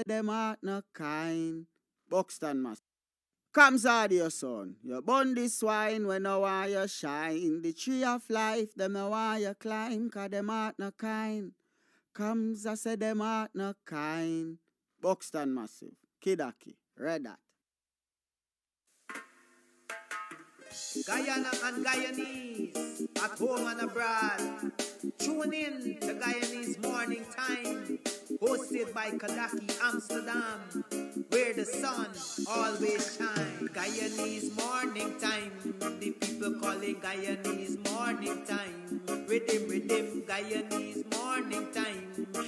them heart no kind. Buxton mass. Kams audio son. You burn the swine when no want you shine. The tree of life, them no want you climb, cause them heart no kind. Kams I say them heart no kind. Buxton massive. Kidaki. Read that. Guyana and Guyanese, at home and abroad. Tune in to Guyanese Morning Time, hosted by Kadaki Amsterdam, where the sun always shines. Guyanese Morning Time, the people calling Guyanese Morning Time. Rhythm, Guyanese Morning Time.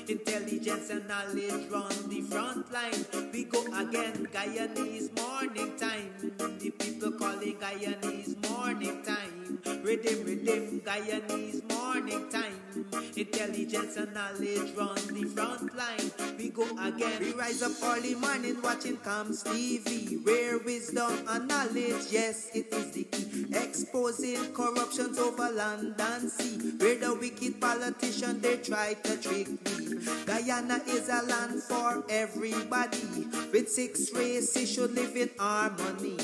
Intelligence and knowledge run the front line. We go again, Guyanese Morning Time. The people calling Guyanese Morning Time. Rhythm, Guyanese Morning Time. Intelligence and knowledge run the front line. We go again. We rise up early morning watching Kams TV, where wisdom and knowledge, yes, it is the key. Exposing corruptions over land and sea, where the wicked politicians, they try to trick me. Guyana is a land for everybody. With 6 races should live in harmony.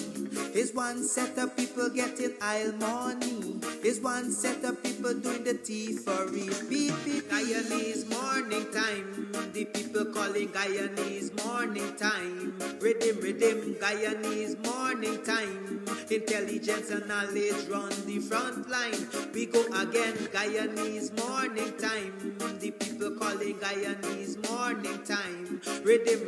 Is one set of people getting aisle money. Is one set of people doing the thievery. Guyanese Morning Time. The people calling Guyanese Morning Time. Rhythm, Guyanese Morning Time. Intelligence and knowledge run the front line. We go again, Guyanese Morning Time. The people calling Guyanese Morning Time. Rhythm,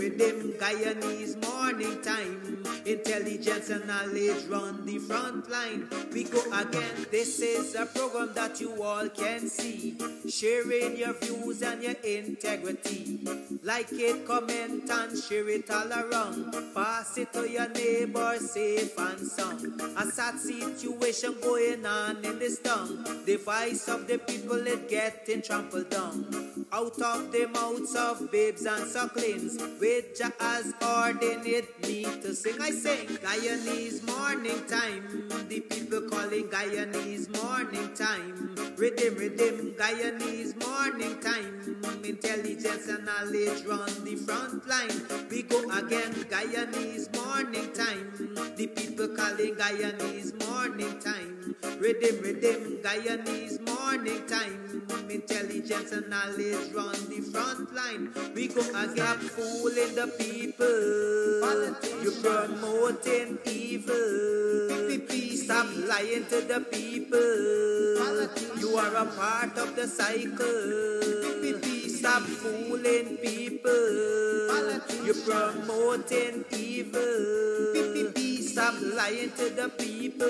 Guyanese Morning Time. Intelligence and knowledge run the front line. We go again. This is a program that you all can see, sharing your views and your integrity. Like it, comment and share it all around. Pass it to your neighbor, safe and sound. A sad situation going on in this town. The voice of the people is getting trampled down. Out of the mouths of babes and sucklings, which has ordained me to sing. I sing Guyanese Morning Time. The people calling Guyanese Morning Time. Rhythm, Guyanese Morning Time. Intelligence and knowledge run the front line. We go again, Guyanese Morning Time. The people calling Guyanese Morning Time. Rhythm, Guyanese Morning Time. Intelligence and knowledge run the front line. We go again. Stop fooling the people. You're promoting evil. Stop lying to the people. You are a part of the cycle. Stop fooling people. You're promoting evil. Stop lying to the people.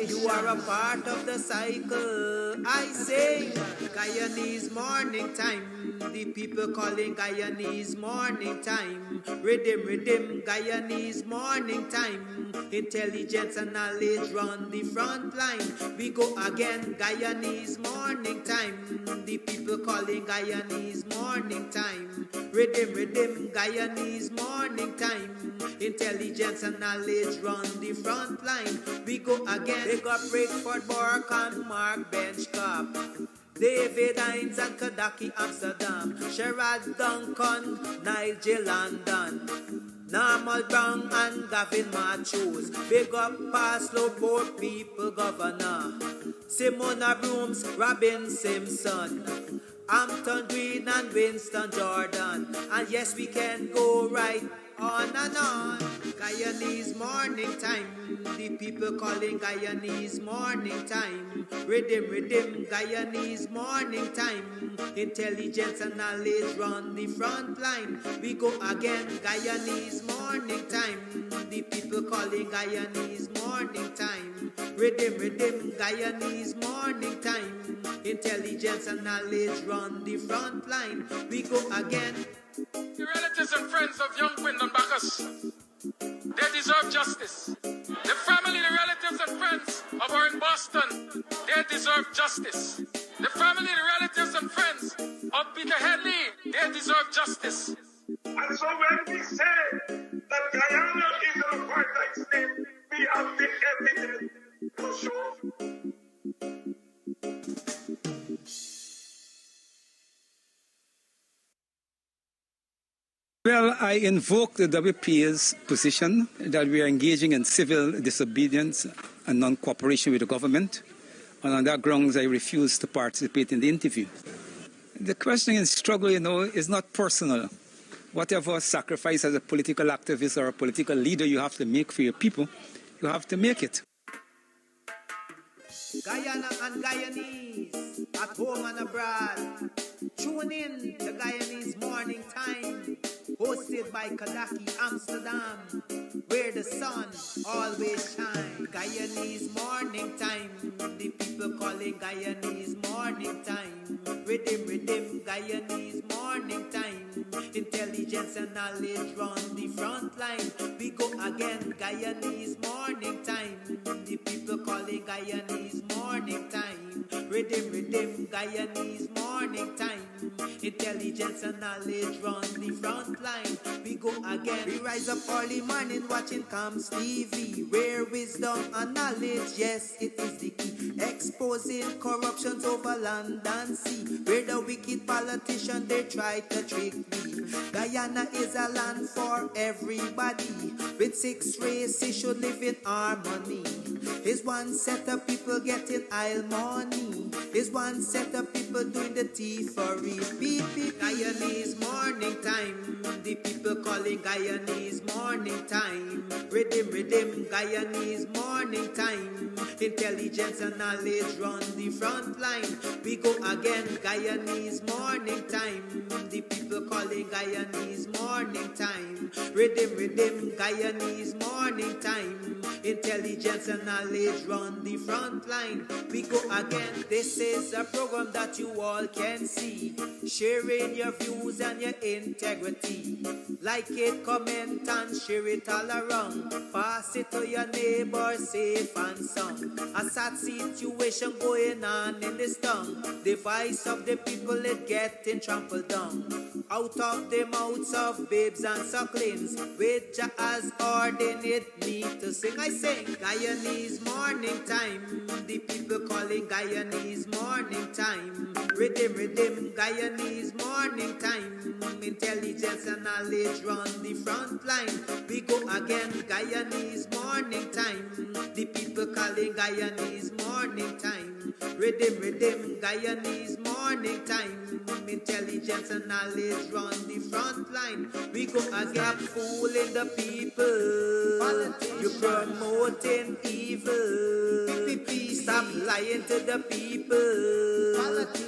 You are a part of the cycle. I say Guyanese Morning Time. The people calling Guyanese Morning Time. Rhythm, Guyanese Morning Time. Intelligence and knowledge run the front line. We go again, Guyanese Morning Time. The people calling Guyanese Morning Time. Rhythm, Guyanese Morning Time. Intelligence and knowledge run the front line. We go again. They got Breakford, Bork and Mark Benchcop. David Hines and Kadaki Amsterdam. Sherrod Duncan, Nigel London. Normal Brown and Gavin Matthews. Big up Paslow, poor people governor. Simona Brooms, Robin Simpson. Hampton Green and Winston Jordan. And yes, we can go right on and on. Guyanese Morning Time. The people calling Guyanese Morning Time. Rhythm, Guyanese Morning Time. Intelligence and knowledge run the front line. We go again, Guyanese Morning Time. The people calling Guyanese Morning Time. Rhythm, Guyanese Morning Time. Intelligence and knowledge run the front line. We go again. The relatives and friends of young Quindon Bacchus, they deserve justice. The family, the relatives and friends of our in Boston, they deserve justice. The family, the relatives and friends of Peter Headley, they deserve justice. And so when we say that Guyana is an apartheid state, we have the evidence to show Well, I invoke the WP's position that we are engaging in civil disobedience and non-cooperation with the government. And on that grounds, I refuse to participate in the interview. The question in struggle, is not personal. Whatever sacrifice as a political activist or a political leader you have to make for your people, you have to make it. Guyana and Guyanese, at home and abroad. Tune in to Guyanese Morning Time, hosted by Amsterdam, where the sun always shines. Guyanese Morning Time, the people calling Guyanese Morning Time. Rhythm, Guyanese Morning Time. Intelligence and knowledge run the front line. We go again, Guyanese Morning Time. The people calling Guyanese Morning Time. Rhythm, Guyanese Morning Time. Intelligence and knowledge run the front line. We go again. We rise up early morning watching Kams Tv, where wisdom and knowledge, yes, it is the key. Exposing corruptions over land and sea, where the wicked politicians, they try to trick me. Guyana is a land for everybody. With 6 races should live in harmony. Is one set of people getting aisle money. Is one set of people doing the thievery. Guyanese Morning Time. The people calling Guyanese Morning Time. Rhythm, Guyanese Morning Time. Intelligence and knowledge run the front line. We go again, Guyanese Morning Time. The people calling Guyanese Morning Time. Rhythm, Guyanese Morning Time. Intelligence and knowledge run the front line. We go again. This is a program that you all can see. Sharing your views and your integrity. Like it, comment and share it all around. Pass it to your neighbor, safe and sound. A sad situation going on in this town. The voice of the people is getting trampled down. Out of the mouths of babes and sucklings, which has ordained me to sing. I sing Guyanese Morning Time. The people calling Guyanese Morning Time. Rhythm, Guyanese Morning Time. Intelligence and knowledge run the front line. We go again, Guyanese Morning Time. The people calling Guyanese Morning Time. Rhythm, Guyanese Morning Time. Intelligence and knowledge run the front line. We go again, fooling the people. You're promoting evil. Stop lying to the people.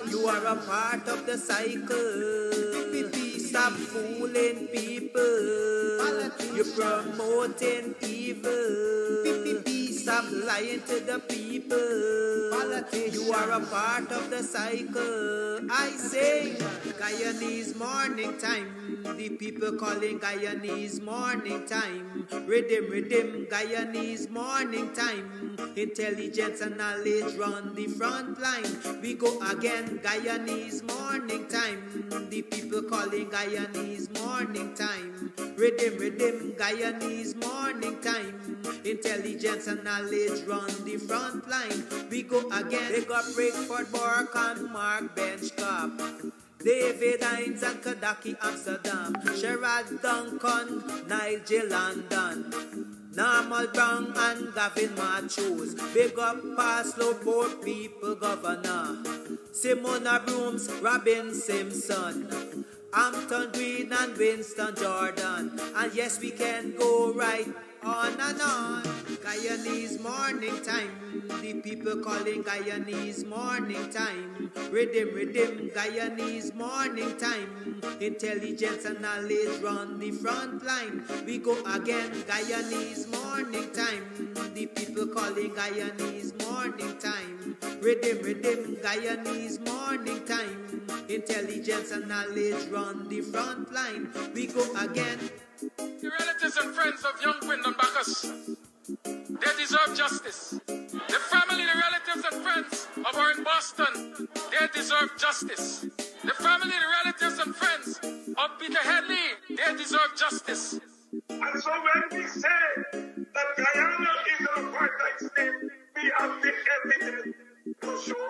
You are a part of the cycle. Stop fooling people. You're promoting evil. Stop lying to the people. You are a part of the cycle. I say Guyanese Morning Time. The people calling Guyanese Morning Time. Rhythm, Guyanese Morning Time. Intelligence and knowledge run the front line. We go again, Guyanese Morning Time. The people calling Guyanese Morning Time. Rhythm, Guyanese Morning Time. Intelligence and knowledge run the front line. We go again. They got Breakford, Bork and Mark Benchcop. David Hines and Kadaki Amsterdam. Sherrod Duncan, Nigel London. Normal Brown and Gavin Machos. Big up Paslow, Port People Governor. Simona Brooms, Robin Simpson. Hampton Green and Winston Jordan. And yes, we can go right on and on. Guyanese Morning Time. The people calling Guyanese Morning Time. Rhythm, Guyanese Morning Time. Intelligence and knowledge run the front line. We go again, Guyanese Morning Time. The people calling Guyanese Morning Time. Rhythm, Guyanese Morning Time. Intelligence and knowledge run the front line. We go again. The relatives and friends of young Quindon Bacchus, they deserve justice. The family, the relatives and friends of our in Boston, they deserve justice. The family, the relatives and friends of Peter Headley, they deserve justice. And so when we say that Guyana is an apartheid state, we have the evidence to show.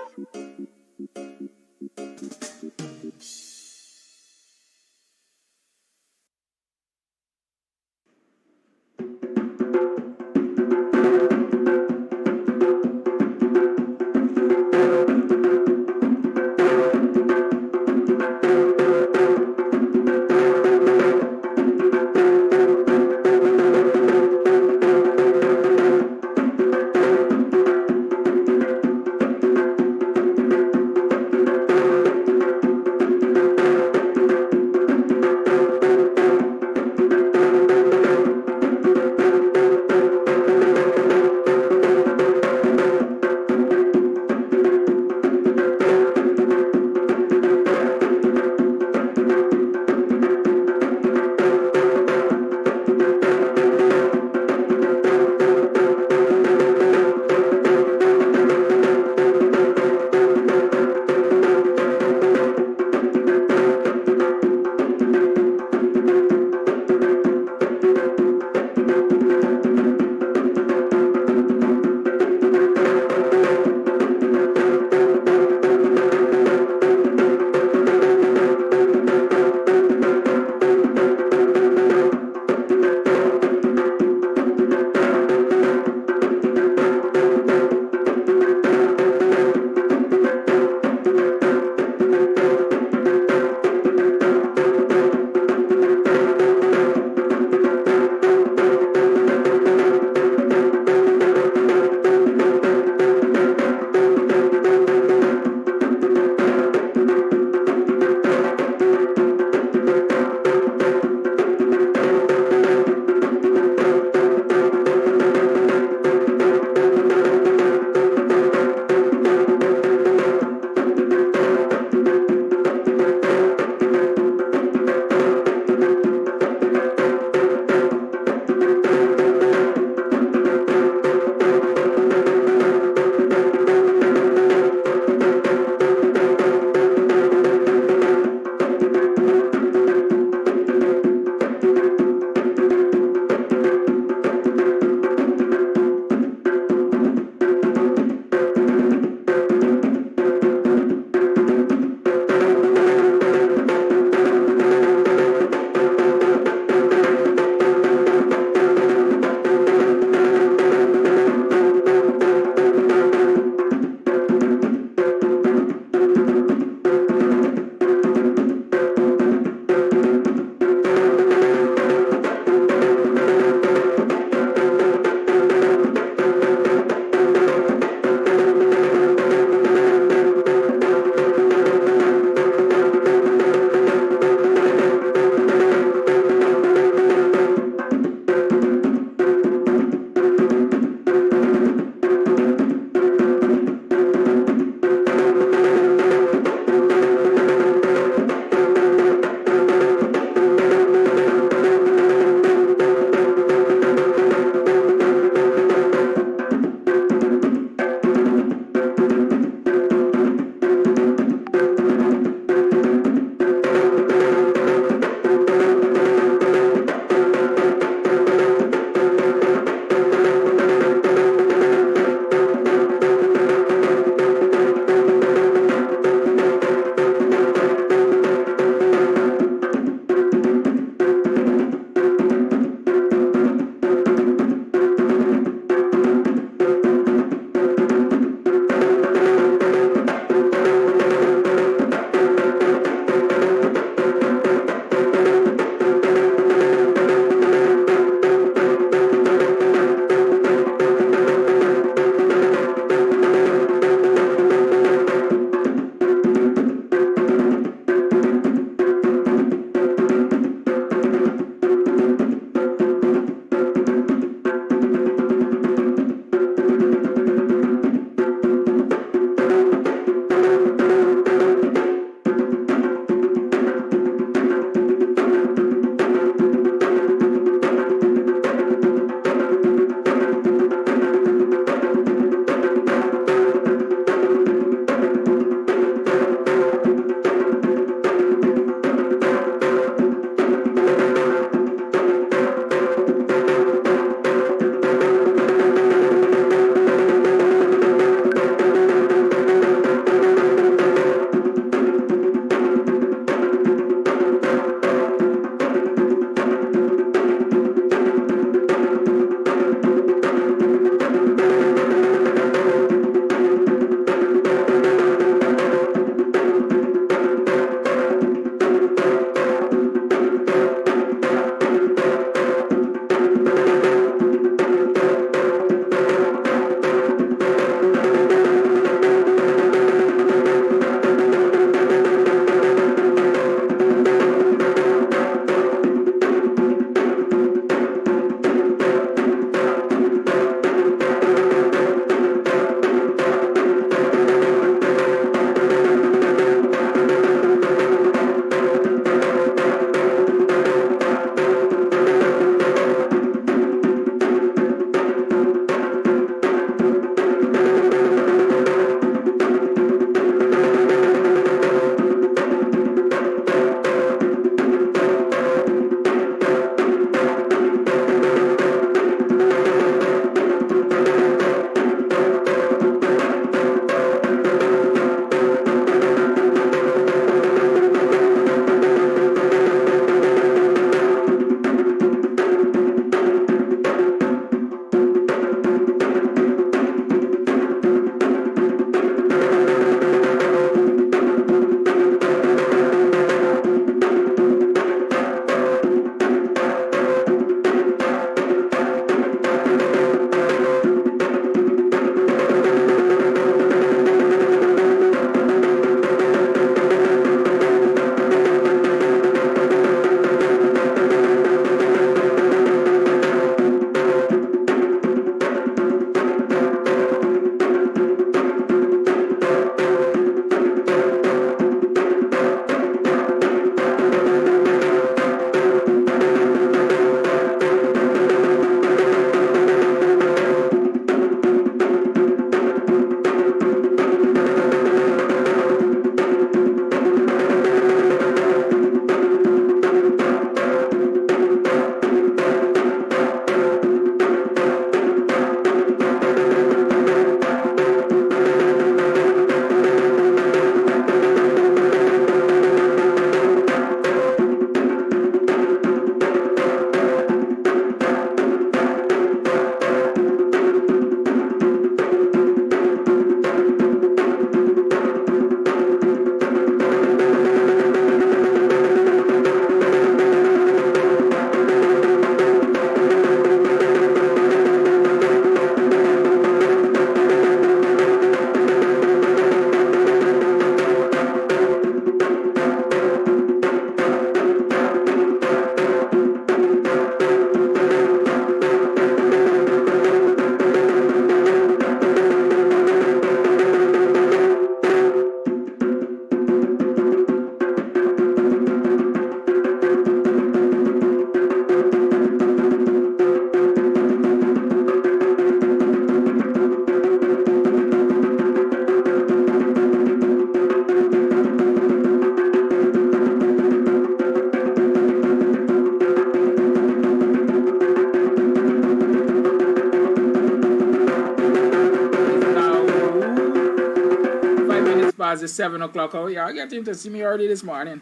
because it's 7 o'clock. Oh, yeah, I get him to see me early this morning.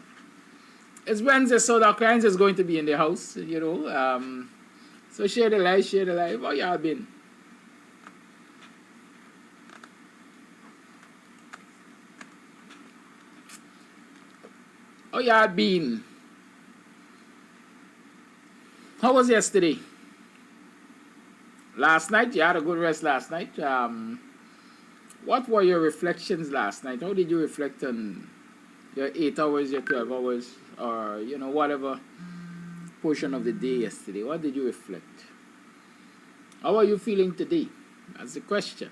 It's Wednesday, so the clients is going to be in the house, you know. So share the life, share the life. How y'all been? How y'all been? How was yesterday? Last night, you had a good rest last night. What were your reflections last night? How did you reflect on your 8 hours, your 12 hours, or, you know, whatever portion of the day yesterday? What did you reflect? How are you feeling today? That's the question.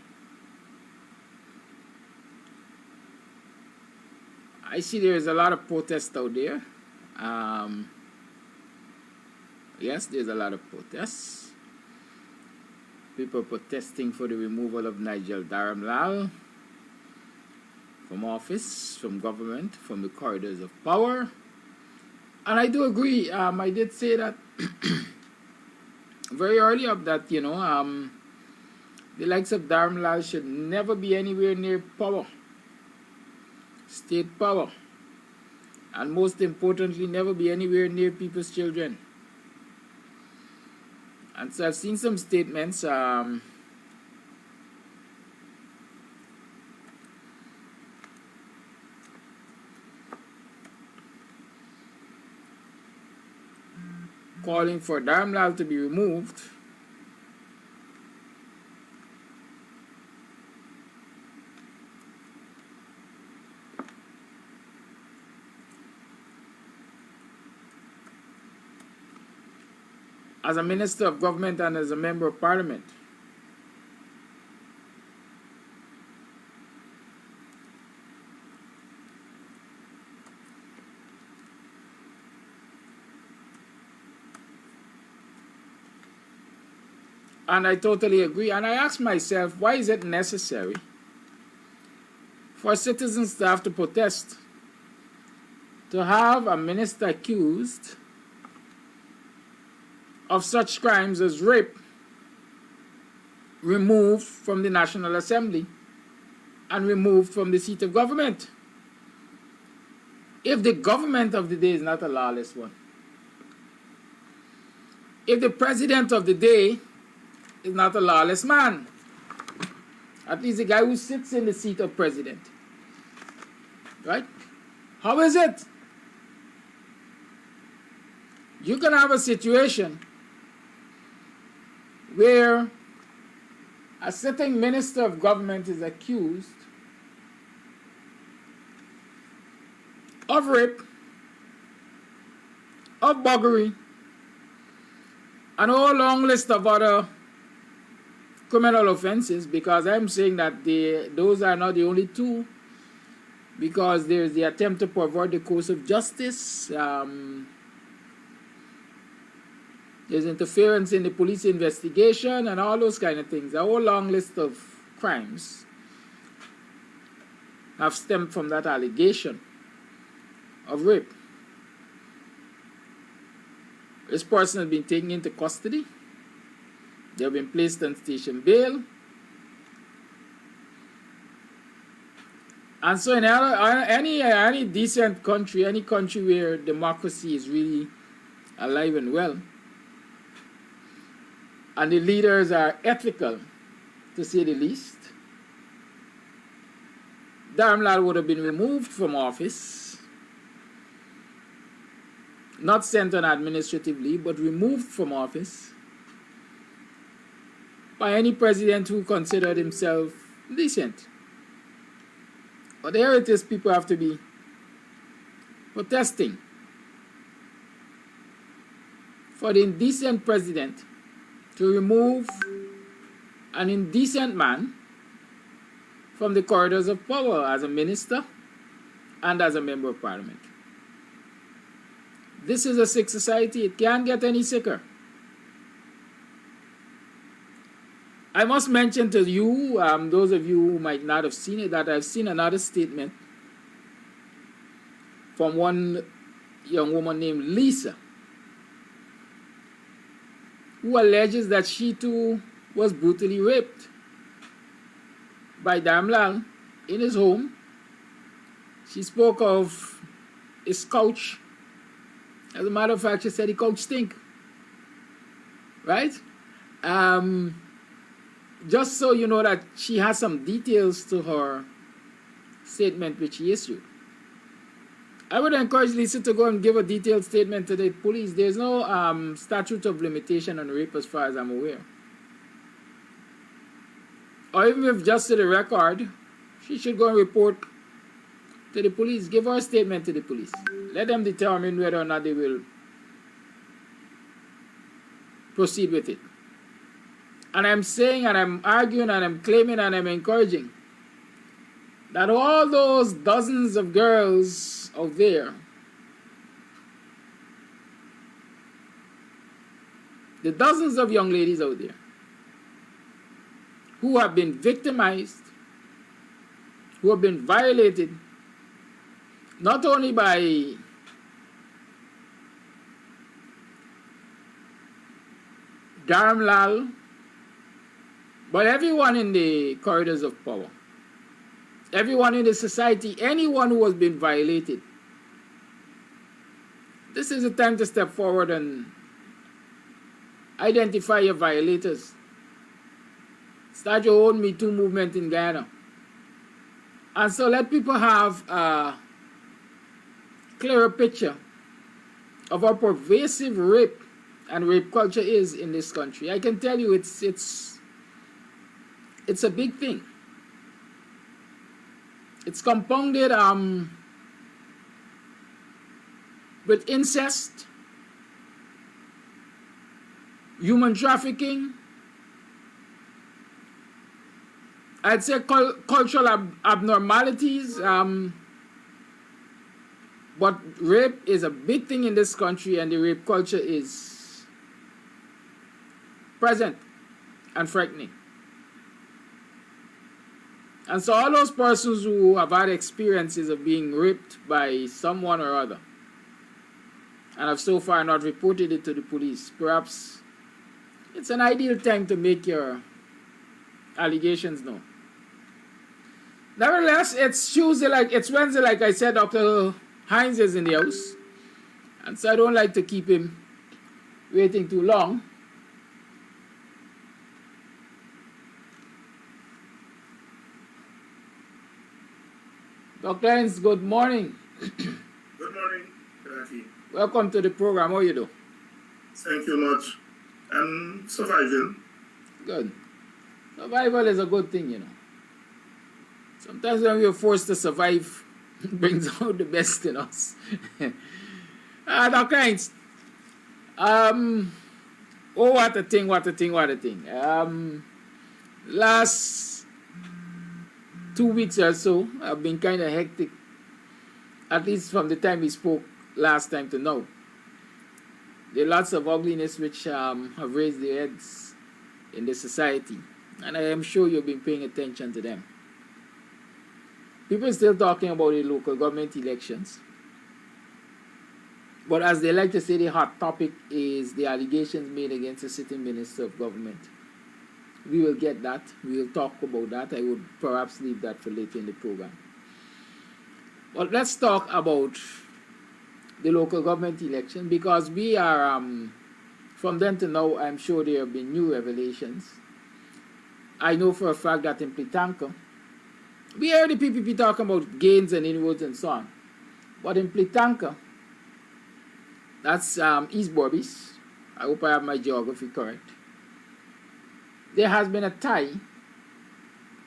I see there is a lot of protest out there. Yes, there's a lot of protests. People protesting for the removal of DHARAMLALL from office, from government, from the corridors of power. And I do agree. I did say that very early up that, you know, the likes of DHARAMLALL should never be anywhere near power, state power, and most importantly, never be anywhere near people's children. And so I've seen some statements calling for DHARAMLALL to be removed as a minister of government and as a member of parliament. And I totally agree. And I ask myself, why is it necessary for citizens to have to protest to have a minister accused of such crimes as rape removed from the National Assembly and removed from the seat of government, if the government of the day is not a lawless one? If the president of the day is not a lawless man, at least the guy who sits in the seat of president, right? How is it? You can have a situation where a sitting minister of government is accused of rape, of buggery, and a whole long list of other criminal offenses, because I'm saying that those are not the only two, because there's the attempt to pervert the course of justice, there's interference in the police investigation and all those kind of things. A whole long list of crimes have stemmed from that allegation of rape. This person has been taken into custody. They have been placed on station bail. And so in any decent country, any country where democracy is really alive and well, and the leaders are ethical, to say the least, DHARAMLALL would have been removed from office, not sent on administrative leave, but removed from office by any president who considered himself decent. But here it is, people have to be protesting for the indecent president to remove an indecent man from the corridors of power as a minister and as a member of parliament. This is a sick society. It can't get any sicker. I must mention to you, those of you who might not have seen it, that I've seen another statement from one young woman named Lisa, who alleges that she too was brutally raped by DHARAMLALL in his home She spoke of his couch. As a matter of fact, she said the couch stink. Right? Just so you know that she has some details to her statement which she issued. I would encourage Lisa to go and give a detailed statement to the police. There's no statute of limitation on rape as far as I'm aware. Or even if just to the record, she should go and report to the police. Give her a statement to the police. Let them determine whether or not they will proceed with it. And I'm saying and I'm arguing and I'm claiming and I'm encouraging that all those dozens of girls out there, the dozens of young ladies out there who have been victimized, who have been violated, not only by DHARAMLALL, but everyone in the corridors of power, everyone in the society, anyone who has been violated. This is the time to step forward and identify your violators. Start your own Me Too movement in Guyana. And so let people have a clearer picture of how pervasive rape and rape culture is in this country. I can tell you it's a big thing. It's compounded with incest, human trafficking, I'd say cultural abnormalities, but rape is a big thing in this country, and the rape culture is present and frightening. And so all those persons who have had experiences of being raped by someone or other and have so far not reported it to the police, perhaps it's an ideal time to make your allegations known. Nevertheless, it's Wednesday, like I said. Dr. Hines is in the house, and so I don't like to keep him waiting too long. Dr. Hines, good morning. Good morning, Kadafi. Welcome to the program. How you do? Thank you much. I'm surviving. Good. Survival is a good thing, you know. Sometimes when we are forced to survive, it brings out the best in us. Dr. Hines, what a thing. Last 2 weeks or so have been kind of hectic, at least from the time we spoke last time to now. There are lots of ugliness which have raised their heads in the society, and I am sure you've been paying attention to them. People are still talking about the local government elections, but as they like to say, the hot topic is the allegations made against the sitting minister of government. We will get that. We will talk about that. I would perhaps leave that for later in the program. But let's talk about the local government election, because we are, from then to now, I'm sure there have been new revelations. I know for a fact that in Plitanka, we heard the PPP talking about gains and inroads and so on. But in Plitanka, that's East Borbis. I hope I have my geography correct. There has been a tie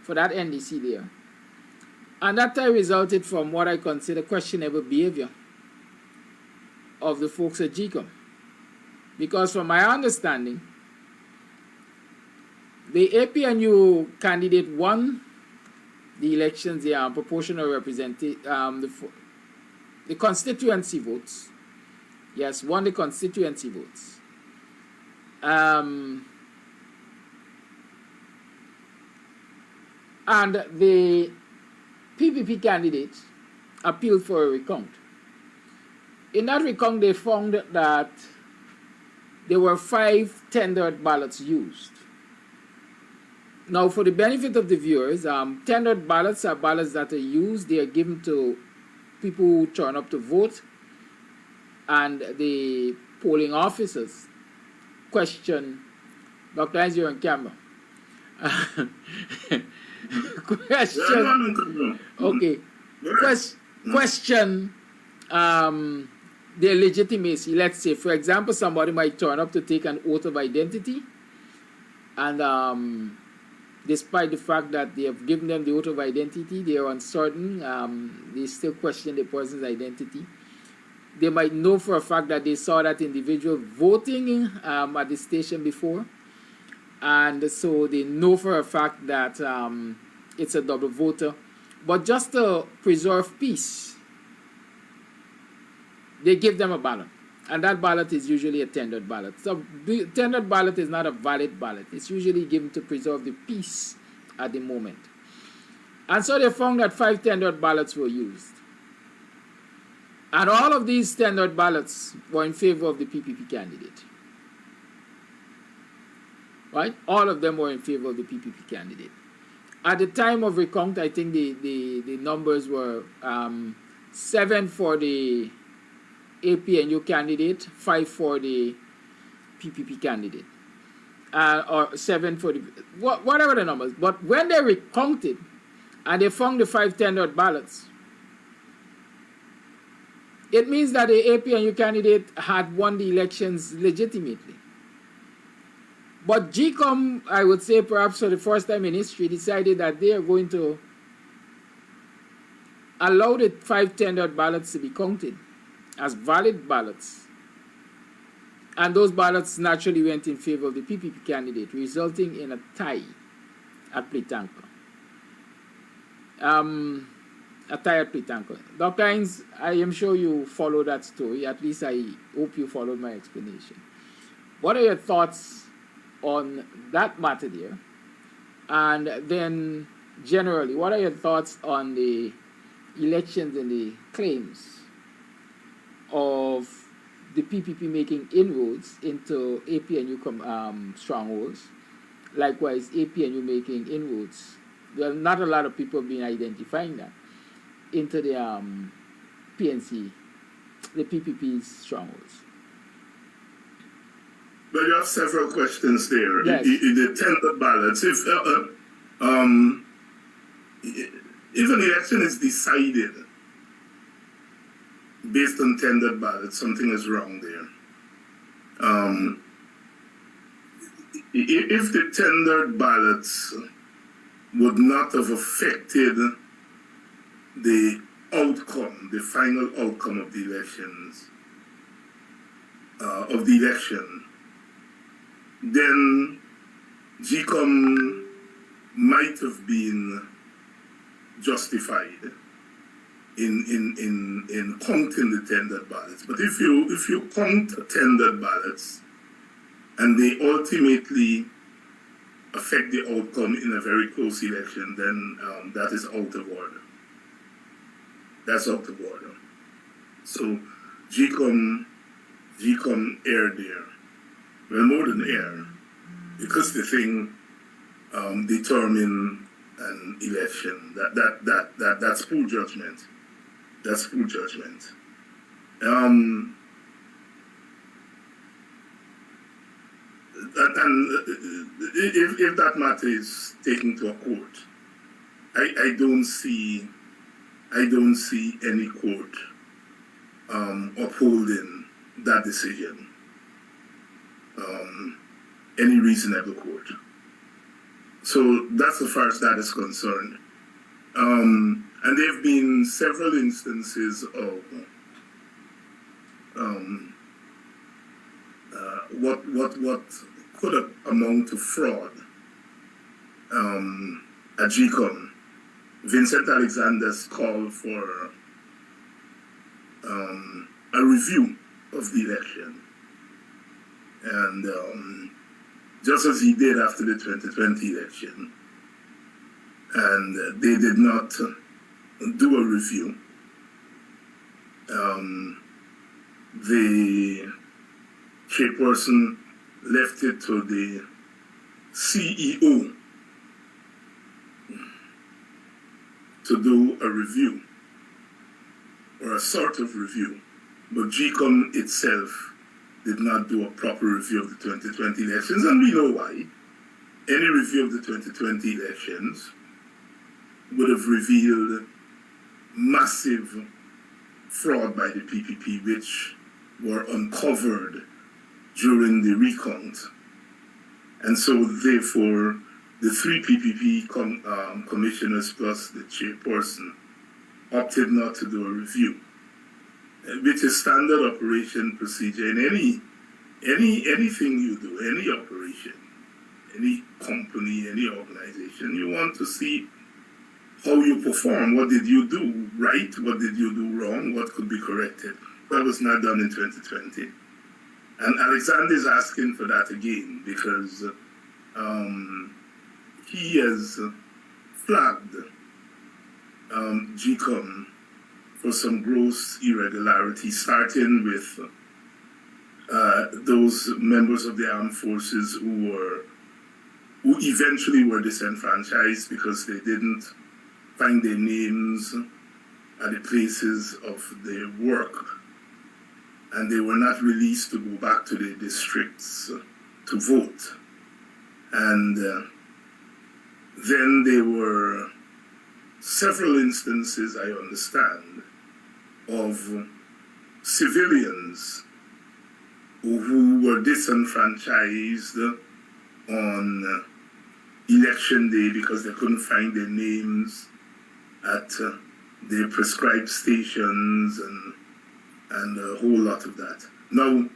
for that NDC there. And that tie resulted from what I consider questionable behavior of the folks at GECOM. Because from my understanding, the APNU candidate won the elections, the proportional representation, the constituency votes. Yes, won the constituency votes. And the PPP candidate appealed for a recount. In that recount, they found that there were 5 tendered ballots used. Now, for the benefit of the viewers, tendered ballots are ballots that are used. They are given to people who turn up to vote and the polling officers question. Dr. Hines, you're on camera. Question. Okay. Question their legitimacy. Let's say, for example, somebody might turn up to take an oath of identity, and despite the fact that they have given them the oath of identity, they are uncertain. They still question the person's identity. They might know for a fact that they saw that individual voting at the station before, and so they know for a fact that it's a double voter. But just to preserve peace, they give them a ballot, and that ballot is usually a tendered ballot. So the tendered ballot is not a valid ballot. It's usually given to preserve the peace at the moment. And so they found that 5 tendered ballots were used. And all of these tendered ballots were in favor of the PPP candidate. Right? All of them were in favor of the PPP candidate. At the time of recount, I think the numbers were 7 for the APNU candidate, 5 for the PPP candidate, or 7 for the whatever the numbers. But when they recounted and they found the 5 tendered ballots, it means that the APNU candidate had won the elections legitimately. But GECOM, I would say perhaps for the first time in history, decided that they are going to allow the 5 tendered ballots to be counted as valid ballots. And those ballots naturally went in favor of the PPP candidate, resulting in a tie at Plitanka. A tie at Plitanka. Dr. Hines, I am sure you follow that story. At least I hope you followed my explanation. What are your thoughts on that matter there? And then generally, what are your thoughts on the elections and the claims of the PPP making inroads into APNU strongholds? Likewise, APNU making inroads. Well, not a lot of people have been identifying that into the PNC, the PPP's strongholds. But you have several questions there. Yes. The tendered ballots. If an election is decided based on tendered ballots, something is wrong there. If the tendered ballots would not have affected the outcome, the final outcome of the elections, of the election, then GECOM might have been justified in counting the tendered ballots. But if you count tendered ballots and they ultimately affect the outcome in a very close election, then that is out of order. That's out of order. So GECOM erred there. Well, more than err, because the thing determined an election. That's poor judgment. That's poor judgment. And if that matter is taken to a court, I don't see any court upholding that decision. Any reasonable court. So that's as far as that is concerned. And there have been several instances of what could amount to fraud at GECOM. Vincent Alexander's called for a review of the election. And just as he did after the 2020 election, and they did not do a review. The chairperson left it to the CEO to do a review. or a sort of review, but GECOM itself did not do a proper review of the 2020 elections, and we know why. Any review of the 2020 elections would have revealed massive fraud by the PPP, which were uncovered during the recount. And so, therefore, the three PPP commissioners plus the chairperson opted not to do a review, which is standard operation procedure in anything you do, any operation, any company, any organization. You want to see how you perform. What did you do right? What did you do wrong? What could be corrected? That was not done in 2020. And Alexander is asking for that again because he has flagged GECOM for some gross irregularity, starting with those members of the armed forces who eventually were disenfranchised because they didn't find their names at the places of their work, and they were not released to go back to their districts to vote. And then there were several instances, I understand, of civilians who were disenfranchised on election day because they couldn't find their names at their prescribed stations and a whole lot of that. Now,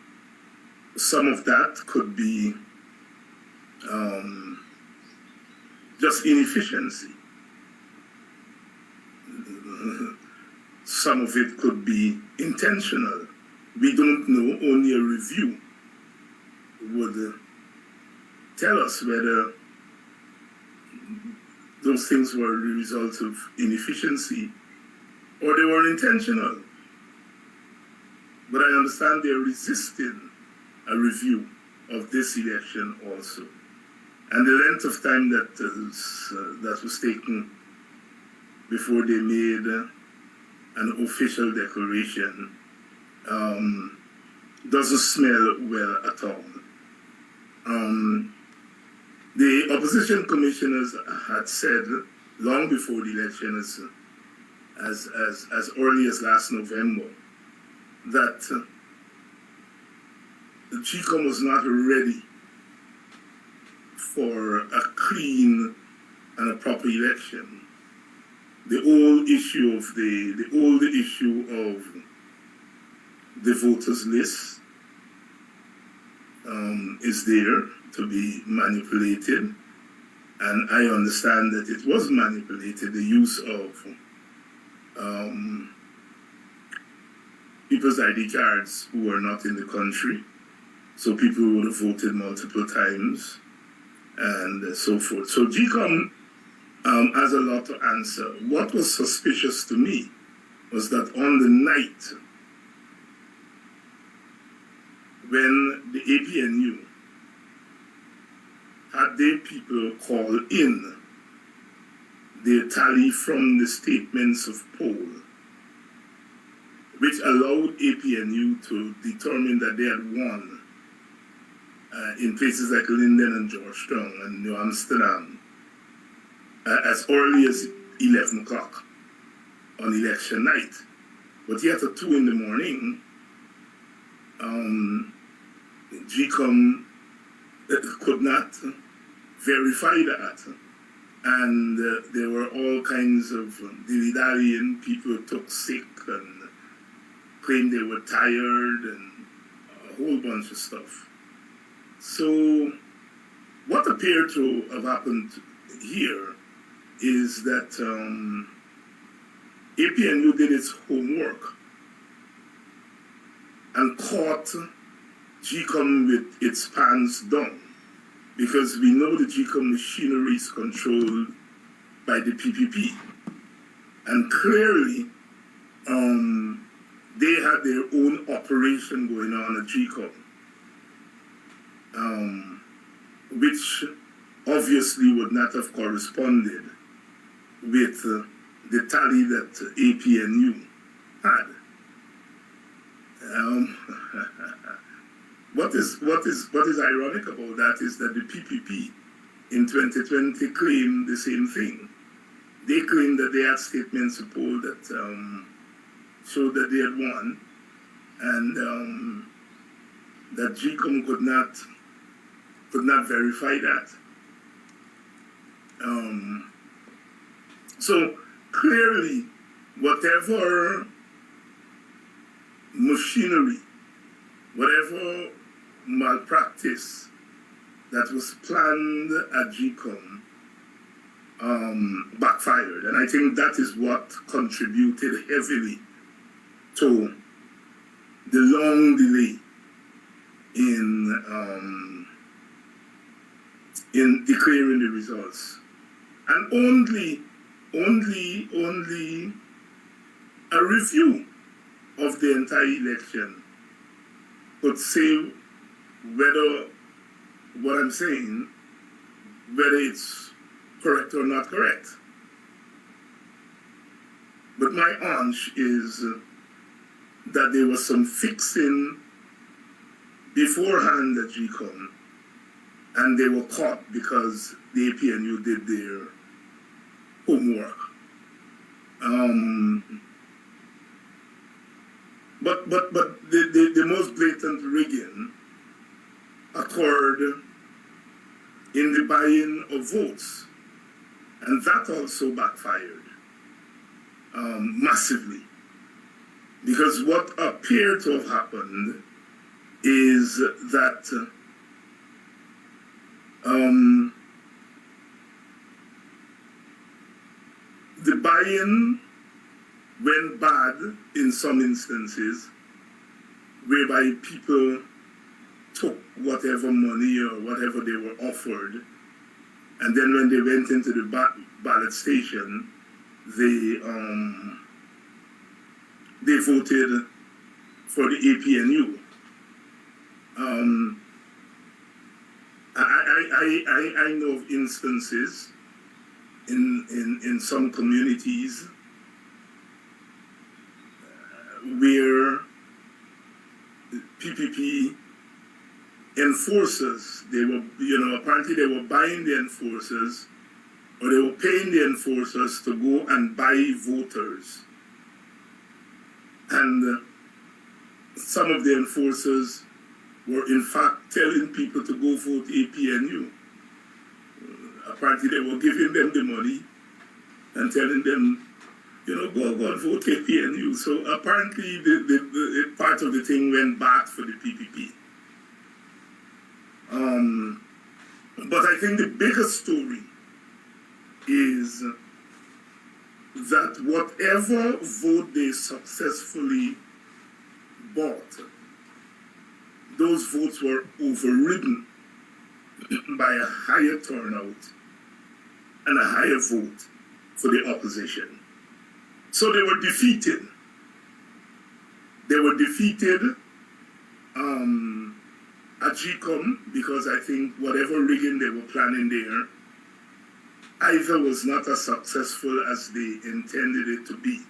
some of that could be just inefficiency. Some of it could be intentional. We don't know. Only a review would tell us whether those things were the result of inefficiency or they were intentional. But I understand they're resisting a review of this election also. And the length of time that was taken before they made an official declaration doesn't smell well at all. The opposition commissioners had said long before the election, as early as last November, that the GECOM was not ready for a clean and a proper election. The old issue of the voters list is there to be manipulated, and I understand that it was manipulated. The use of people's ID cards who were not in the country, so people would have voted multiple times, and so forth. So GECOM has a lot to answer. What was suspicious to me was that on the night when the APNU had their people call in their tally from the statements of poll, which allowed APNU to determine that they had won in places like Linden and Georgetown and New Amsterdam as early as 11 o'clock on election night. But yet at 2 in the morning, GECOM could not verify that. And there were all kinds of dilly-dallying. People took sick and claimed they were tired and a whole bunch of stuff. So what appeared to have happened here is that APNU did its homework and caught GECOM with its pants down, because we know the GECOM machinery is controlled by the PPP. And clearly, they had their own operation going on at GECOM, which obviously would not have corresponded with the tally that APNU had. what is ironic about that is that the PPP in 2020 claimed the same thing. They claimed that they had statements to poll that showed that they had won, and that GECOM could not verify that. So clearly, whatever machinery, whatever malpractice that was planned at GECOM backfired. And I think that is what contributed heavily to the long delay in declaring the results. And only a review of the entire election could say whether what I'm saying, whether it's correct or not correct. But my hunch is that there was some fixing beforehand at GECOM, and they were caught because the APNU did their homework. But the most blatant rigging occurred in the buying of votes, and that also backfired massively, because what appeared to have happened is that the buy-in went bad in some instances, whereby people took whatever money or whatever they were offered, and then when they went into the ballot station, they voted for the APNU. I know of instances in some communities where PPP enforcers, they were, apparently they were buying the enforcers, or they were paying the enforcers to go and buy voters. And some of the enforcers were in fact telling people to go vote APNU. Apparently they were giving them the money and telling them, go and vote APNU. So apparently the part of the thing went bad for the PPP. But I think the biggest story is that whatever vote they successfully bought, those votes were overridden by a higher turnout and a higher vote for the opposition. So they were defeated. They were defeated at GECOM, because I think whatever rigging they were planning there either was not as successful as they intended it to be.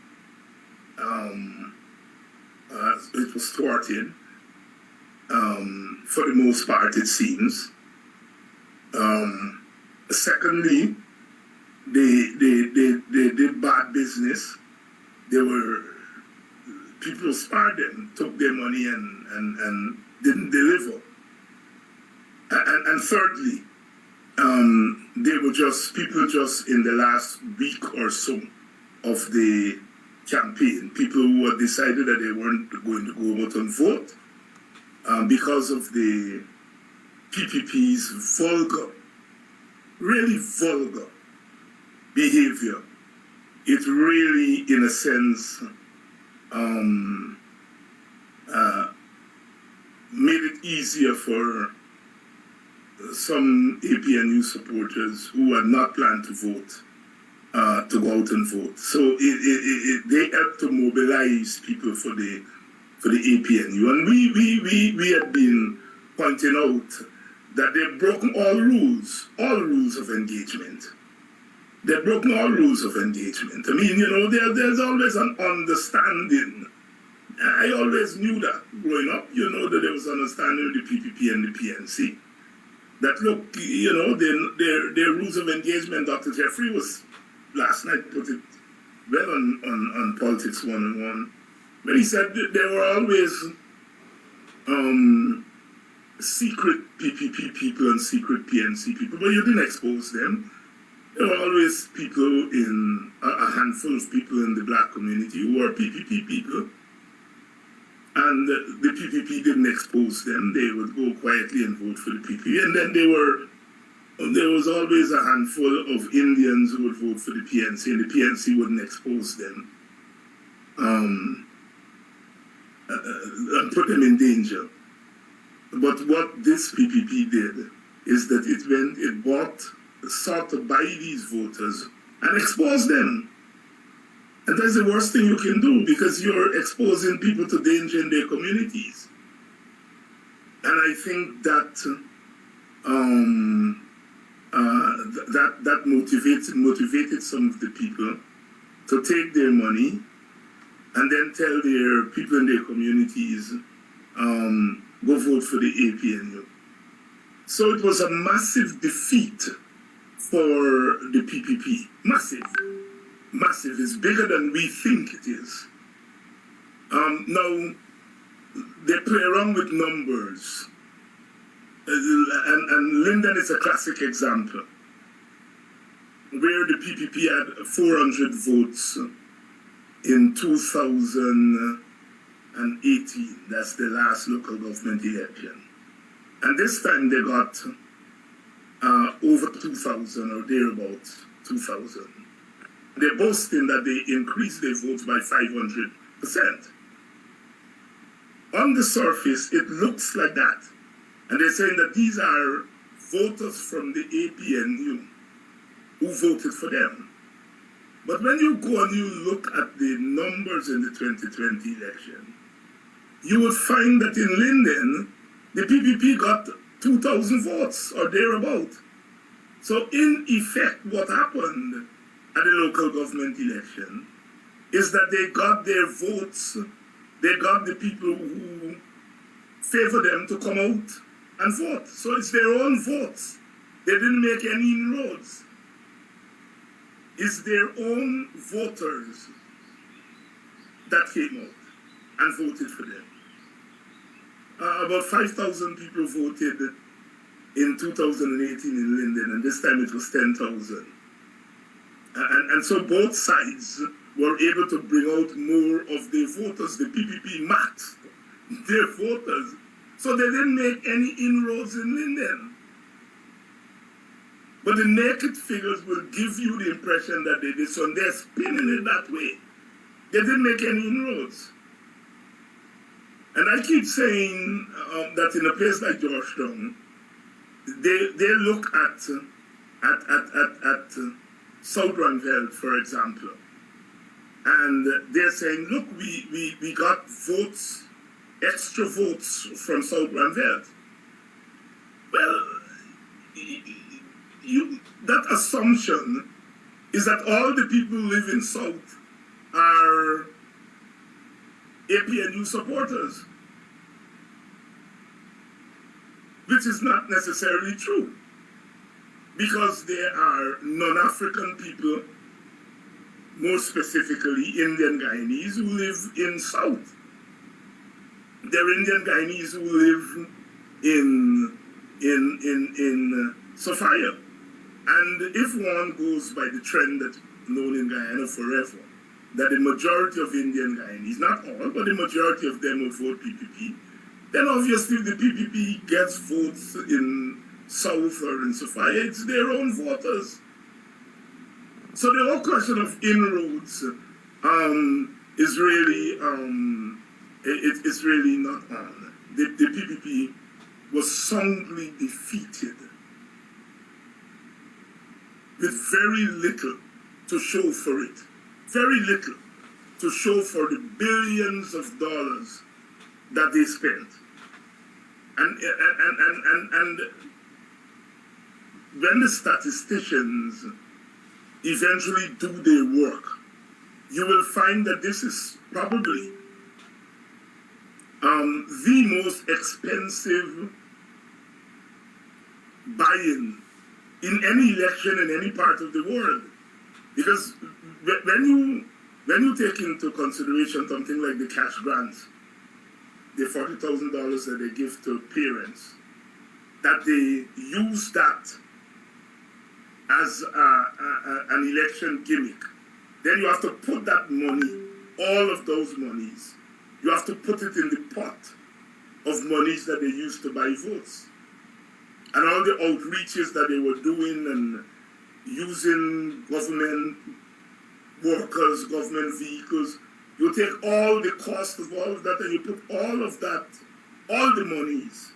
It was thwarted, for the most part, it seems. Secondly, they did bad business. People spared them, took their money and didn't deliver. And thirdly, they were people just in the last week or so of the campaign, people who had decided that they weren't going to go out and vote because of the PPP's really vulgar behavior. It really, in a sense, made it easier for some APNU supporters who had not planned to vote to go out and vote. So they helped to mobilize people for the APNU, and we had been pointing out that they've broken all rules of engagement. They've broken all rules of engagement. I mean, there's always an understanding I always knew that growing up, you know, that there was understanding with the PPP and the PNC. That look, you know, their rules of engagement, Dr. Jeffrey was last night put it well on Politics 101. But he said that there were always secret PPP people and secret PNC people, but you didn't expose them. There were always people a handful of people in the black community who were PPP people. And the PPP didn't expose them. They would go quietly and vote for the PPP. And then there was always a handful of Indians who would vote for the PNC, and the PNC wouldn't expose them and put them in danger. But what this PPP did is that it sought to buy these voters and expose them. And that's the worst thing you can do, because you're exposing people to danger in their communities. And I think that that motivated some of the people to take their money and then tell their people in their communities, go vote for the APNU. So it was a massive defeat for the PPP. Massive. Massive. It's bigger than we think it is. Now, they play around with numbers. And Linden is a classic example, where the PPP had 400 votes in 2018. That's the last local government election. And this time they got over 2,000 or thereabouts, 2,000. They're boasting that they increased their votes by 500%. On the surface, it looks like that. And they're saying that these are voters from the APNU who voted for them. But when you go and you look at the numbers in the 2020 election, you will find that in Linden, the PPP got 2,000 votes or thereabout. So in effect, what happened at the local government election is that they got their votes, they got the people who favor them to come out and vote. So it's their own votes. They didn't make any inroads. It's their own voters that came out and voted for them. About 5,000 people voted in 2018 in Linden, and this time it was 10,000. And so both sides were able to bring out more of their voters. The PPP maxed their voters. So they didn't make any inroads in Linden. But the naked figures will give you the impression that they did, so they're spinning it that way. They didn't make any inroads. And I keep saying that in a place like Georgetown, they look at South Granville, for example, and they're saying, look, we got votes, extra votes from South Granville. Well, that assumption is that all the people who live in South are APNU supporters, which is not necessarily true, because there are non-African people, more specifically Indian Guyanese, who live in South. There are Indian Guyanese who live in Sophia. And if one goes by the trend that's known in Guyana forever, that the majority of Indian Guyanese, not all, but the majority of them will vote PPP, then obviously if the PPP gets votes in South or in Sophia, it's their own voters. So the whole question of inroads is really, it's really not on. The PPP was soundly defeated with very little to show for it. Very little to show for the billions of dollars that they spent. And when the statisticians eventually do their work, you will find that this is probably the most expensive buy-in in any election in any part of the world. Because when you take into consideration something like the cash grants, the $40,000 that they give to parents, that they use that as an election gimmick, then you have to put that money, all of those monies, you have to put it in the pot of monies that they use to buy votes. And all the outreaches that they were doing and using government workers, government vehicles, you take all the cost of all of that and you put all of that, all the monies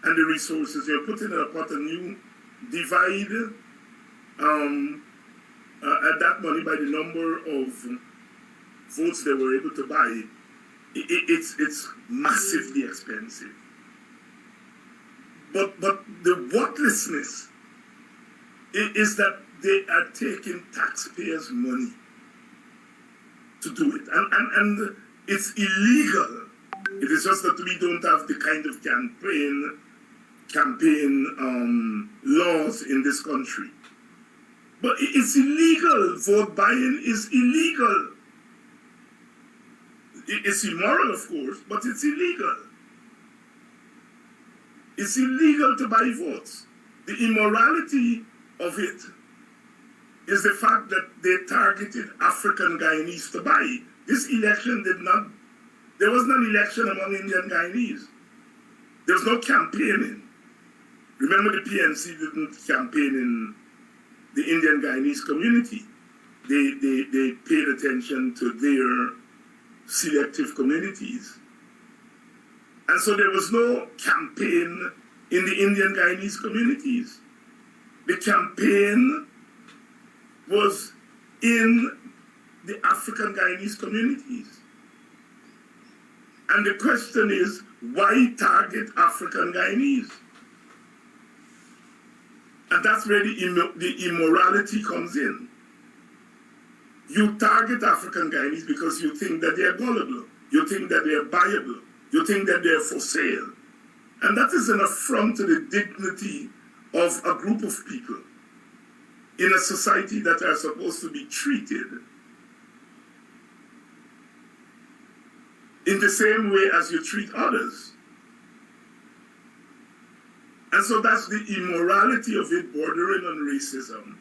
and the resources, you put it in a pot and you divide that money by the number of votes they were able to buy. It's massively expensive. But the worthlessness is that they are taking taxpayers' money to do it. And it's illegal. It is just that we don't have the kind of campaign laws in this country. But it's illegal. Vote buying is illegal. It's immoral, of course, but it's illegal. It's illegal to buy votes. The immorality of it is the fact that they targeted African Guyanese to buy. This election there wasn't an election among Indian Guyanese. There was no campaigning. Remember, the PNC didn't campaign in the Indian Guyanese community. They paid attention to their selective communities. And so there was no campaign in the Indian Guyanese communities. The campaign was in the African Guyanese communities. And the question is, why target African Guyanese? And that's where the immorality comes in. You target African Guyanese because you think that they are gullible. You think that they are buyable. You think that they are for sale. And that is an affront to the dignity of a group of people in a society that are supposed to be treated in the same way as you treat others. And so that's the immorality of it, bordering on racism,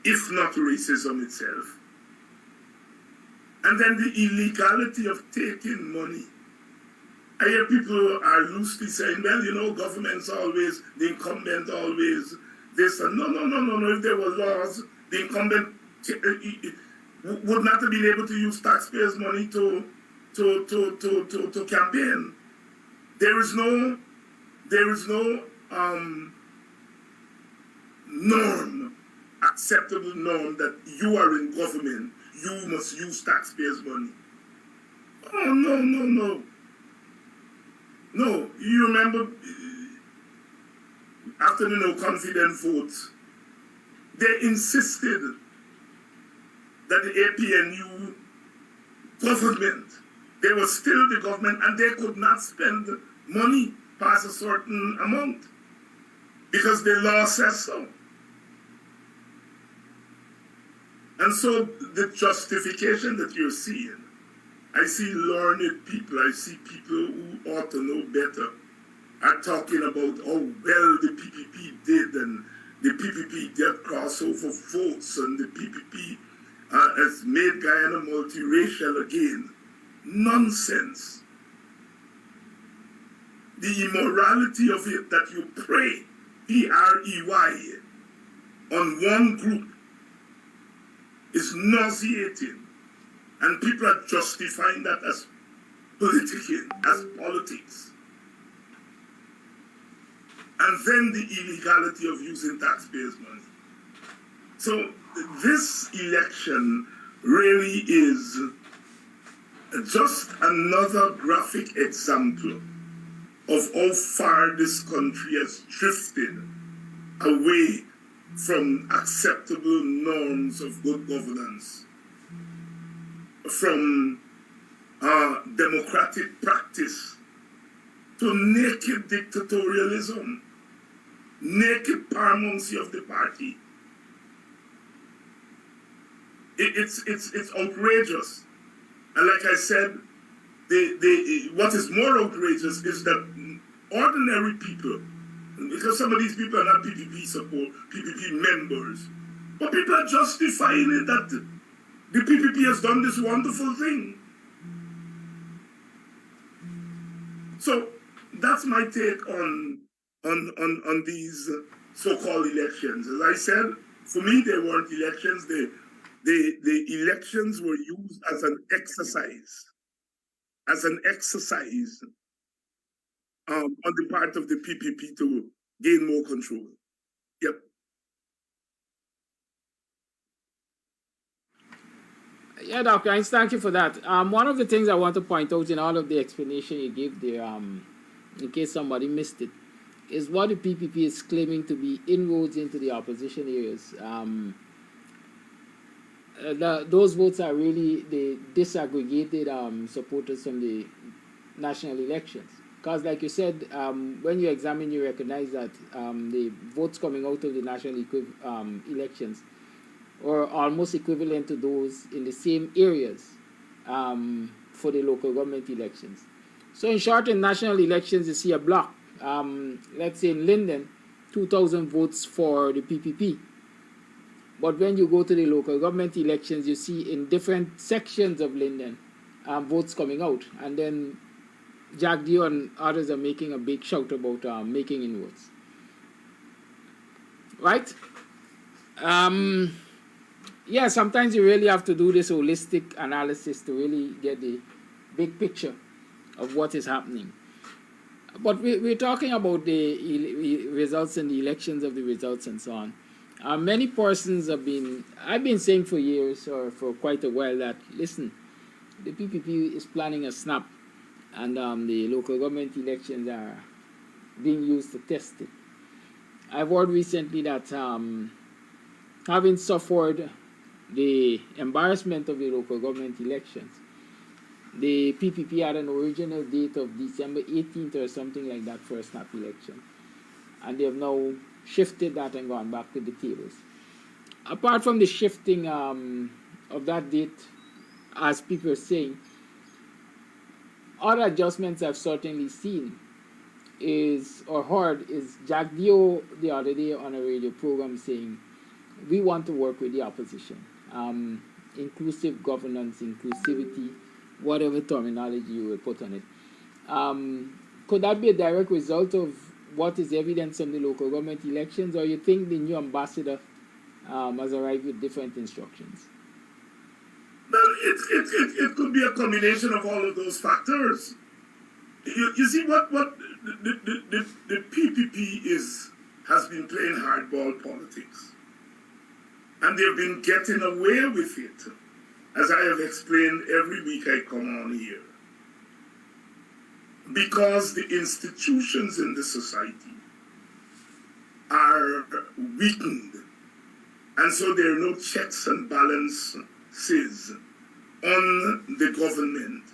if not racism itself. And then the illegality of taking money. I hear people are loosely saying, well, you know, government's always, the incumbent always this. And no. If there were laws, the incumbent would not have been able to use taxpayers' money to campaign. There is no norm, acceptable norm that you are in government, you must use taxpayers' money. Oh, no. No, you remember after the no confidence votes, they insisted that the APNU government, they were still the government and they could not spend money past a certain amount because the law says so. And so the justification that you're seeing, I see learned people, I see people who ought to know better are talking about how well the PPP did and the PPP get crossover votes and the PPP has made Guyana multiracial again. Nonsense. The immorality of it that you prey, P-R-E-Y, on one group is nauseating. And people are justifying that as politicking, as politics. And then the illegality of using taxpayers' money. So this election really is just another graphic example of how far this country has drifted away from acceptable norms of good governance, from democratic practice to naked dictatorialism, naked paramountcy of the party. It's outrageous. And like I said, what is more outrageous is that ordinary people, because some of these people are not PPP support, PPP members, but people are justifying it that the PPP has done this wonderful thing. So that's my take on these so-called elections. As I said, for me, they weren't elections. The elections were used as an exercise, on the part of the PPP to gain more control. Yep. Yeah, Dr. Hines, thank you for that. One of the things I want to point out in all of the explanation you gave there, in case somebody missed it, is what the PPP is claiming to be inroads into the opposition areas. Those votes are really the disaggregated supporters from the national elections. Because like you said, when you examine, you recognize that the votes coming out of the national elections are almost equivalent to those in the same areas for the local government elections. So in short, in national elections, you see a block. Let's say in Linden, 2,000 votes for the PPP. But when you go to the local government elections, you see in different sections of Linden votes coming out. And then Jack Dio and others are making a big shout about making inroads. Right? Yeah, sometimes you really have to do this holistic analysis to really get the big picture of what is happening. But we're talking about the results and the elections of the results and so on. Many persons I've been saying for years or for quite a while that, listen, the PPP is planning a snap and the local government elections are being used to test it. I've heard recently that having suffered the embarrassment of the local government elections, the PPP had an original date of December 18th or something like that for a snap election. And they have now shifted that and gone back to the tables. Apart from the shifting of that date, as people are saying, other adjustments I've certainly seen is Jack Dio the other day on a radio program saying, we want to work with the opposition. Inclusive governance, inclusivity, whatever terminology you will put on it. Could that be a direct result of what is evidence from the local government elections, or you think the new ambassador has arrived with different instructions? Well, it could be a combination of all of those factors. You see, what the PPP has been playing hardball politics. And they've been getting away with it, as I have explained every week I come on here. Because the institutions in the society are weakened. And so there are no checks and balances on the government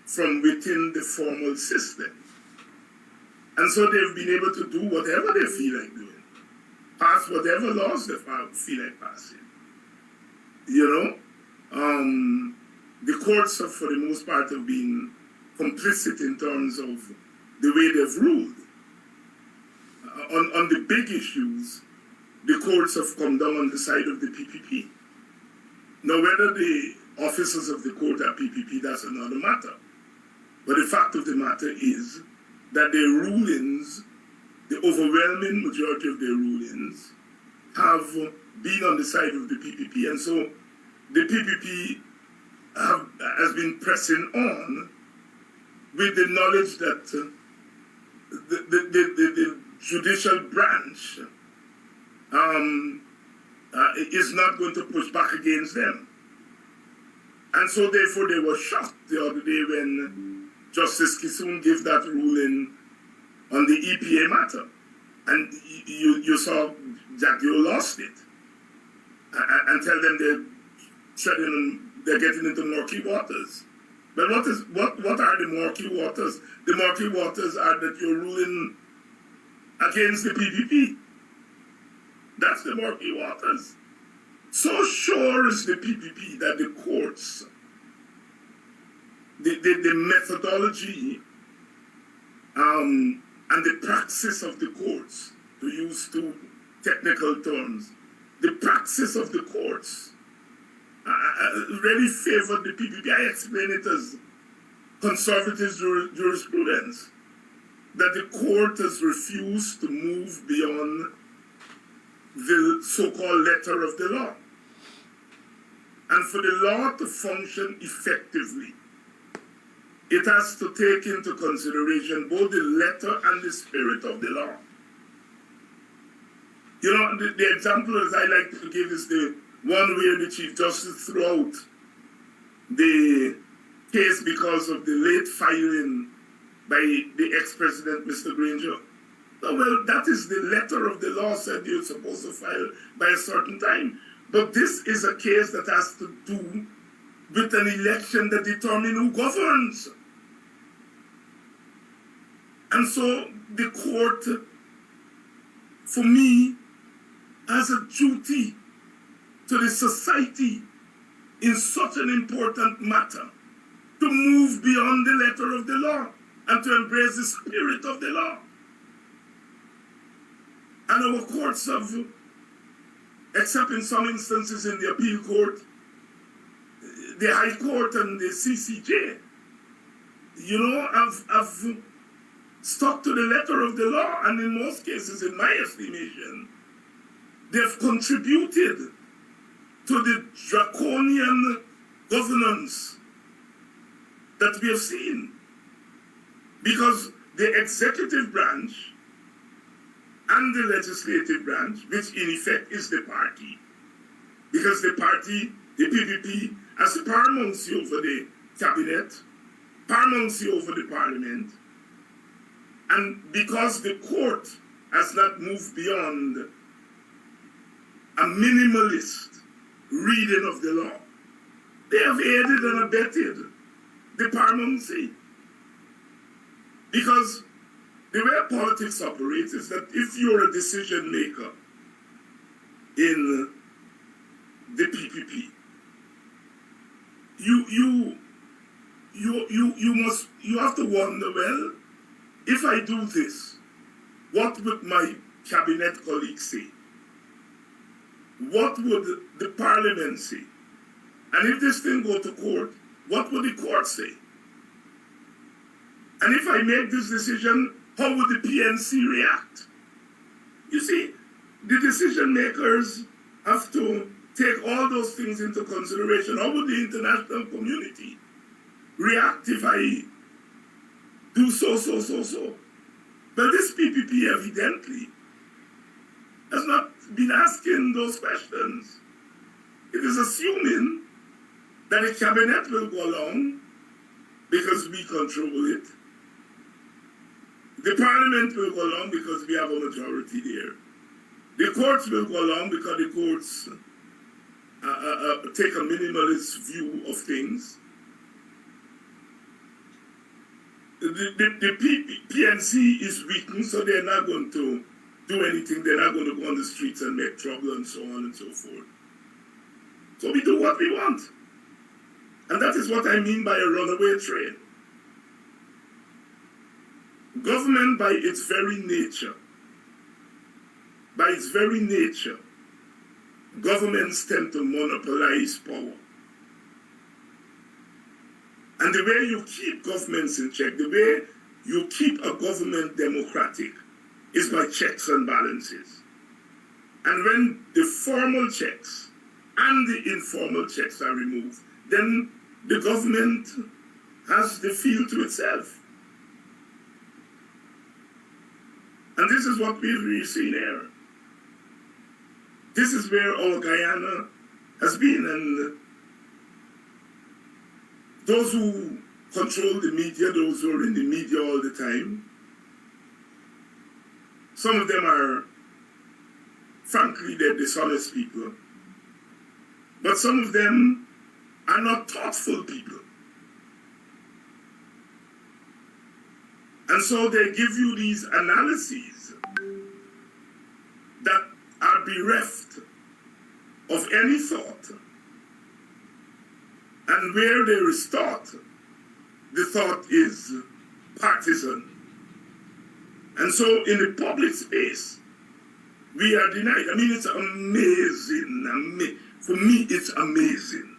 from within the formal system. And so they've been able to do whatever they feel like doing. Pass whatever laws they feel like passing. You know? The courts have, for the most part, have been complicit in terms of the way they've ruled. On the big issues, the courts have come down on the side of the PPP. Now, whether the officers of the court are PPP, that's another matter. But the fact of the matter is that their rulings, the overwhelming majority of their rulings, have been on the side of the PPP. And so the PPP has been pressing on with the knowledge that the judicial branch is not going to push back against them. And so therefore they were shocked the other day when Justice Kissoon gave that ruling on the EPA matter. And you saw Jack Dio lost it. And tell them they're getting into murky waters. But what are the murky waters? The murky waters are that you're ruling against the PPP. That's the murky waters. So sure is the PPP that the courts, the methodology and the praxis of the courts, to use two technical terms, the praxis of the courts really favored the PPP. I explain it as conservative jurisprudence, that the court has refused to move beyond the so-called letter of the law. And for the law to function effectively, it has to take into consideration both the letter and the spirit of the law. You know, the example as I like to give is the one where the Chief Justice threw out the case because of the late filing by the ex-president, Mr. Granger. Oh, well, that is the letter of the law said you're supposed to file by a certain time. But this is a case that has to do with an election that determines who governs. And so the court, for me, has a duty to the society in such an important matter to move beyond the letter of the law and to embrace the spirit of the law. And our courts have, except in some instances in the appeal court, the High Court and the CCJ, you know, have stuck to the letter of the law, and in most cases, in my estimation, they've contributed to the draconian governance that we have seen. Because the executive branch and the legislative branch, which in effect is the party, because the party, the PPP, has paramountcy over the cabinet, paramountcy over the parliament, and because the court has not moved beyond a minimalist reading of the law, they have aided and abetted the paramountcy. Because the way politics operates is that if you're a decision maker in the PPP, you have to wonder, well, if I do this, what would my cabinet colleagues say? What would the parliament say? And if this thing go to court, what would the court say? And if I make this decision, how would the PNC react? You see, the decision makers have to take all those things into consideration. How would the international community react if I do so? But this PPP evidently has not been asking those questions. It is assuming that the cabinet will go along because we control it. The parliament will go along because we have a majority there. The courts will go along because the courts take a minimalist view of things. The PNC is weakened, so they're not going to do anything. They're not going to go on the streets and make trouble and so on and so forth. So we do what we want. And that is what I mean by a runaway train. Government, by its very nature, governments tend to monopolize power. And the way you keep governments in check, the way you keep a government democratic, is by checks and balances. And when the formal checks and the informal checks are removed, then the government has the field to itself. And this is what we've really seen here. This is where our Guyana has been. And those who control the media, those who are in the media all the time, some of them are, frankly, they're dishonest people. But some of them are not thoughtful people. And so they give you these analyses that are bereft of any thought. And where there is thought, the thought is partisan. And so in the public space, we are denied. I mean, it's amazing. For me, it's amazing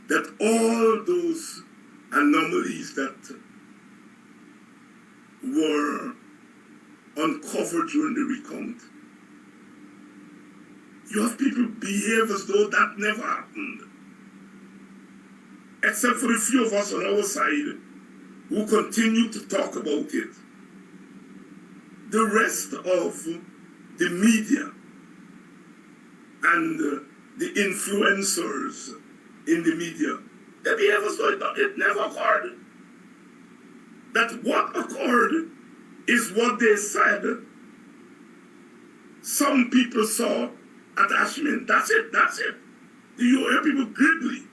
that all those anomalies that were uncovered during the recount, you have people behave as though that never happened. Except for the few of us on our side who continue to talk about it. The rest of the media and the influencers in the media, they behave as though it never occurred. That what occurred is what they said. Some people saw attachment. That's it. You hear people glibly.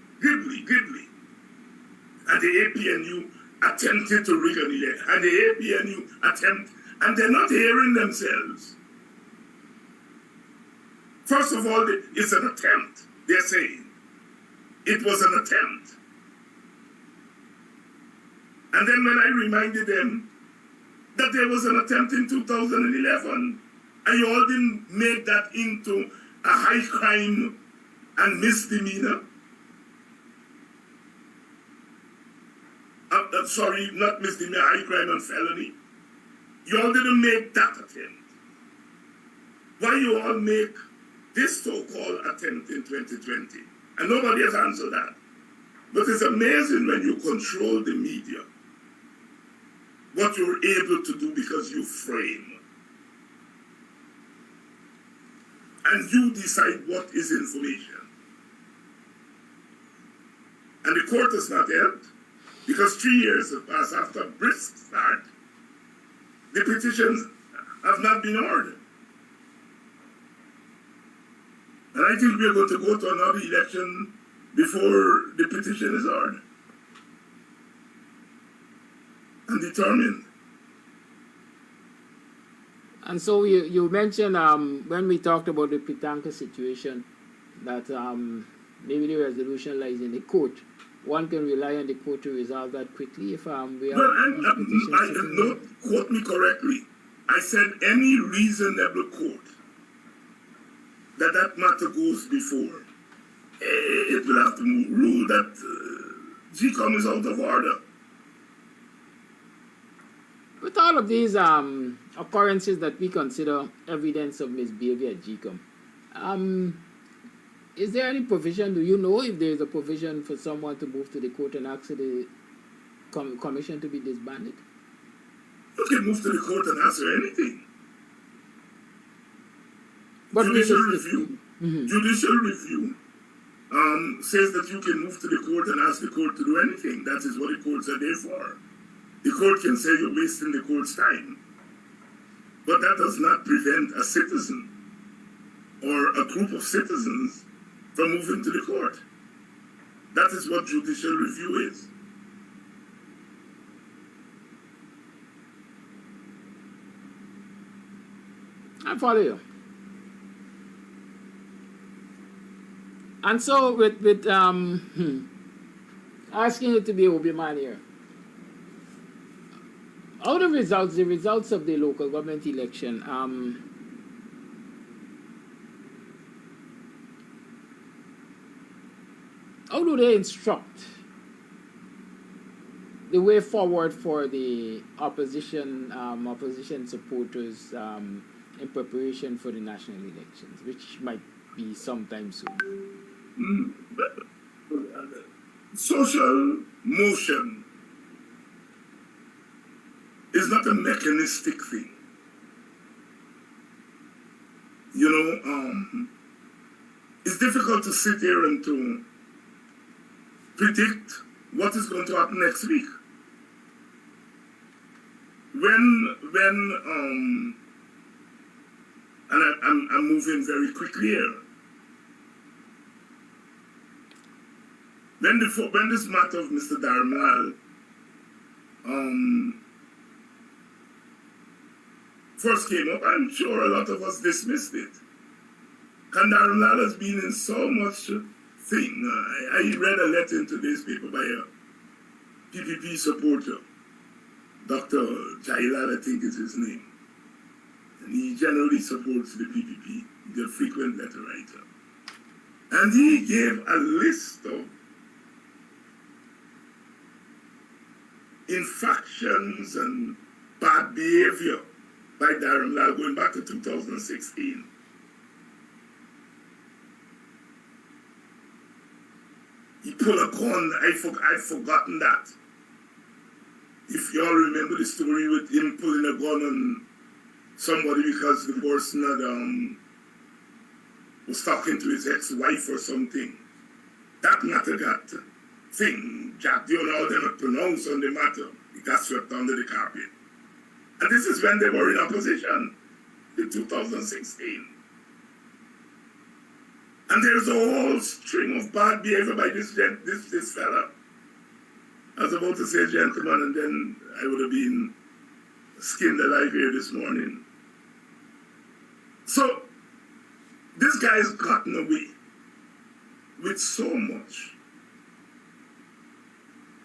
And the APNU attempted to rig an election. And the APNU and they're not hearing themselves. First of all, it's an attempt, they're saying. It was an attempt. And then when I reminded them that there was an attempt in 2011, and you all didn't make that into a high crime and misdemeanor. Sorry, not misdemeanor, high crime and felony. You all didn't make that attempt. Why you all make this so-called attempt in 2020? And nobody has answered that. But it's amazing when you control the media, what you're able to do because you frame. And you decide what is information. And the court has not helped, because 3 years have passed after a brisk start. The petitions have not been heard. And I think we're going to go to another election before the petition is heard and determined. And so you mentioned when we talked about the Pitanka situation that maybe the resolution lies in the court. One can rely on the court to resolve that quickly if we have don't quote me correctly. I said any reasonable court that matter goes before. It will have to rule that GECOM is out of order. With all of these occurrences that we consider evidence of misbehavior at GECOM, is there any provision? Do you know if there is a provision for someone to move to the court and ask the commission to be disbanded? You can move to the court and ask for anything. But Judicial review says that you can move to the court and ask the court to do anything. That is what the courts are there for. The court can say you're wasting the court's time. But that does not prevent a citizen or a group of citizens from moving to the court. That is what judicial review is. I follow you. And so with asking you to be Obi-Man here, out of the results of the local government election, how do they instruct the way forward for the opposition supporters in preparation for the national elections, which might be sometime soon? Social motion is not a mechanistic thing. You know, it's difficult to sit here and to predict what is going to happen next week. And I'm moving very quickly here. When this matter of Mr. DHARAMLALL first came up, I'm sure a lot of us dismissed it. DHARAMLALL has been in so much thing. I read a letter in today's paper by a PPP supporter, Dr. Jailal, I think is his name. And he generally supports the PPP. He's a frequent letter writer. And he gave a list of infractions and bad behavior by DHARAMLALL going back to 2016. He pulled a gun. I've forgotten that. If y'all remember the story with him pulling a gun on somebody because the person had, was talking to his ex-wife or something. That matter got thing, Jack Dion, all them pronounced on the matter. It got swept under the carpet. And this is when they were in opposition in 2016. And there's a whole string of bad behavior by this fella. I was about to say gentleman, and then I would have been skinned alive here this morning. So, this guy has gotten away with so much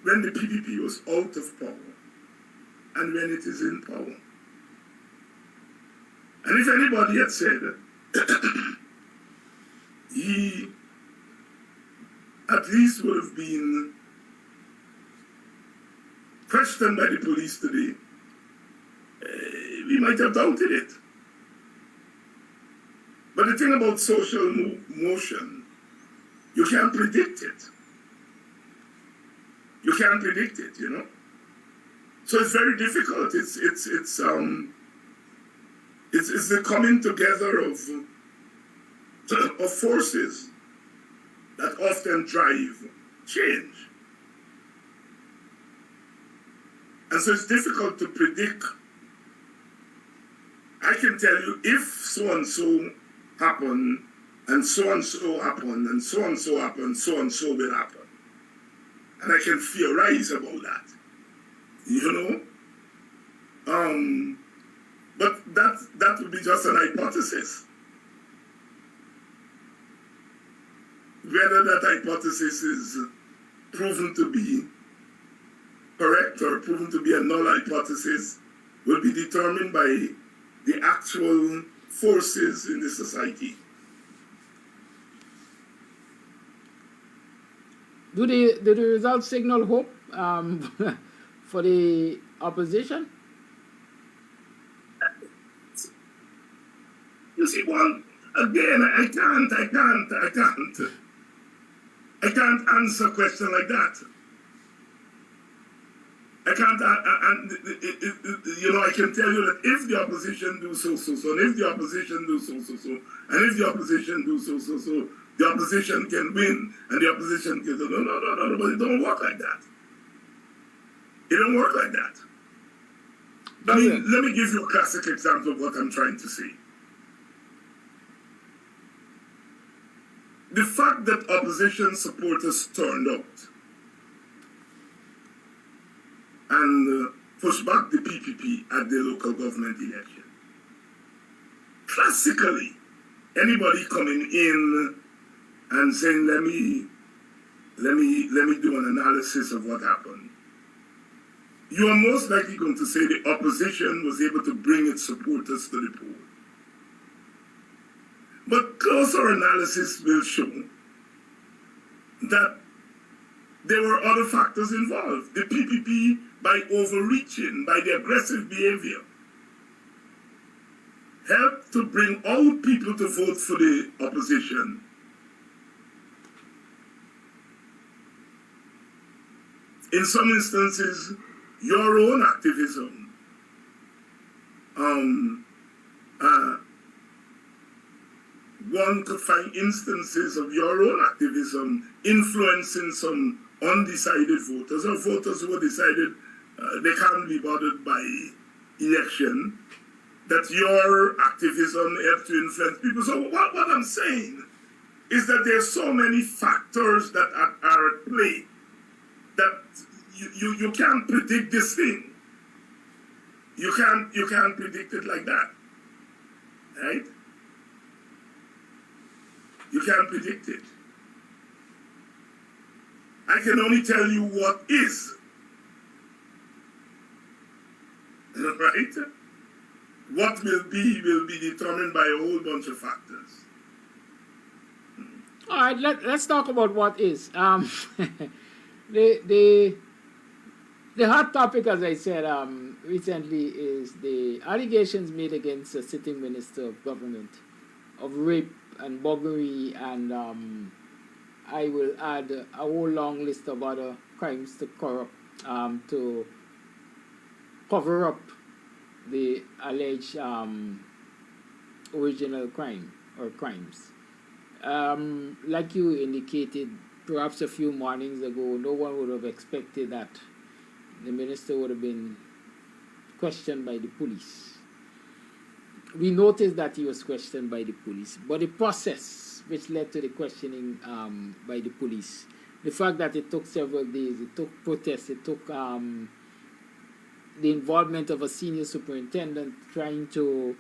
when the PPP was out of power and when it is in power. And if anybody had said he at least would have been questioned by the police today, we might have doubted it. But the thing about social motion, you can't predict it. You can't predict it, you know. So it's very difficult. It's the coming together of forces that often drive change. And so it's difficult to predict. I can tell you if so-and-so happened, and so-and-so happened, and so-and-so happened, so-and-so will happen. And I can theorize about that, you know? But that would be just an hypothesis. Whether that hypothesis is proven to be correct or proven to be a null hypothesis will be determined by the actual forces in the society. Do the results signal hope for the opposition? You see, well, again, I can't answer a question like that. I can't, you know, I can tell you that if the opposition do so, and if the opposition do so, and if the opposition do so, the opposition can win, and the opposition can do, no, but it don't work like that. It don't work like that. I mean, let me give you a classic example of what I'm trying to say. The fact that opposition supporters turned out and pushed back the PPP at the local government election. Classically, anybody coming in and saying, let me do an analysis of what happened, you are most likely going to say the opposition was able to bring its supporters to the poll. But closer analysis will show that there were other factors involved. The PPP, by overreaching, by the aggressive behavior, helped to bring all people to vote for the opposition. In some instances, your own activism, one could find instances of your own activism influencing some undecided voters or voters who decided they can't be bothered by election, that your activism helped to influence people. So what I'm saying is that there's so many factors that are at play that you can't predict this thing. You can't predict it like that, right? You can't predict it. I can only tell you what is, right? What will be determined by a whole bunch of factors. All right, let's talk about what is. The hot topic, as I said recently, is the allegations made against a sitting minister of government of rape and buggery, and I will add a whole long list of other crimes to to cover up the alleged original crime or crimes. Like you indicated, perhaps a few mornings ago, no one would have expected that the minister would have been questioned by the police. We noticed that he was questioned by the police, but the process which led to the questioning by the police, the fact that it took several days, it took protests, it took the involvement of a senior superintendent trying to,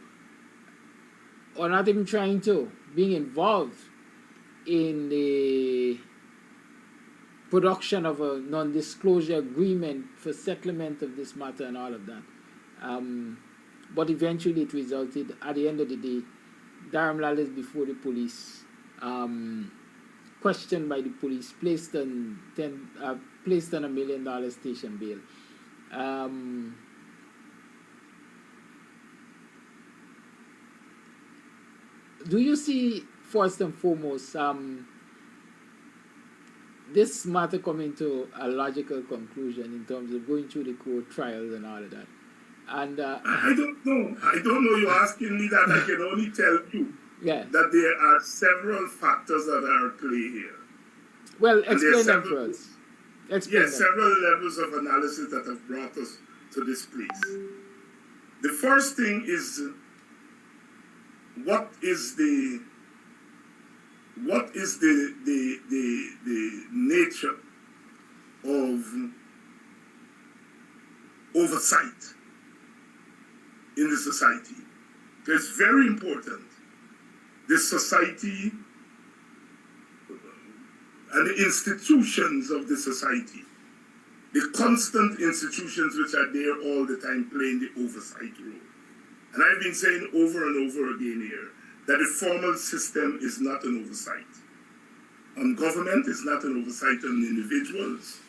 or not even trying to, being involved in the production of a non-disclosure agreement for settlement of this matter and all of that. But eventually it resulted, at the end of the day, DHARAMLALL is before the police, questioned by the police, placed on $1 million station bail. Do you see, first and foremost, this matter coming to a logical conclusion in terms of going through the court trials and all of that? And I don't know. I don't know. You're asking me that. I can only tell you that there are several factors that are at play here. Well, explain them for us. Several levels of analysis that have brought us to this place. The first thing is, what is the nature of oversight in the society? It's very important. The society and the institutions of the society, the constant institutions which are there all the time playing the oversight role. And I've been saying over and over again here that the formal system is not an oversight on government, it's not an oversight on individuals.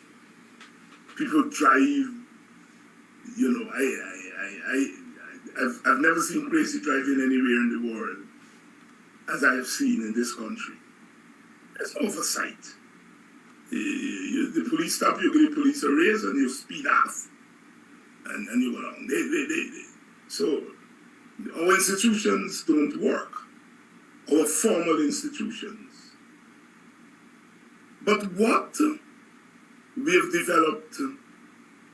People drive, I've never seen crazy driving anywhere in the world as I have seen in this country. There's no oversight. The police stop you, give the police a raise, and you speed off, and you go along. So our institutions don't work, our formal institutions. But what we have developed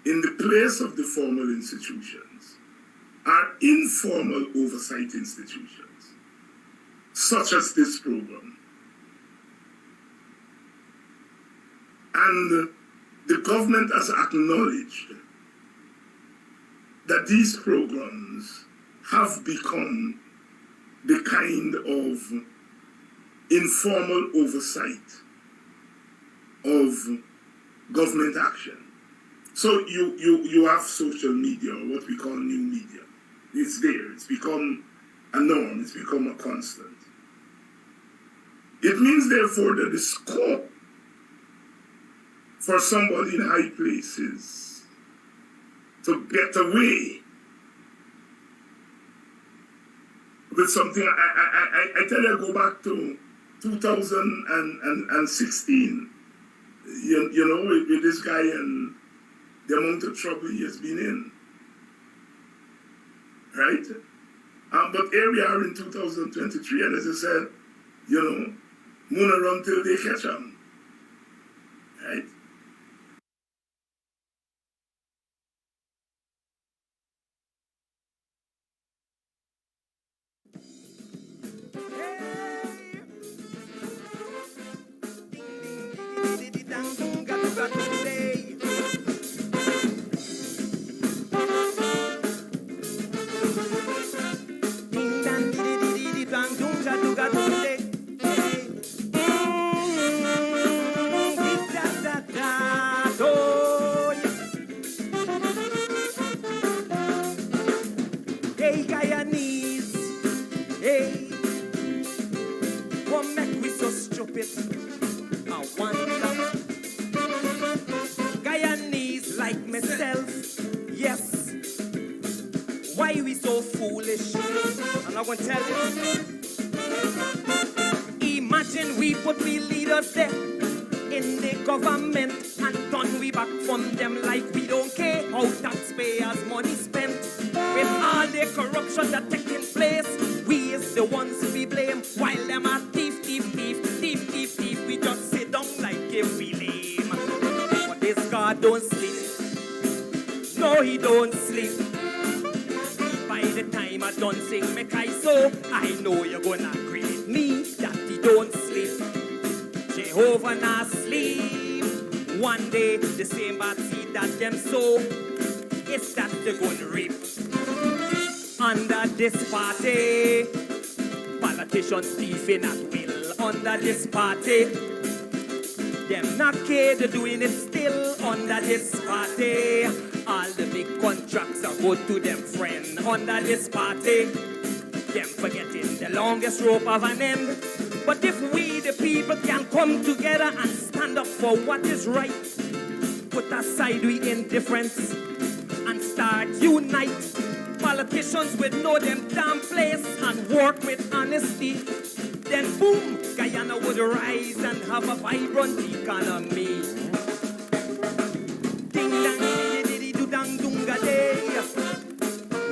in the place of the formal institutions are informal oversight institutions, such as this program. And the government has acknowledged that these programs have become the kind of informal oversight of government action. So you have social media, or what we call new media. It's there. It's become a norm. It's become a constant. It means, therefore, that the scope for somebody in high places to get away with something, I tell you, go back to 2016, with this guy and the amount of trouble he has been in, right? But here we are in 2023, and as I said, moon around till they catch him, right? Why we so foolish? I'm not going to tell you. Imagine we put we leaders there in the government and turn we back from them like we don't care how taxpayers' money spent. With all the corruption that taking place, we is the ones we blame. While them are thief. We just sit down like if we lame. But this God don't sleep. No, he don't sleep. By the time I done sing me kai so, I know you're gonna agree with me that he don't sleep. Jehovah not sleep. One day the same bad seed that them sow, it's that they're gonna reap. Under this party, politicians thieving at will. Under this party, them not care, they're doing it still. Under this party, all the big contracts are go to them friend. Under this party, them forgetting the longest rope of an end. But if we the people can come together and stand up for what is right, put aside we indifference and start unite. Politicians would know them damn place and work with honesty. Then boom, Guyana would rise and have a vibrant economy. Ding dang diddy diddy do dang dunga day.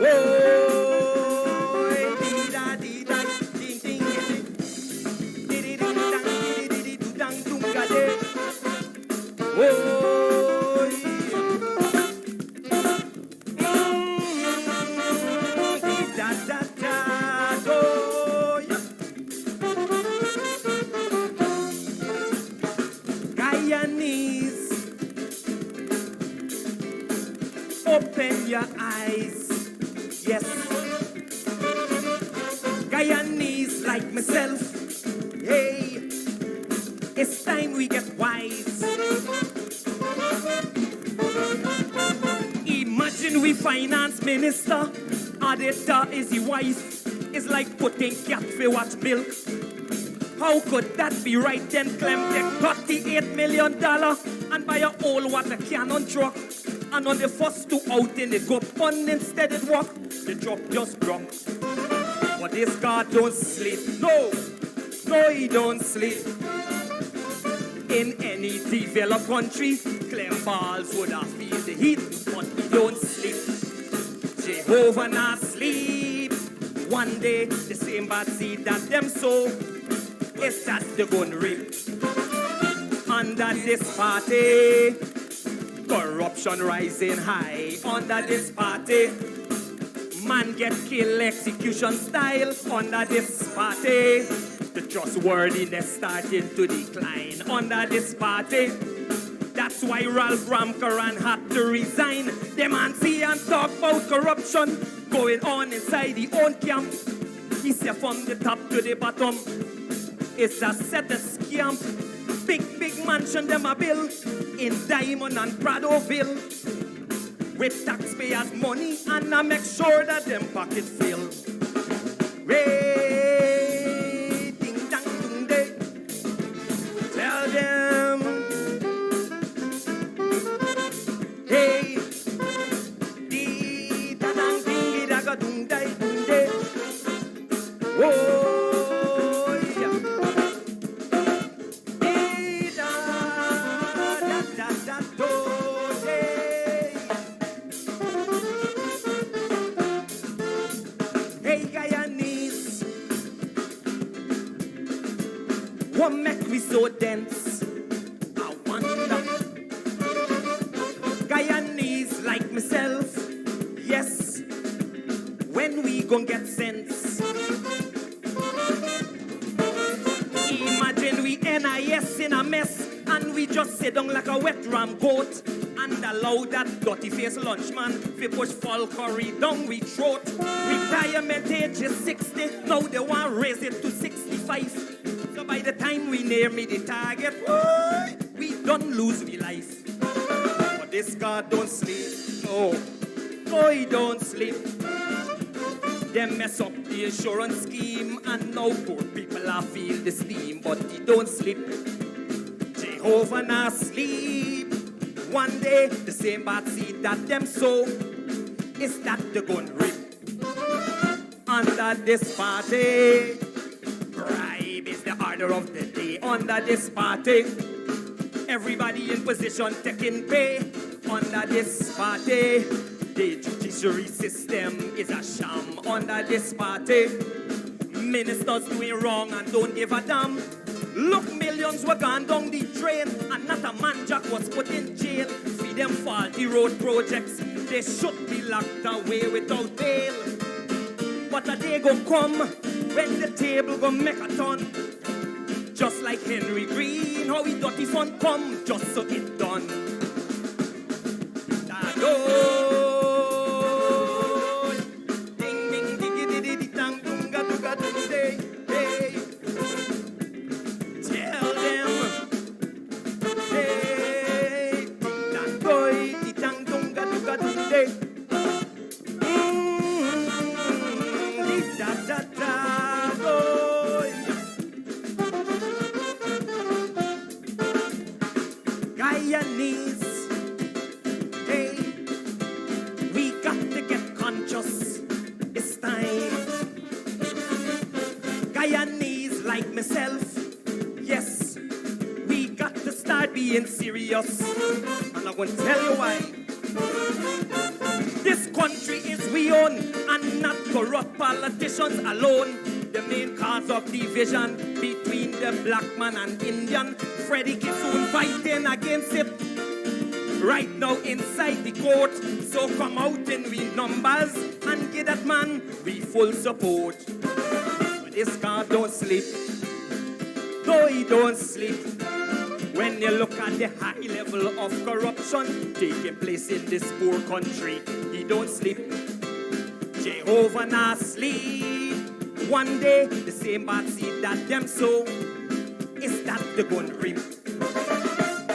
Whoa, dee da dee da ding ding diddy ding dang diddy diddy do dang dunga day. Whoa. Open your eyes, yes. Guyanese like myself, hey, it's time we get wise. Imagine we finance minister, auditor is his wife. It's like putting cat for watch milk. How could that be right then? Claim take $38 million and buy a old water cannon truck. And on the first two out in the go fund instead it walk, the drop just drop. But this God don't sleep. No, he don't sleep. In any developed country, Clem balls would have feel the heat, but he don't sleep. Jehovah not sleep. One day, the same bad seed that them sow, it's that they're gonna reap. Under this party, corruption rising high. Under this party, man get killed execution style. Under this party, the trustworthiness starting to decline. Under this party, that's why Ralph Ramkaran had to resign. The man see and talk about corruption going on inside the own camp. He said from the top to the bottom, it's a set of scam. Big mansion them a build in Diamond and Pradoville with taxpayers' money, and I make sure that them pockets fill. Hey, ding dang dung day. Tell them, hey, dee da dang ding da ga dung day dung day. Whoa. What make we so dense? I wonder. Guyanese like myself, yes. When we gon' get sense? Imagine we NIS in a mess and we just sit down like a wet ram goat and allow that dirty face lunchman fi push fall curry down we throat. Retirement age is 60, now they want raise it to 65. So by the time we near me the target, we don't lose we life. But this God don't sleep. No, he don't sleep. They mess up the insurance scheme and now poor people are feel the steam. But he don't sleep. Jehovah not sleep. One day the same bad seed that them sow is that they're gonna reap. under this party. Bribe is the order of the day under this party. Everybody in position taking pay under this party. The judiciary system is a sham under this party. Ministers doing wrong and don't give a damn. Look, millions were gone down the drain, and not a man jack was put in jail. Feed them faulty road projects, they should be locked away without bail. But a day go come when the table go make a turn. Just like Henry Green, how he dirty fun come, just so it done. Ding ding diggy diggy di tang dunga dunga dunga. Hey, tell them. Hey, ding dang doy di tang dunga dunga dunga. Di da da da doy. Guyanese. Hey, we got to get conscious. It's time. Guyanese like myself. Yes, we got to start being serious. And I'm going to tell you why. This country is we own and not corrupt politicians alone. The main cause of division between the black man and Indian. Freddie Kissoon fighting against it right now inside the court. So come out in we numbers and give that man we full support. But this guy don't sleep. No, he don't sleep. When you look at the high level of corruption taking place in this poor country, he don't sleep. Jehovah not sleep. One day, the same bad seed that them sow is that they're gonna reap.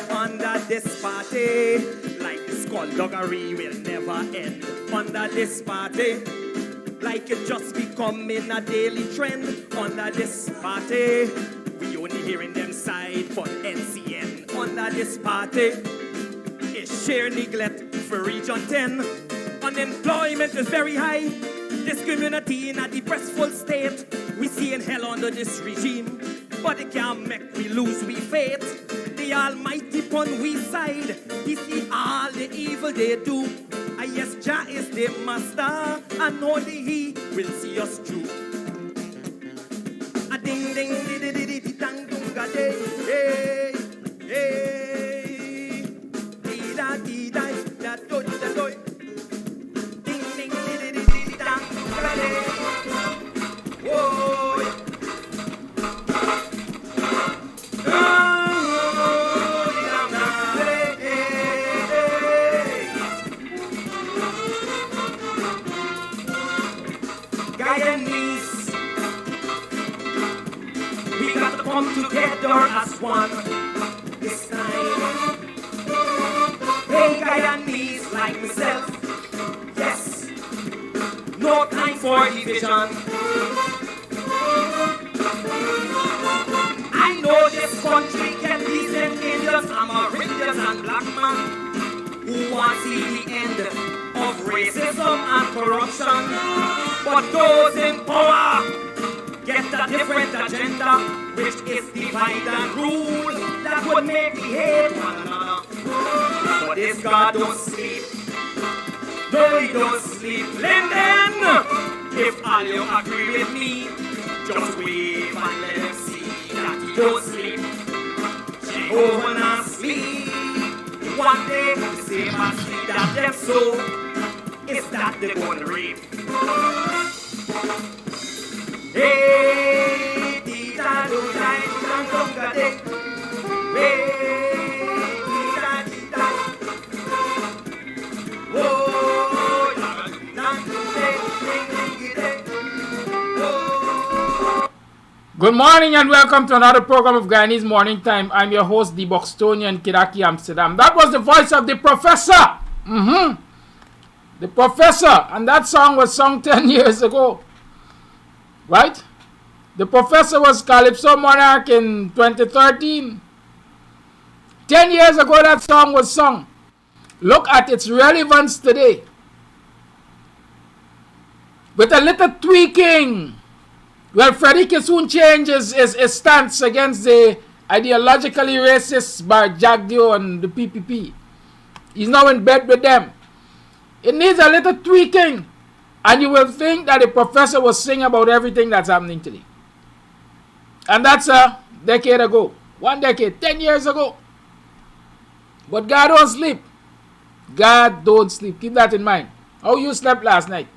Under this party, like the skullduggery will never end. Under this party, like it just becoming a daily trend. Under this party, we only hearing them side for NCN. Under this party, is sheer neglect for Region 10. Unemployment is very high. This community in a depressful state. We see in hell under this regime, but it can't make we lose we faith. The Almighty pon we side. He see all the evil they do. I yes, Jah is the master, and only He will see us through. A ding ding di di di di di dang dunga day, hey hey, di da do da do. Ding ding di di di di dang dunga day. Whoa. Guyanese, we got to come together as one this time. Hey, Guyanese like myself, yes, no time for division. I know this country can decent Indians, Americans and black men who want to see the end of racism and corruption. But those in power get a different agenda, which is divide and rule, that would make me hate one another. But this God don't sleep, no he don't sleep. Linden, if all you agree with me, just wave and let them see that he don't sleep. Jehovah not sleep. One day the same as sleep that them so is that they gonna reap. Hey, di da do da di da do ga de. Hey, di da di da. Oh, da da do de. Oh. Good morning and welcome to another program of Guyanese Morning Time. I'm your host, the Buxtonian Kidaki Amsterdam. That was the voice of the professor. The professor, and that song was sung 10 years ago. Right? The professor was Calypso Monarch in 2013. 10 years ago that song was sung. Look at its relevance today. with a little tweaking, well, Freddie can soon change his stance against the ideologically racist by Jagdio and the PPP. He's now in bed with them. It needs a little tweaking, and you will think that the professor was singing about everything that's happening today. And that's a decade ago. 1 decade, 10 years ago. But God don't sleep. God don't sleep. Keep that in mind. How you slept last night?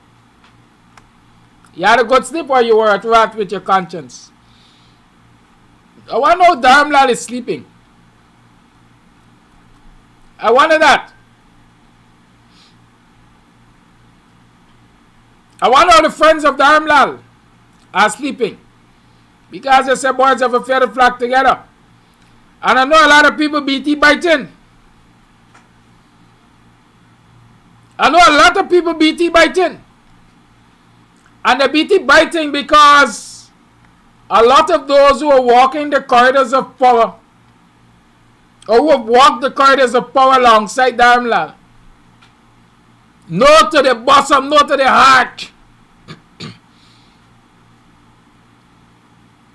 You had a good sleep or you were at rest with your conscience? I want to know DHARAMLALL is sleeping. I wonder that. I wonder how the friends of DHARAMLALL are sleeping. Because they say boys have a feather flock together. And I know a lot of people BT biting. I know a lot of people BT biting. And they BT biting because a lot of those who are walking the corridors of power, or who have walked the corridors of power alongside DHARAMLALL, no to the bosom, no to the heart,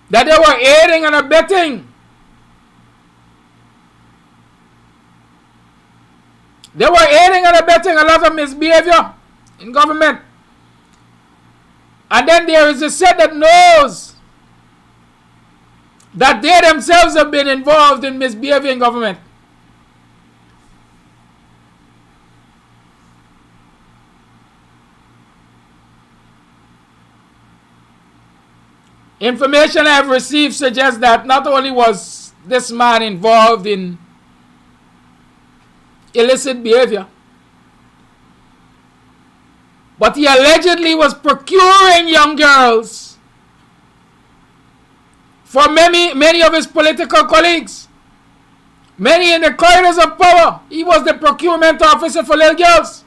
that they were aiding and abetting. They were aiding and abetting a lot of misbehavior in government. And then there is a set that knows that they themselves have been involved in misbehavior in government. Information I have received suggests that not only was this man involved in illicit behavior, but he allegedly was procuring young girls for many of his political colleagues. Many in the corridors of power. He was the procurement officer for little girls.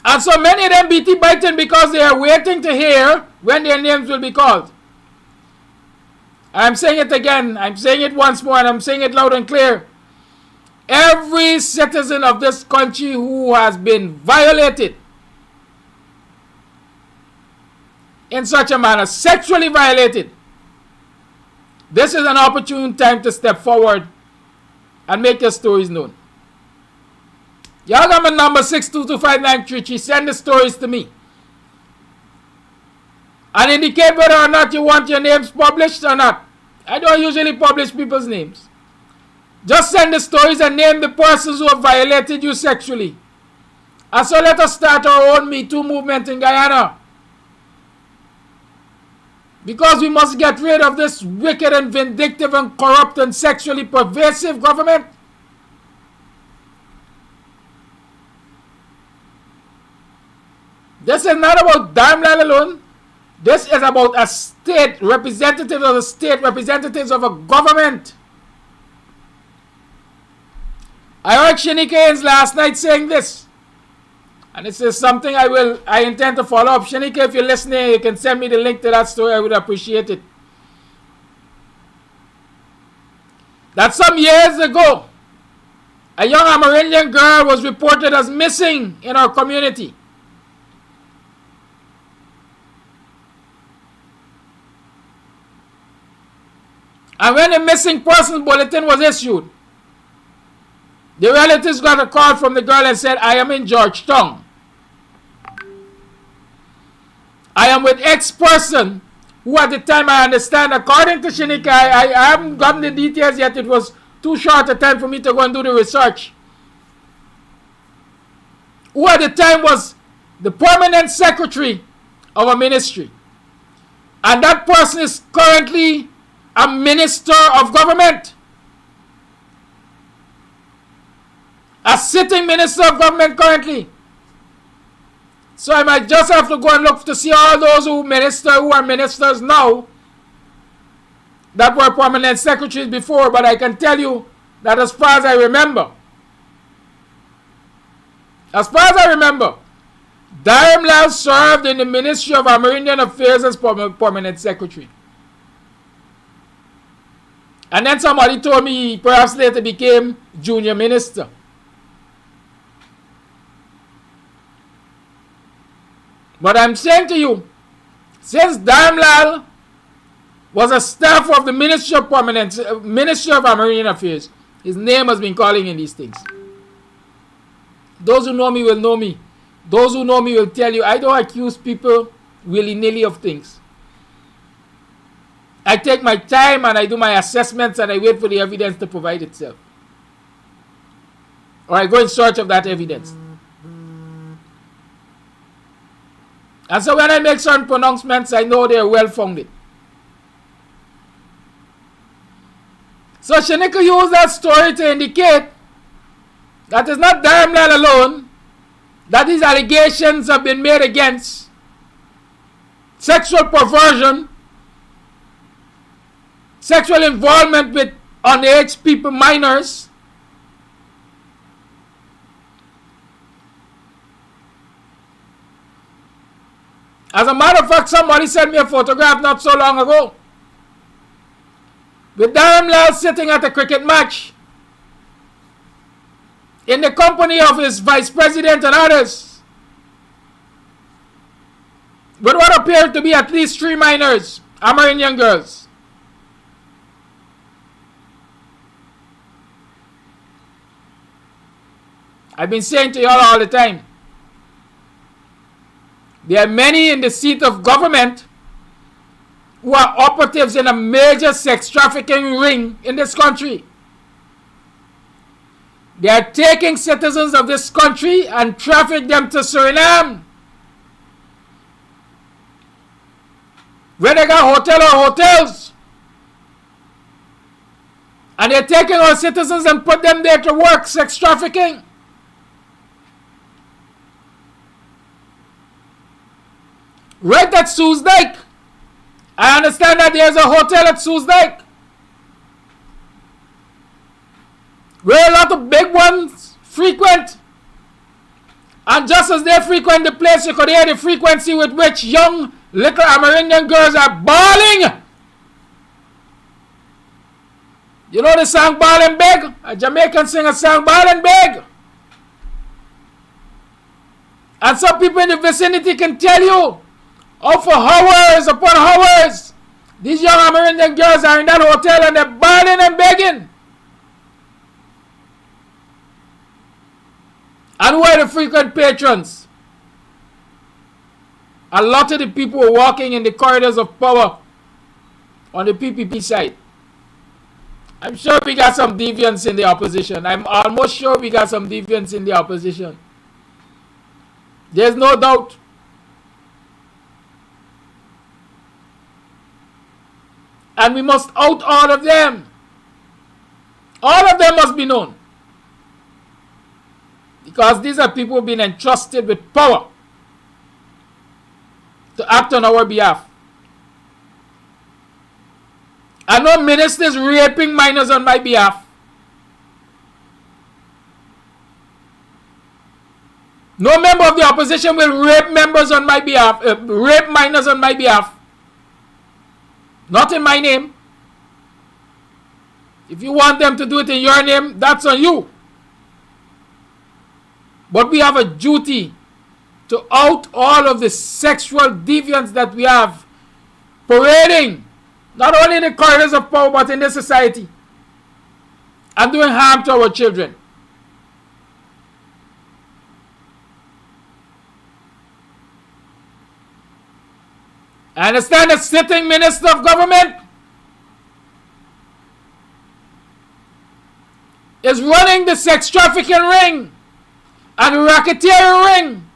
And so many of them BT biting because they are waiting to hear when their names will be called. I'm saying it again, I'm saying it once more, and I'm saying it loud and clear. Every citizen of this country who has been violated in such a manner, sexually violated, this is an opportune time to step forward and make your stories known. Y'all got my number 6225933. Send the stories to me. And indicate whether or not you want your names published or not. I don't usually publish people's names. Just send the stories and name the persons who have violated you sexually. And so let us start our own Me Too movement in Guyana. Because we must get rid of this wicked and vindictive and corrupt and sexually pervasive government. This is not about DHARAMLALL alone. This is about a state, representatives of the state, representatives of a government. I heard Shanikaans last night saying this. And this is something I intend to follow up. Shanika, if you're listening, you can send me the link to that story. I would appreciate it. That some years ago, a young Amerindian girl was reported as missing in our community. And when the missing persons bulletin was issued, the relatives got a call from the girl and said, I am in Georgetown. I am with X person, who at the time I understand, according to Shanika, I haven't gotten the details yet. It was too short a time for me to go and do the research. Who at the time was the permanent secretary of a ministry. And that person is currently a minister of government. A sitting minister of government currently. So I might just have to go and look to see all those who are ministers now that were permanent secretaries before. But I can tell you that as far as I remember, DHARAMLALL served in the Ministry of Amerindian Affairs as permanent secretary. And then somebody told me he perhaps later became junior minister. But I'm saying to you, since DHARAMLALL was a staff of the Ministry of Permanence, Ministry of American Affairs, his name has been calling in these things. Those who know me will know me. Those who know me will tell you, I don't accuse people willy-nilly of things. I take my time and I do my assessments and I wait for the evidence to provide itself. Or I go in search of that evidence. And so when I make certain pronouncements, I know they are well-founded. So Shanika used that story to indicate that it's not DHARAMLALL alone that these allegations have been made against sexual perversion, sexual involvement with underage people, minors. As a matter of fact, somebody sent me a photograph not so long ago with DHARAMLALL sitting at a cricket match in the company of his vice president and others, with what appeared to be at least 3 minors, Amerindian girls. I've been saying to y'all all the time, there are many in the seat of government who are operatives in a major sex trafficking ring in this country. They are taking citizens of this country and traffic them to Suriname, where they got hotel or hotels. And they're taking our citizens and put them there to work sex trafficking. Right at Sue's Dyke. I understand that there's a hotel at Sue's Dyke where a lot of big ones frequent. And just as they frequent the place, you could hear the frequency with which young little Amerindian girls are bawling. You know the song Ball and Beg? A Jamaican singer sang Ball and Beg. And some people in the vicinity can tell you, oh, for hours upon hours, these young Amerindian girls are in that hotel and they're bawling and begging. And who are the frequent patrons? A lot of the people who are walking in the corridors of power on the PPP side. I'm sure we got some deviants in the opposition. I'm almost sure we got some deviants in the opposition. There's no doubt. And we must out all of them. All of them must be known. Because these are people who have been entrusted with power to act on our behalf. I know ministers raping minors on my behalf. No member of the opposition will rape members on my behalf, rape minors on my behalf. Not in my name. If you want them to do it in your name, that's on you. But we have a duty to out all of the sexual deviance that we have parading, not only in the corridors of power, but in the society, and doing harm to our children. I understand the sitting minister of government is running the sex trafficking ring and racketeering ring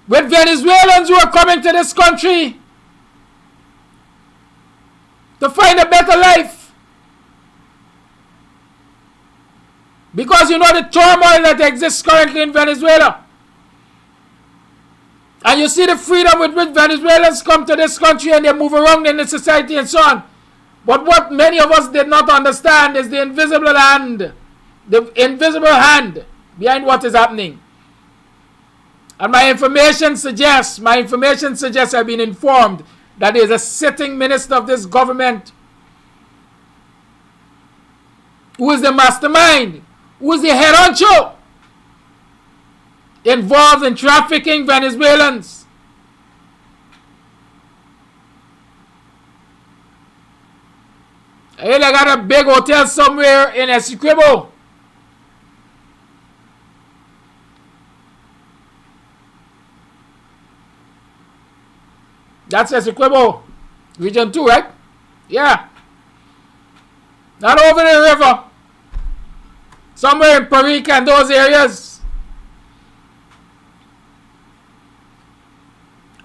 with Venezuelans who are coming to this country to find a better life. Because you know the turmoil that exists currently in Venezuela. And you see the freedom with which Venezuelans come to this country and they move around in the society and so on. But what many of us did not understand is the invisible hand behind what is happening. And my information suggests, I've been informed that there is a sitting minister of this government who is the mastermind, who is the head honcho involved in trafficking Venezuelans. I hear they got a big hotel somewhere in Essequibo. That's Essequibo, Region 2, right? Yeah. Not over the river. Somewhere in Perica and those areas.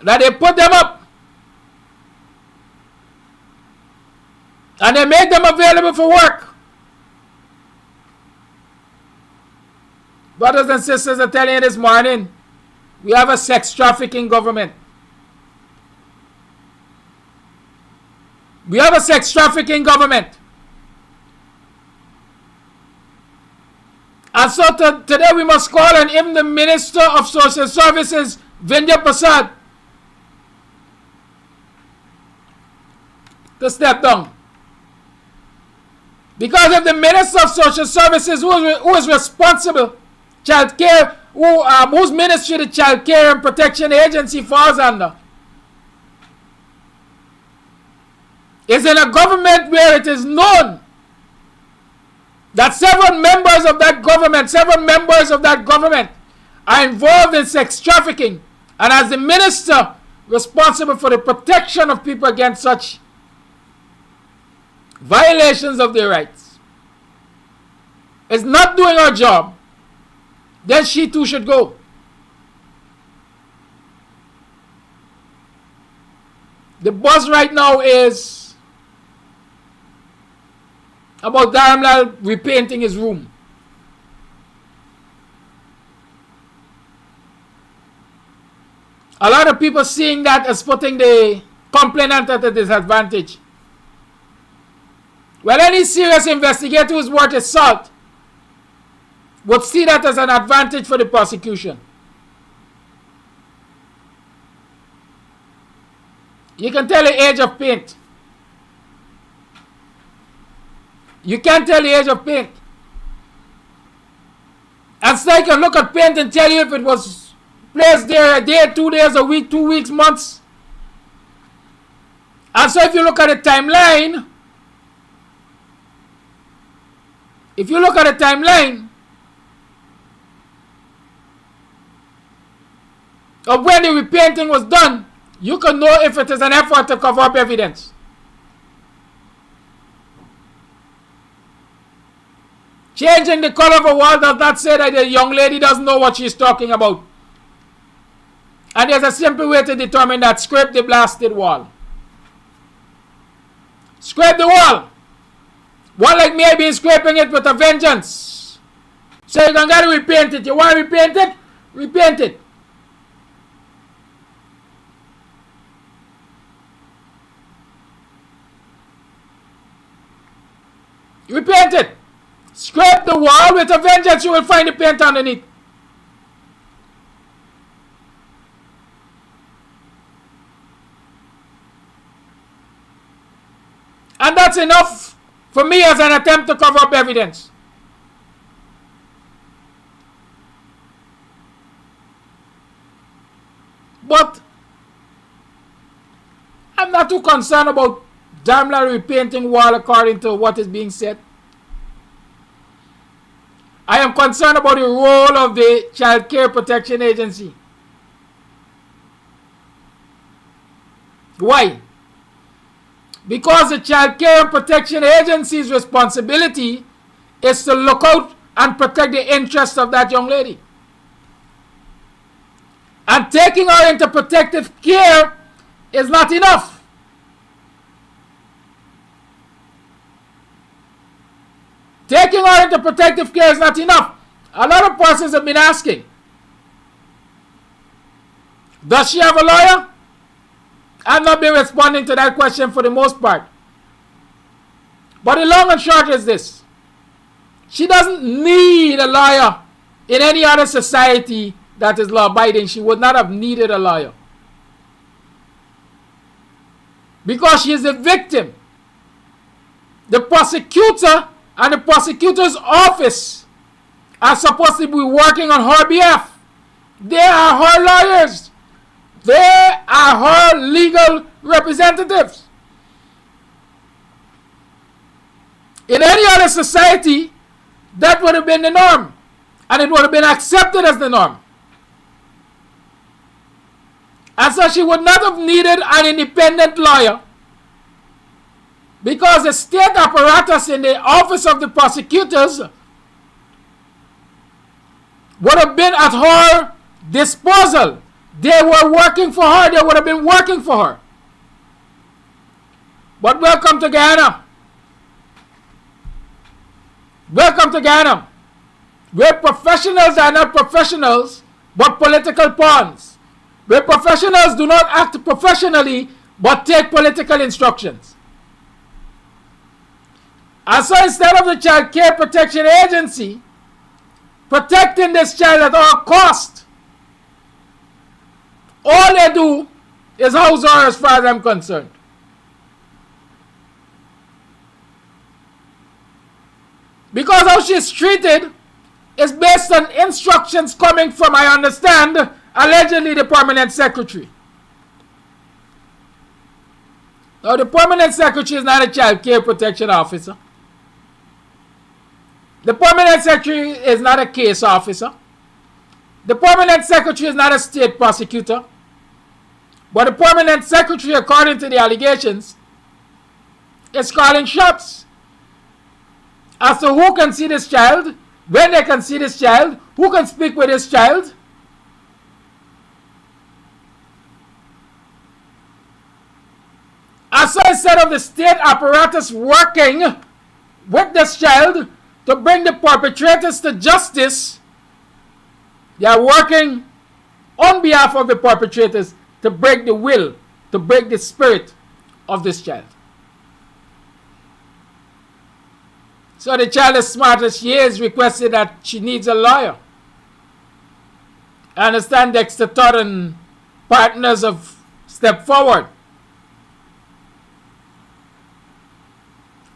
That they put them up. And they make them available for work. Brothers and sisters, I'm telling you this morning, we have a sex trafficking government. We have a sex trafficking government. And so today we must call on even the Minister of Social Services, Vindya Prasad, to step down. Because if the Minister of Social Services, who is responsible, child care, whose ministry the Child Care and Protection Agency falls under, is in a government where it is known that several members of that government are involved in sex trafficking, and as the minister responsible for the protection of people against such violations of their rights, is not doing her job, then she too should go. The buzz right now is about DHARAMLALL repainting his room. A lot of people seeing that as putting the complainant at a disadvantage. Well, any serious investigator who's worth his salt would see that as an advantage for the prosecution. You can tell the age of paint. You can't tell the age of paint. And so I can look at paint and tell you if it was placed there a day, 2 days, a week, 2 weeks, months. And so if you look at the timeline, of when the repainting was done, you can know if it is an effort to cover up evidence. Changing the color of a wall does not say that the young lady doesn't know what she's talking about. And there's a simple way to determine that. Scrape the blasted wall. Scrape the wall. One like me, I've been scraping it with a vengeance. So you're going to repaint it. You want to repaint it? Repaint it. Repaint it. Scrape the wall with a vengeance, you will find the paint underneath. And that's enough for me as an attempt to cover up evidence. But I'm not too concerned about DHARAMLALL repainting wall according to what is being said. I am concerned about the role of the Child Care Protection Agency. Why? Because the Child Care Protection Agency's responsibility is to look out and protect the interests of that young lady. And taking her into protective care is not enough. Taking her into protective care is not enough. A lot of persons have been asking, does she have a lawyer? I've not been responding to that question for the most part. But the long and short is this. She doesn't need a lawyer in any other society that is law-abiding. She would not have needed a lawyer. Because she is a victim. The prosecutor and the prosecutor's office are supposed to be working on her behalf. They are her lawyers. They are her legal representatives. In any other society, that would have been the norm. And it would have been accepted as the norm. And so she would not have needed an independent lawyer, because the state apparatus in the office of the prosecutors would have been at her disposal. They were working for her. They would have been working for her. But welcome to Guyana. Welcome to Guyana, where professionals are not professionals, but political pawns. Where professionals do not act professionally, but take political instructions. And so instead of the Child Care Protection Agency protecting this child at all cost, all they do is house her, as far as I'm concerned. Because how she's treated is based on instructions coming from, I understand, allegedly the permanent secretary. Now, the permanent secretary is not a child care protection officer. The permanent secretary is not a case officer. The permanent secretary is not a state prosecutor. But the permanent secretary, according to the allegations, is calling shots as to who can see this child, when they can see this child, who can speak with this child. And so instead of the state apparatus working with this child to bring the perpetrators to justice, they are working on behalf of the perpetrators to break the will, to break the spirit of this child. So the child, as smart as she is, requested that she needs a lawyer. I understand Dexter Todd and partners have stepped forward,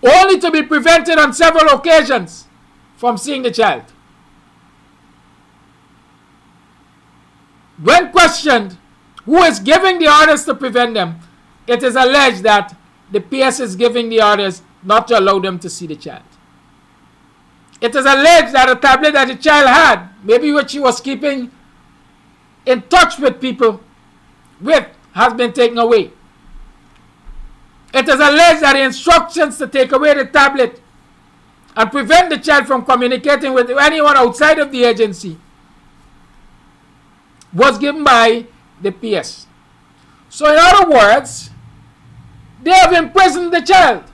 only to be prevented on several occasions from seeing the child. When questioned who is giving the orders to prevent them, it is alleged that the PS is giving the orders not to allow them to see the child. It is alleged that a tablet that the child had, maybe which she was keeping in touch with people with, has been taken away. It is alleged that the instructions to take away the tablet and prevent the child from communicating with anyone outside of the agency was given by the PS. So in other words, they have imprisoned the child.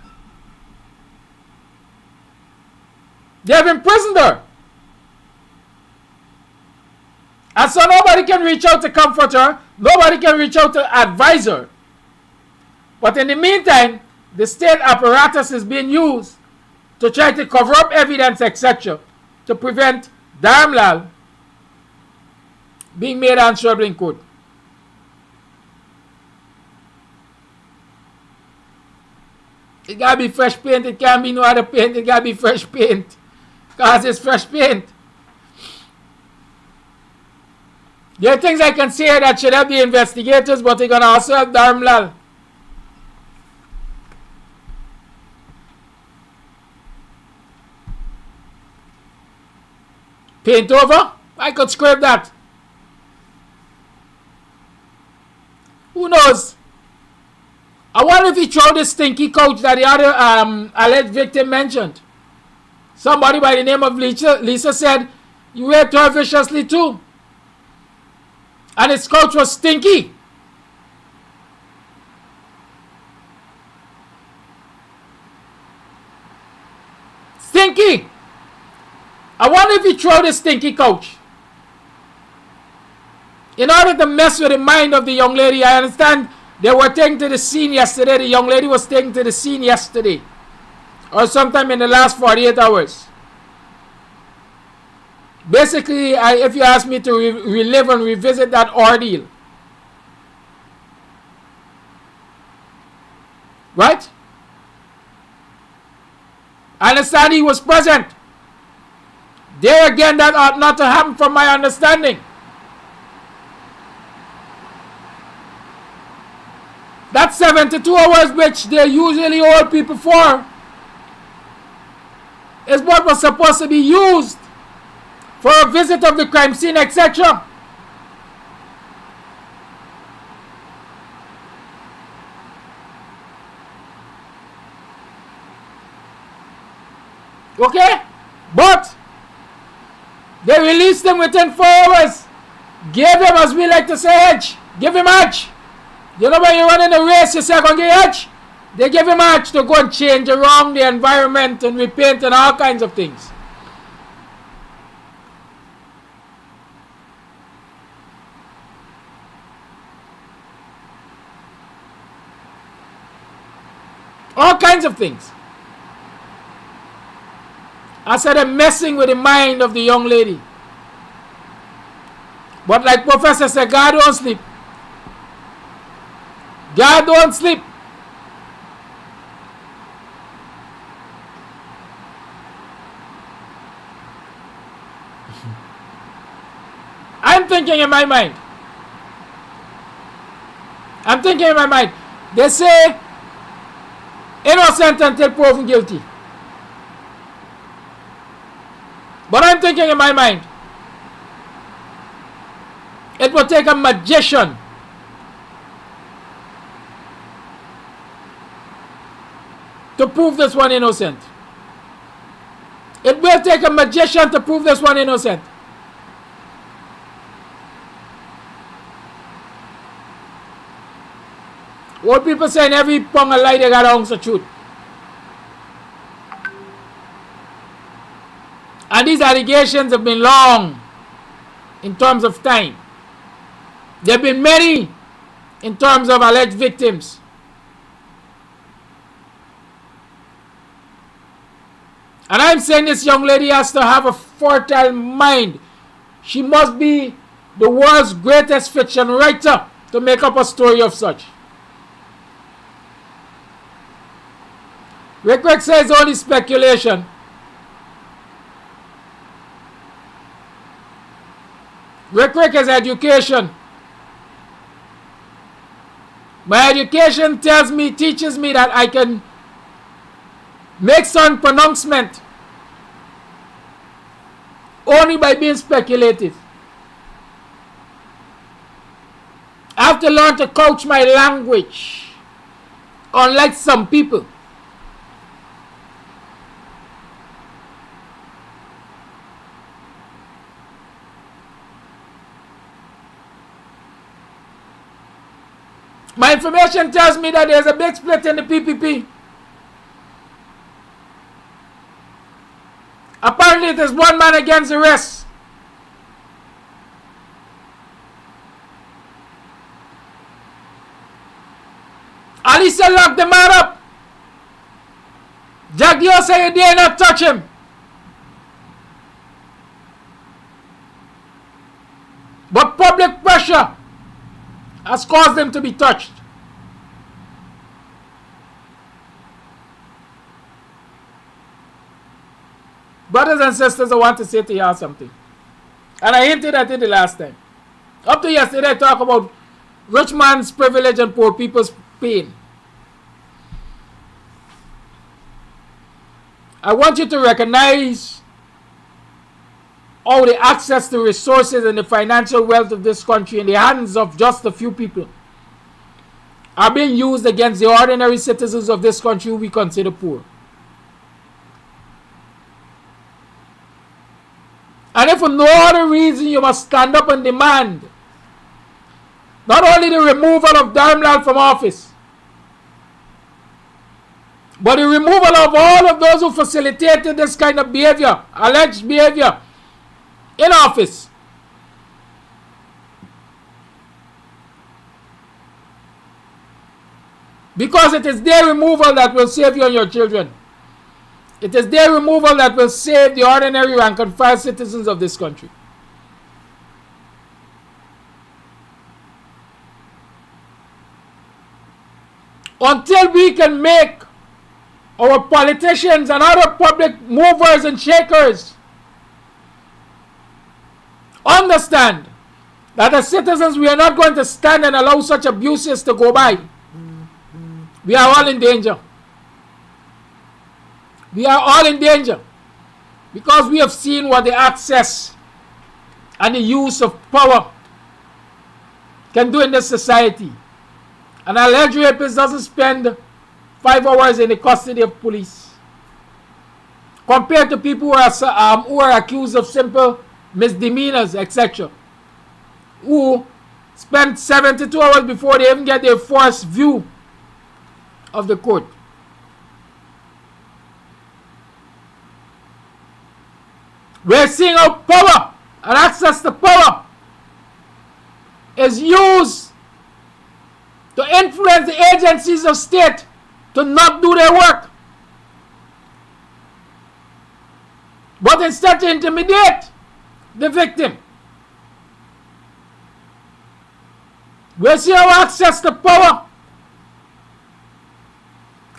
They have imprisoned her. And so nobody can reach out to comfort her. Nobody can reach out to advise her. But in the meantime, the state apparatus is being used to try to cover up evidence, etc., to prevent DHARAMLALL being made answerable in court. It gotta be fresh paint. It can't be no other paint. It gotta be fresh paint. Because it's fresh paint. There are things I can say that should help the investigators, but they're gonna also help DHARAMLALL. Paint over? I could scrape that. Who knows? I wonder if he threw this stinky couch that the other alleged victim mentioned. Somebody by the name of Lisa said, you raped her viciously too. And his couch was stinky. Stinky. I wonder if he threw this stinky couch in order to mess with the mind of the young lady. I understand they were taken to the scene yesterday. The young lady was taken to the scene yesterday, or sometime in the last 48 hours. Basically, if you ask me to relive and revisit that ordeal, right? I understand he was present. There again, that ought not to happen from my understanding. That 72 hours which they usually hold people for is what was supposed to be used for a visit of the crime scene, etc. Okay? But they released him within 4 hours. Gave him, as we like to say, edge. Give him edge. You know when you run in a race, you say, I'm going to get edge. They give him edge to go and change around the environment and repaint and all kinds of things. All kinds of things. I said they're messing with the mind of the young lady. But like Professor said, God don't sleep. God don't sleep. I'm thinking in my mind. They say innocent until proven guilty. But I'm thinking in my mind, it will take a magician to prove this one innocent. It will take a magician to prove this one innocent. What people saying every pong of lie they got an ounce of truth. And these allegations have been long in terms of time. There have been many in terms of alleged victims. And I'm saying this young lady has to have a fertile mind. She must be the world's greatest fiction writer to make up a story of such. Rick says only speculation. Rick is education. My education teaches me that I can make some pronouncement only by being speculative. I have to learn to coach my language, unlike some people. My information tells me that there's a big split in the PPP. Apparently it is one man against the rest. Alisa locked the man up. Jagdio said you dare not touch him. But public pressure has caused them to be touched. Brothers and sisters, I want to say to y'all something. And I hinted at it the last time. Up to yesterday, I talked about rich man's privilege and poor people's pain. I want you to recognize how the access to resources and the financial wealth of this country in the hands of just a few people are being used against the ordinary citizens of this country who we consider poor. And if for no other reason, you must stand up and demand not only the removal of DHARAMLALL from office, but the removal of all of those who facilitated this kind of behavior, alleged behavior, in office. Because it is their removal that will save you and your children. It is their removal that will save the ordinary rank and file citizens of this country. Until we can make our politicians and other public movers and shakers understand that as citizens we are not going to stand and allow such abuses to go by. We are all in danger. We are all in danger because we have seen what the access and the use of power can do in this society. An alleged rapist doesn't spend 5 hours in the custody of police compared to people who are accused of simple misdemeanors, etc., who spend 72 hours before they even get their first view of the court. We're seeing how power and access to power is used to influence the agencies of state to not do their work, but instead to intimidate the victim. We're seeing how access to power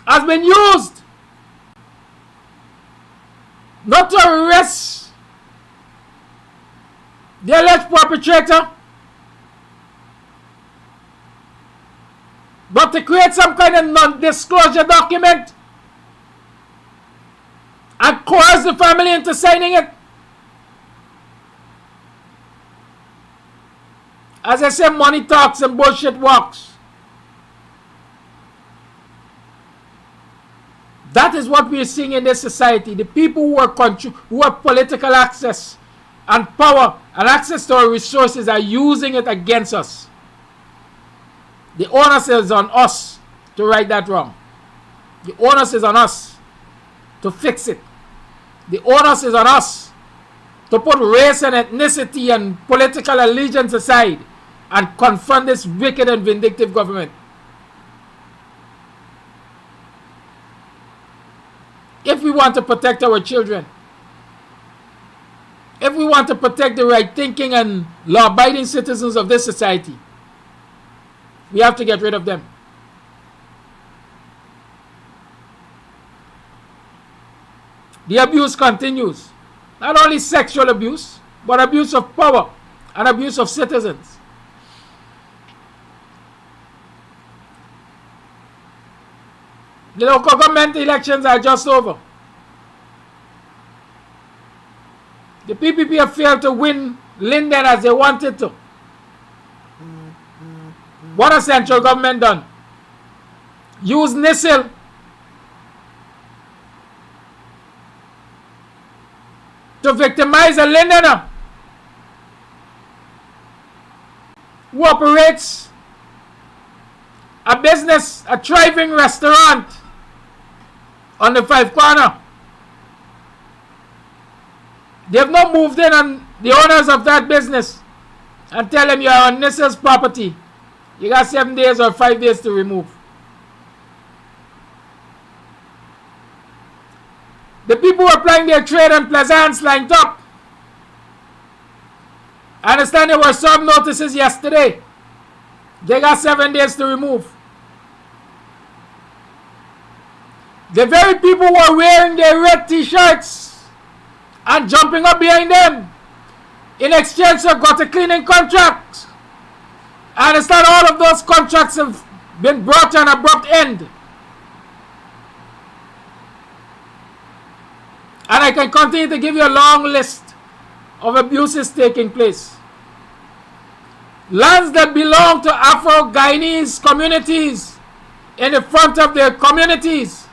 has been used not to arrest the alleged perpetrator, but to create some kind of non-disclosure document and coerce the family into signing it. As I say, money talks and bullshit walks. That is what we are seeing in this society. The people who have political access and power and access to our resources are using it against us. The onus is on us to right that wrong. The onus is on us to fix it. The onus is on us to put race and ethnicity and political allegiance aside and confront this wicked and vindictive government. If we want to protect our children, if we want to protect the right-thinking and law-abiding citizens of this society, we have to get rid of them. The abuse continues. Not only sexual abuse, but abuse of power and abuse of citizens. The local government elections are just over. The PPP have failed to win Linden as they wanted to. What has central government done? Use NISIL to victimize a Lindener who operates a business, a thriving restaurant on the Five Corner. They have not moved in on the owners of that business and tell them you are on NISIL's property. You got 7 days or 5 days to remove. The people who are applying their trade in Plaisance lined up. I understand there were some notices yesterday. They got 7 days to remove. The very people who are wearing their red t-shirts and jumping up behind them in exchange for gutter cleaning contracts. I understand all of those contracts have been brought to an abrupt end. And I can continue to give you a long list of abuses taking place. Lands that belong to Afro-Guyanese communities in the front of their communities.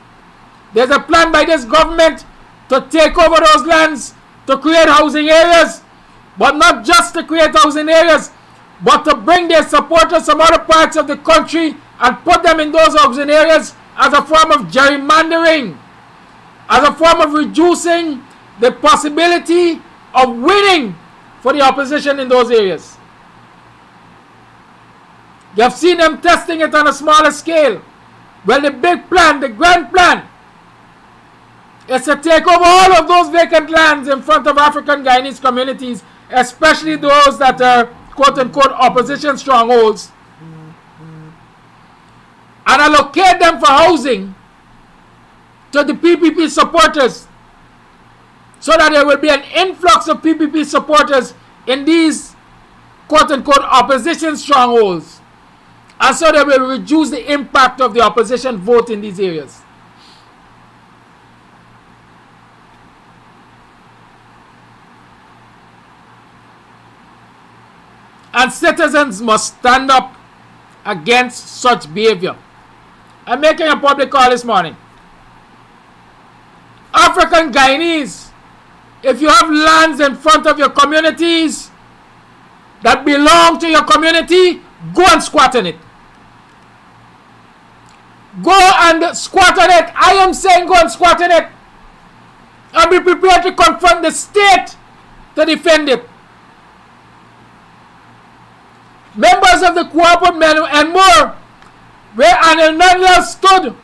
There's a plan by this government to take over those lands, to create housing areas, but not just to create housing areas, but to bring their supporters from other parts of the country and put them in those housing areas as a form of gerrymandering, as a form of reducing the possibility of winning for the opposition in those areas. You have seen them testing it on a smaller scale. Well, the big plan, the grand plan, is to take over all of those vacant lands in front of African Guyanese communities, especially those that are quote-unquote opposition strongholds, and allocate them for housing to the PPP supporters, so that there will be an influx of PPP supporters in these quote-unquote opposition strongholds. And so they will reduce the impact of the opposition vote in these areas. And citizens must stand up against such behavior. I'm making a public call this morning. African Guyanese, if you have lands in front of your communities that belong to your community, go and squat on it. Go and squat on it. I am saying go and squat on it. And be prepared to confront the state to defend it. Members of the co-op men and more, where Anil Nanla stood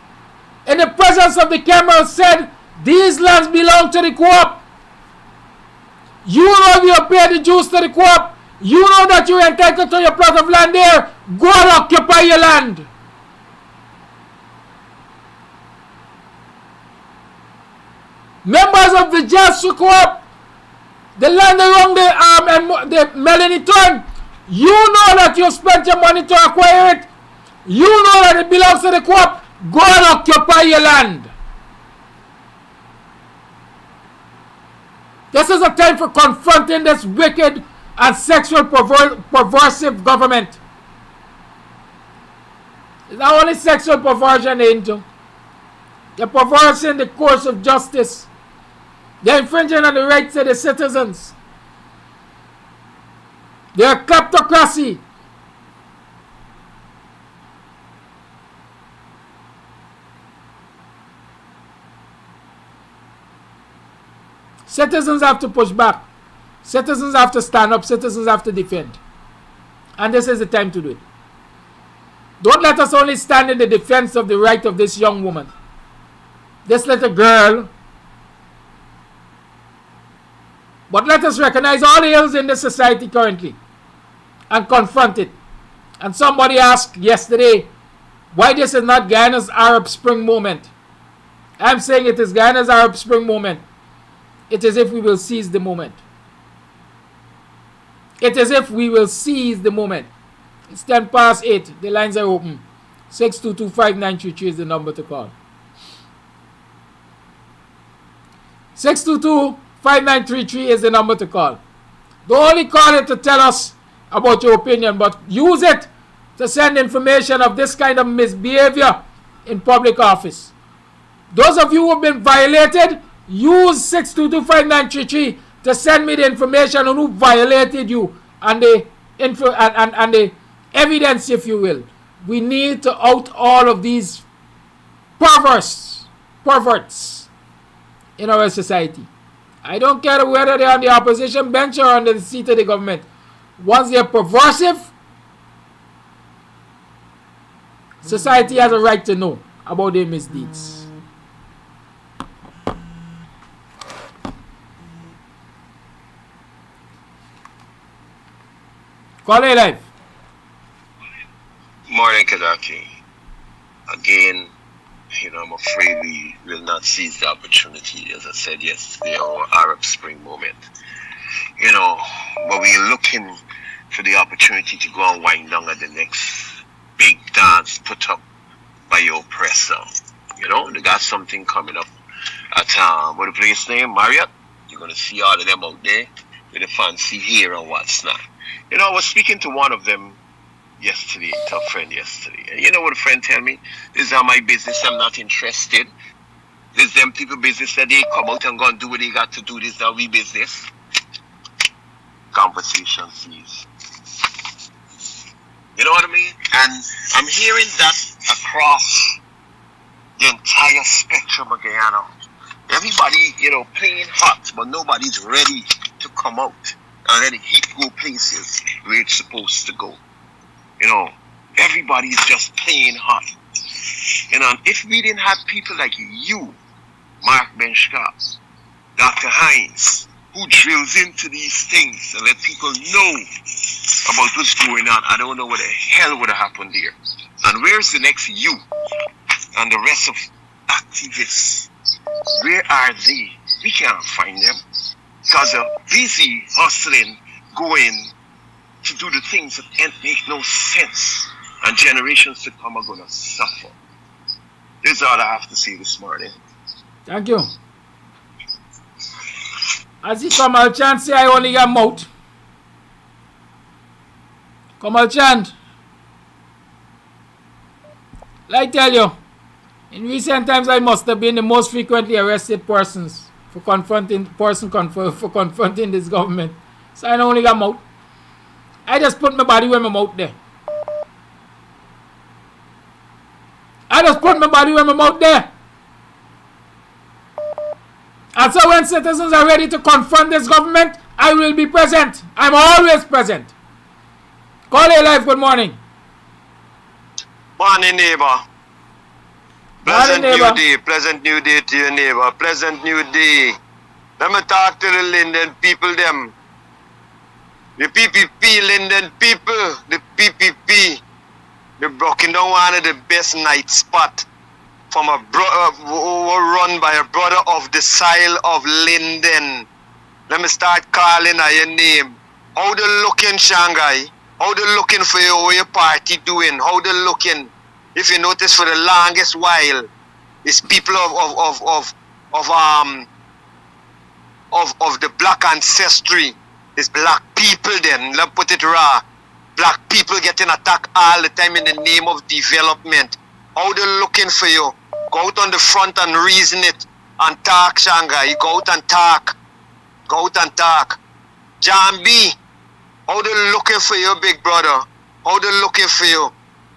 in the presence of the camera, said, these lands belong to the co-op. You know you pay the dues to the co-op. You know that you're entitled to your plot of land there. Go and occupy your land. Members of the Judicial co-op, the land along the Melanie Turn, you know that you spent your money to acquire it. You know that it belongs to the co-op. Go and occupy your land. This is a time for confronting this wicked and sexual perversive government. It's not only sexual perversion they're into. They're perversing the course of justice. They're infringing on the rights of the citizens. They're a kleptocracy. Citizens have to push back. Citizens have to stand up. Citizens have to defend. And this is the time to do it. Don't let us only stand in the defense of the right of this young woman, this little girl, but let us recognize all the ills in this society currently and confront it. And somebody asked yesterday why this is not Guyana's Arab Spring moment. I'm saying it is Guyana's Arab Spring moment. It is if we will seize the moment. It is if we will seize the moment. It's 10 past 8. The lines are open. 622-5933 is the number to call. 622-5933 is the number to call. Don't only call it to tell us about your opinion, but use it to send information of this kind of misbehavior in public office. Those of you who have been violated, use 622-5933 to send me the information on who violated you and the and the evidence, if you will. We need to out all of these perverts in our society. I don't care whether they're on the opposition bench or on the seat of the government. Once they're perversive, society has a right to know about their misdeeds. Call it live. Morning, Kadaki. Again, I'm afraid we will not seize the opportunity, as I said yesterday, our Arab Spring moment. But we're looking for the opportunity to go and wind down at the next big dance put up by your oppressor. They got something coming up at what the place name, Marriott. You're gonna see all of them out there with the fancy hair and what's not. I was speaking to one of them yesterday, to a friend yesterday. And you know what a friend tell me? This is not my business, I'm not interested. This is them people business that they come out and go and do what they got to do. This is not we business. Conversation cease. You know what I mean? And I'm hearing that across the entire spectrum of Guyana. Everybody, playing hot, but nobody's ready to come out and let the heat go places where it's supposed to go. Everybody's just playing hot. And if we didn't have people like you, Mark Benschka, Dr. Hines, who drills into these things and let people know about what's going on, I don't know what the hell would have happened there. And where's the next you and the rest of activists? Where are they? We can't find them because they're busy hustling, going to do the things that ain't make no sense. And generations to come are going to suffer. This is all I have to say this morning. Thank you. As he come out chant say I only got mouth. Come out chant. Like I tell you, in recent times I must have been the most frequently arrested persons for confronting this government. So I only got mouth. I just put my body where my mouth there. I just put my body where my mouth there. And so when citizens are ready to confront this government, I will be present. I'm always present. Call your life, good morning. Morning, neighbor. Pleasant new day. Pleasant new day to your neighbor. Pleasant new day. Let me talk to the Linden people, them. The PPP, Linden people. The PPP. They're broken down one of the best night spot from a run by a brother of the Sile of Linden. Let me start calling your name. How they looking, Shanghai? How they looking for you? What your party doing? How they looking? If you notice, for the longest while, it's people of the black ancestry. It's black people. Then let's put it raw. Black people getting attacked all the time in the name of development. How they looking for you? Go out on the front and reason it and talk, Shanghai. Go out and talk. Go out and talk. Jambi, how they looking for you, big brother? How they looking for you?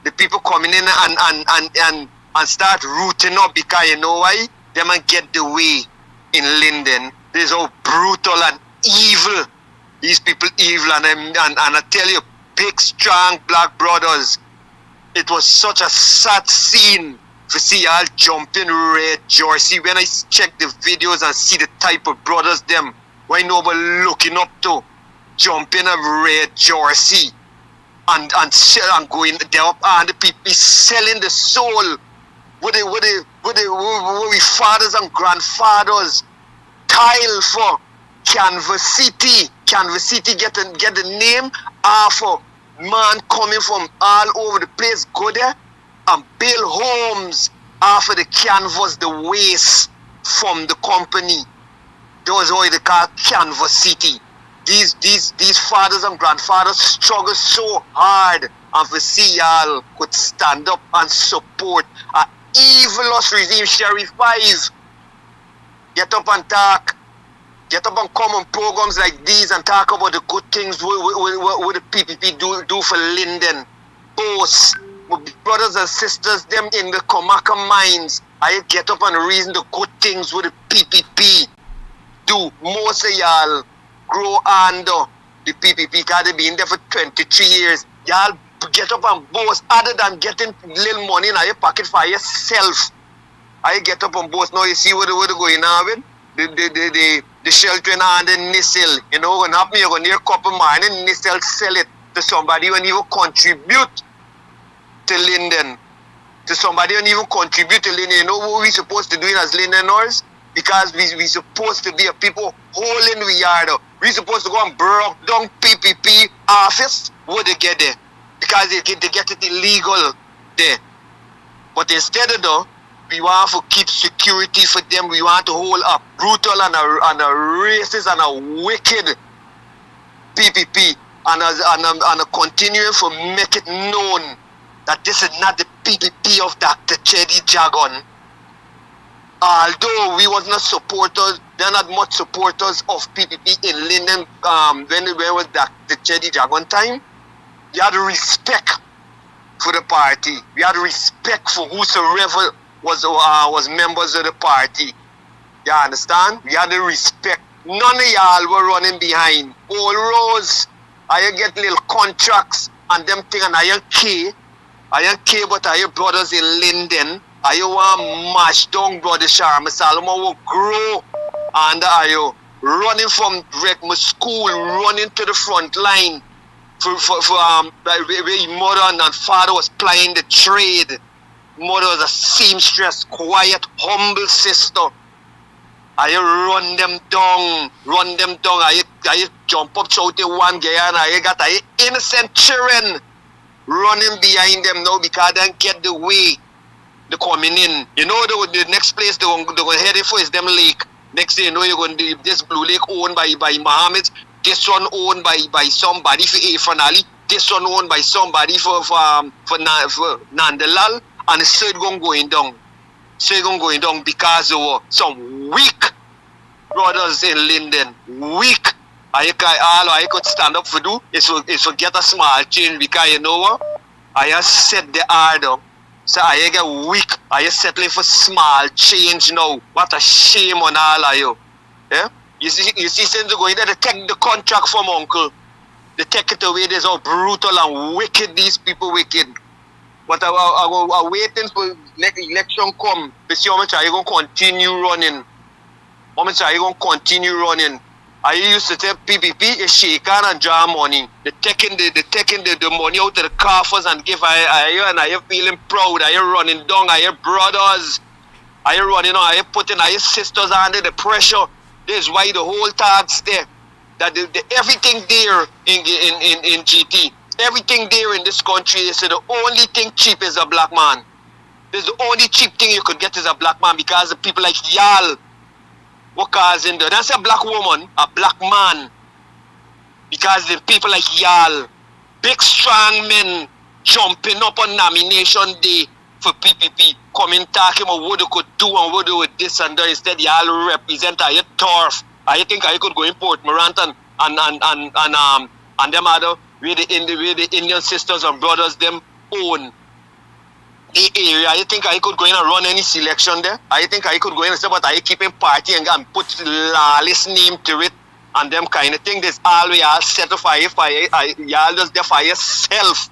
The people coming in and start rooting up because you know why? They might get the way in Linden. This is how brutal and evil. These people evil, and I tell you, big strong black brothers. It was such a sad scene to see y'all jumping red jersey. When I check the videos and see the type of brothers them, why nobody looking up to jumping a red jersey and going there up and the people selling the soul with we fathers and grandfathers tile for Canvas City. Canvas City get the name for man coming from all over the place, go there and build homes after the canvas, the waste from the company. Those are what they call Canvas City. These fathers and grandfathers struggle so hard, and for see y'all could stand up and support an evilous regime. Sheriff 5, get up and talk. Get up and come on programs like these and talk about the good things what the PPP do for Linden. Both brothers and sisters, them in the Comaka mines, I get up and reason the good things what the PPP do. Most of y'all grow under the PPP because they've been there for 23 years. Y'all get up and boast other than getting little money in your pocket for yourself. I get up and boast. Now you see what they're going on with? The sheltering and the Nissel, you know, when happen, you're going to hear a couple man and Nissel sell it to somebody when you contribute to Linden. To somebody when you contribute to Linden. You know what we're supposed to do as Lindeners? Because we're supposed to be a people holding we yard. We're supposed to go and break down PPP office where they get there. Because they get it illegal there. But instead of though, we want to keep security for them. We want to hold a brutal and a racist and a wicked PPP and a continuing to make it known that this is not the PPP of Dr. Chedi Jagon. Although we was not supporters, they're not much supporters of PPP in Linden when it was Dr. Chedi Jagon time. We had respect for the party. We had respect for whosoever was members of the party. You understand? We had the respect. None of y'all were running behind. All rows, I get little contracts and them thing, and I don't care, but I brothers in Linden. I want mash down brother Sharma Salomon will grow, and I running from Redmond School, running to the front line for where mother and father was plying the trade. Mother was a seamstress, quiet, humble sister. I run them down. I jump up, shout to one Guyana. I got innocent children running behind them now because they get the way they coming in. You know the next place they're going to head for is them lake. Next thing you know, you're going to this blue lake owned by Mohammed, this one owned by somebody for Irfan, this one owned by somebody for Nandalal, and the third one going down. Third one going down because of some weak brothers in Linden. Weak. All I could stand up for do is to get a small change because you know what? I have set the order. So I get weak. I settling for small change now. What a shame on all of you. Yeah? You see since they're going there, they take the contract from uncle. They take it away. They're so brutal and wicked. These people wicked. But I'm waiting for next election come to see how much are you going to continue running. How much are you going to continue running? I used to tell PPP is shaking and draw money. They're taking the money out of the coffers and give I am feeling proud. I am running down. I am brothers. I am running on. I am putting I am sisters under the pressure. This is why the whole tax there. That everything there in GT, everything there in this country is the only thing cheap is a black man. This is the only cheap thing you could get is a black man because the people like y'all. What causing there? That's a black woman, a black man. Because the people like y'all, big strong men jumping up on nomination day for PPP, coming talking about what they could do and what they would this and that. Instead, y'all represent a turf. I think I could go import Moranton and them other where the Indian sisters and brothers them own the area. I think I could go in and run any selection there. I think I could go in and say, but I keep in party and put lawless name to it and them kind of thing. There's always y'all set a fire, y'all just there for yourself.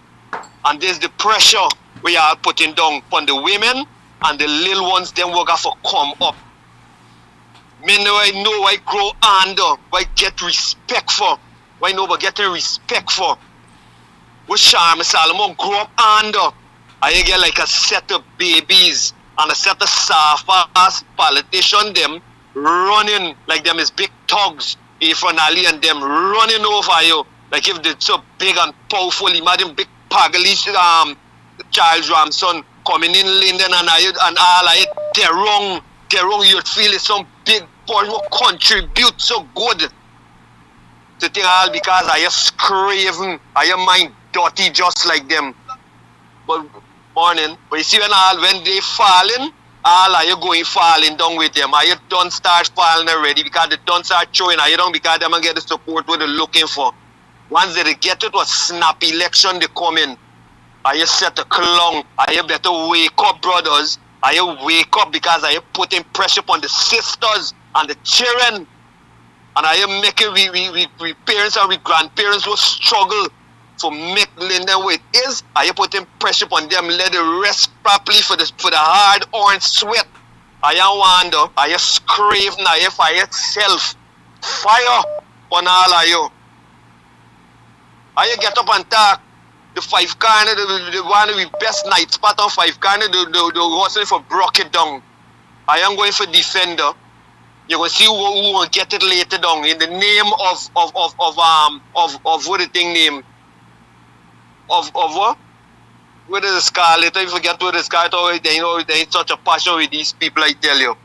And there's the pressure we are putting down on the women and the little ones, them will have to come up. Men I know I grow under, I get respect for. I know I get respect for. With Sharma Salomon grow up under. I get like a set of babies and a set of soft-ass politicians, them running like them is big thugs, Irfan Ali and them running over you. Like if they're so big and powerful, imagine big Pagalish, Charles Ramson coming in Linden and all of it, they're wrong. You'd feel it's some big boy who contribute so good to think all because I am craven, I am mind dirty just like them. But morning, but you see when they falling, all are you going falling down with them. Are you don't start falling already because they don't start showing. Are you down because they don't get the support what they're looking for. Once they get it, was snap election they come in. Are you set a clown? Are you better wake up, brothers? Are you wake up because are you putting pressure upon the sisters and the children? And are you making we parents and we grandparents will struggle to make Linden what it is? Are you putting pressure upon them? Let it rest properly for the hard earned sweat. Are you wonder? Are you craving? Are you for yourself? Fire on all of you. Are you get up and talk? The 5 corner, the one of the best night spot on 5 corner, the hustling for broke it down. I am going for defender. You will see who will get it later down in the name of what the thing name. Of what? What is the scarlet? I forget what the scarlet. They know they ain't such a passion with these people, I tell you.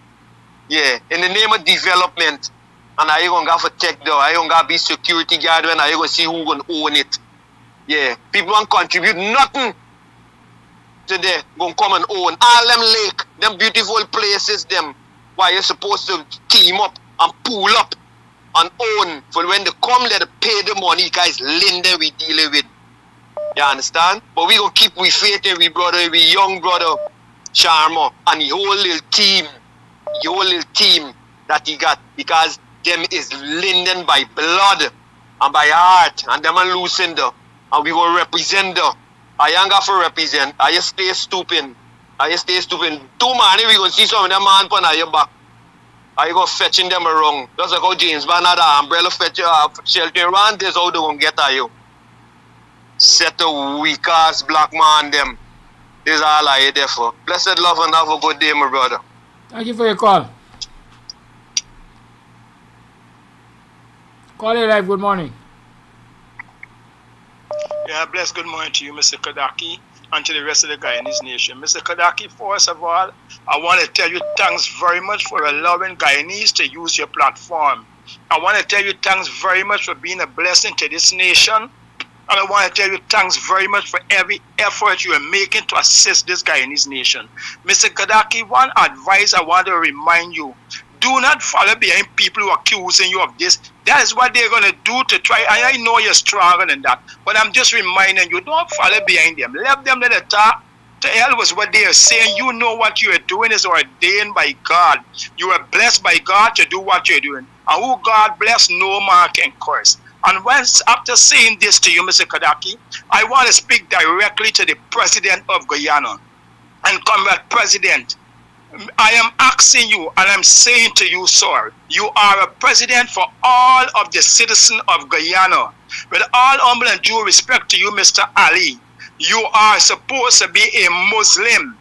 Yeah, in the name of development. And are you going to have a tech though? Are you going to be security guard when are you going to see who going to own it? Yeah, people won't contribute nothing to them. Going to come and own all them lake, them beautiful places, them. Why you're supposed to team up and pull up and own. For when they come, let them pay the money, guys. Linden we dealing with. You understand? But we gonna keep we faith in we brother, we young brother, Sharma, and the whole little team that he got, because them is Linden by blood and by heart, and them are loosened, and we will represent them. I ain't got for represent. I just stay stupid. 2 money we gonna see some of them man on your back. Are you gonna fetching them around? Just like how James Van had an umbrella fetch shelter around, this how they gonna get at you. Set a weak ass black man them. This is all I there for. Blessed love and have a good day, my brother. Thank you for your call. Call it live, good morning. Yeah, blessed good morning to you, Mr. Kadaki, and to the rest of the Guyanese nation. Mr. Kadaki, first of all, I want to tell you thanks very much for allowing Guyanese to use your platform. I want to tell you thanks very much for being a blessing to this nation. And I want to tell you thanks very much for every effort you are making to assist this Guyanese nation. Mr. Kadaki, one advice I want to remind you. Do not follow behind people who are accusing you of this. That is what they're going to do to try. I know you're stronger than that. But I'm just reminding you, don't follow behind them. Let them talk. To hell with what they are saying. You know what you are doing is ordained by God. You are blessed by God to do what you're doing. And who God bless, no man can curse. And once after saying this to you, Mr. Kadaki, I want to speak directly to the President of Guyana. And Comrade President, I am asking you, and I'm saying to you, sir, you are a president for all of the citizens of Guyana. With all humble and due respect to you, Mr. Ali, you are supposed to be a Muslim.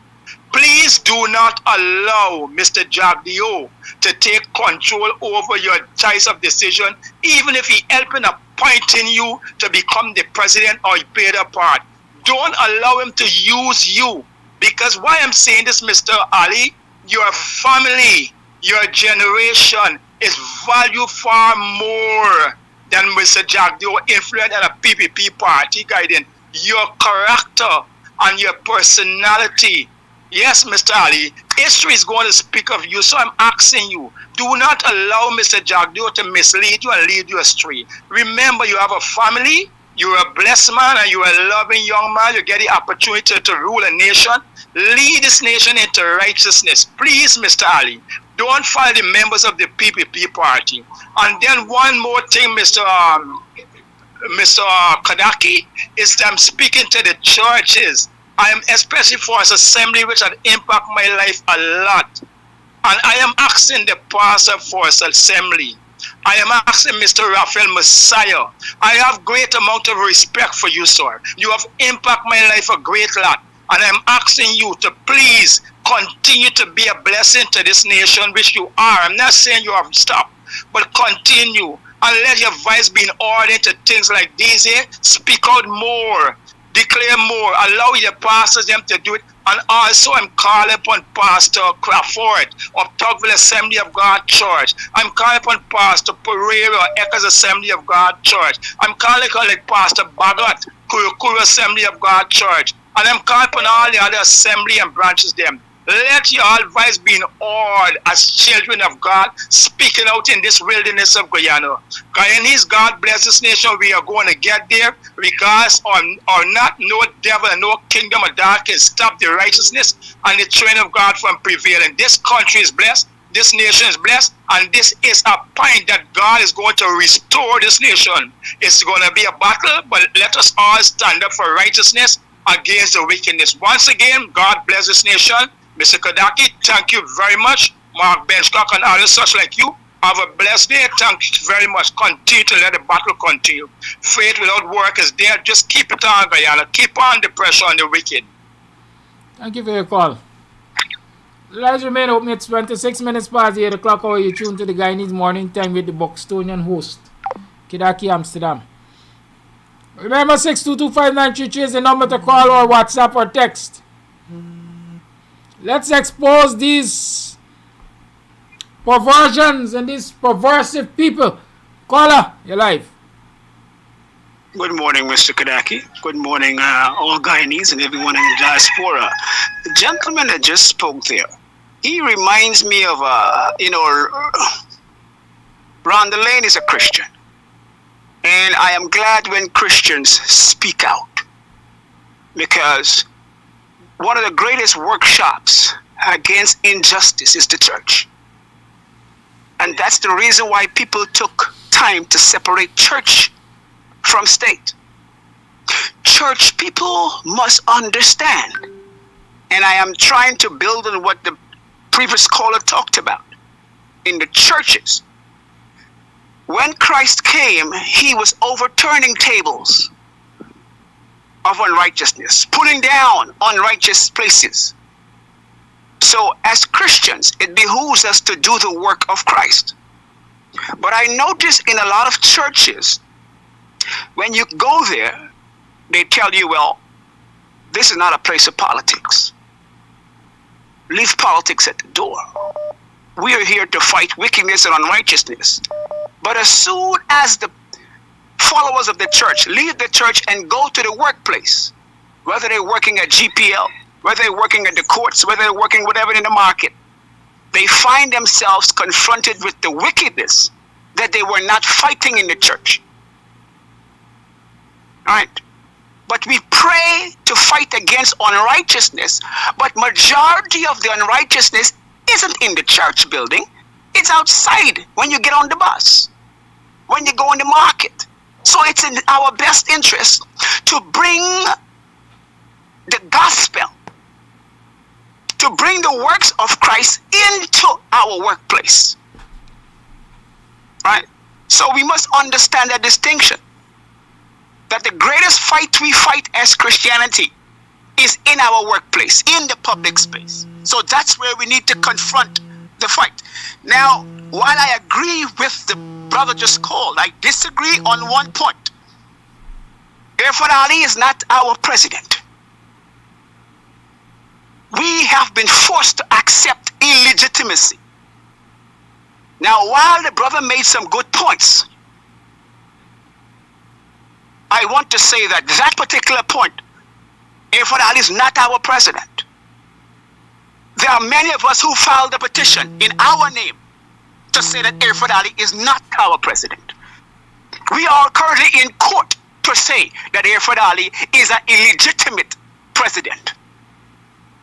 Please do not allow Mr. Jagdio to take control over your choice of decision, even if he helping appointing you to become the president or he paid a part. Don't allow him to use you. Because why I'm saying this, Mr. Ali, your family, your generation is valued far more than Mr. Jagdio influence and a PPP party guiding. Your character and your personality. Yes, Mr. Ali, history is going to speak of you, so I'm asking you, do not allow Mr. Jagdio to mislead you and lead you astray. Remember, you have a family, you're a blessed man, and you're a loving young man. You get the opportunity to rule a nation. Lead this nation into righteousness. Please, Mr. Ali, don't follow the members of the PPP party. And then one more thing, Mr. Kadaki, is that I'm speaking to the churches. I am especially for us assembly, which had impacted my life a lot. And I am asking the pastor for us assembly. I am asking Mr. Raphael Messiah. I have great amount of respect for you, sir. You have impacted my life a great lot. And I'm asking you to please continue to be a blessing to this nation, which you are. I'm not saying you have stopped, but continue. And let your voice be in order to things like these here. Speak out more. Declare more. Allow your pastors them to do it. And also I'm calling upon Pastor Crawford of Tugville Assembly of God Church. I'm calling upon Pastor Pereira, Echoes Assembly of God Church. I'm calling upon Pastor Bagat, Kuru Assembly of God Church. And I'm calling upon all the other assembly and branches them. Let your advice be in order as children of God, speaking out in this wilderness of Guyana. Guyanese, God bless this nation. We are going to get there. Regardless or not, no devil and no kingdom of dark can stop the righteousness and the train of God from prevailing. This country is blessed. This nation is blessed. And this is a point that God is going to restore this nation. It's going to be a battle, but let us all stand up for righteousness against the wickedness. Once again, God bless this nation. Mr. Kadaki, thank you very much. Mark Benchcock and others such like you. Have a blessed day. Thank you very much. Continue to let the battle continue. Faith without work is there. Just keep it on, Guyana. Keep on the pressure on the wicked. Thank you for your call. Lines remain open. It's 26 minutes past 8 o'clock. Or you tune to the Guyanese Morning Time with the Buxtonian host, Kidaki Amsterdam. Remember 6225933 is the number to call or WhatsApp or text. Let's expose these perversions and these perversive people. Caller, you're live. Good morning, Mr. Kadaki. Good morning, all Guyanese and everyone in the diaspora. The gentleman that just spoke there, he reminds me of, Ron Lane is a Christian. And I am glad when Christians speak out. Because one of the greatest workshops against injustice is the church. And that's the reason why people took time to separate church from state. Church people must understand. And I am trying to build on what the previous caller talked about. In the churches, when Christ came, he was overturning tables of unrighteousness, putting down unrighteous places. So as Christians, it behooves us to do the work of Christ. But I notice in a lot of churches, when you go there, they tell you, well, this is not a place of politics. Leave politics at the door. We are here to fight wickedness and unrighteousness. But as soon as the followers of the church leave the church and go to the workplace, whether they're working at GPL, whether they're working at the courts, whether they're working whatever in the market, they find themselves confronted with the wickedness that they were not fighting in the church. All right? But we pray to fight against unrighteousness, but majority of the unrighteousness isn't in the church building. It's outside when you get on the bus, when you go in the market. So it's in our best interest to bring the gospel, to bring the works of Christ into our workplace. Right? So we must understand that distinction. That the greatest fight we fight as Christianity is in our workplace, in the public space. So that's where we need to confront the fight. Now, while I agree with the brother just called, I disagree on one point. Irfan Ali is not our president. We have been forced to accept illegitimacy. Now, while the brother made some good points, I want to say that that particular point, Irfan Ali is not our president. There are many of us who filed a petition in our name to say that Irfan Ali is not our president. We are currently in court to say that Irfan Ali is an illegitimate president.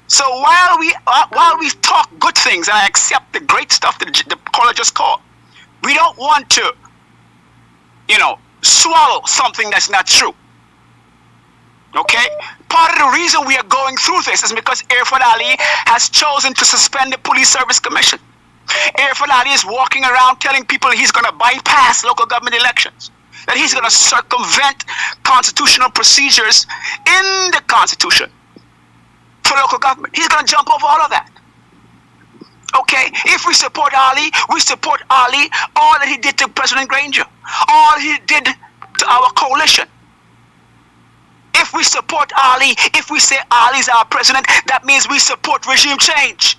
So while we talk good things, and I accept the great stuff that the caller just called, we don't want to, swallow something that's not true. Okay? Part of the reason we are going through this is because Irfan Ali has chosen to suspend the Police Service Commission. Irfan Ali is walking around telling people he's going to bypass local government elections, that he's going to circumvent constitutional procedures in the Constitution for local government. He's going to jump over all of that. Okay, if we support Ali, we support Ali, all that he did to President Granger, all he did to our coalition. If we support Ali, if we say Ali is our president, that means we support regime change.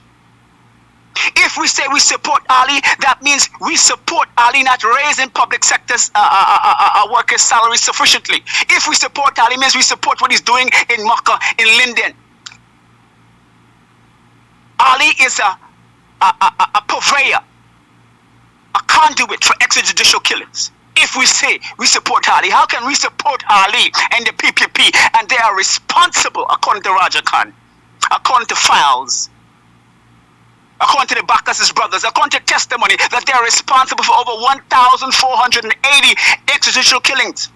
If we say we support Ali, that means we support Ali not raising public sector's workers' salaries sufficiently. If we support Ali, it means we support what he's doing in Makkah, in Linden. Ali is a purveyor, a conduit for extrajudicial killings. If we say we support Ali, how can we support Ali and the PPP and they are responsible, according to Raja Khan, according to files, according to the Bacchus brothers, according to testimony, that they are responsible for over 1,480 extrajudicial killings?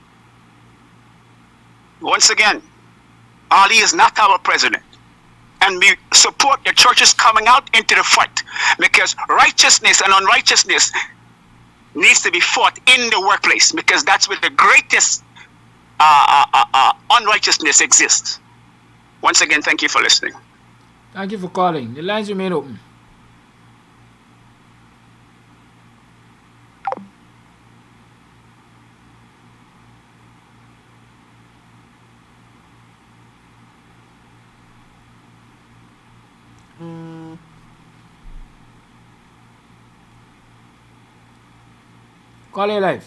Once again, Ali is not our president. And we support the churches coming out into the fight, because righteousness and unrighteousness needs to be fought in the workplace, because that's where the greatest unrighteousness exists. Once again, thank you for listening. Thank you for calling. The lines remain open. Call it live.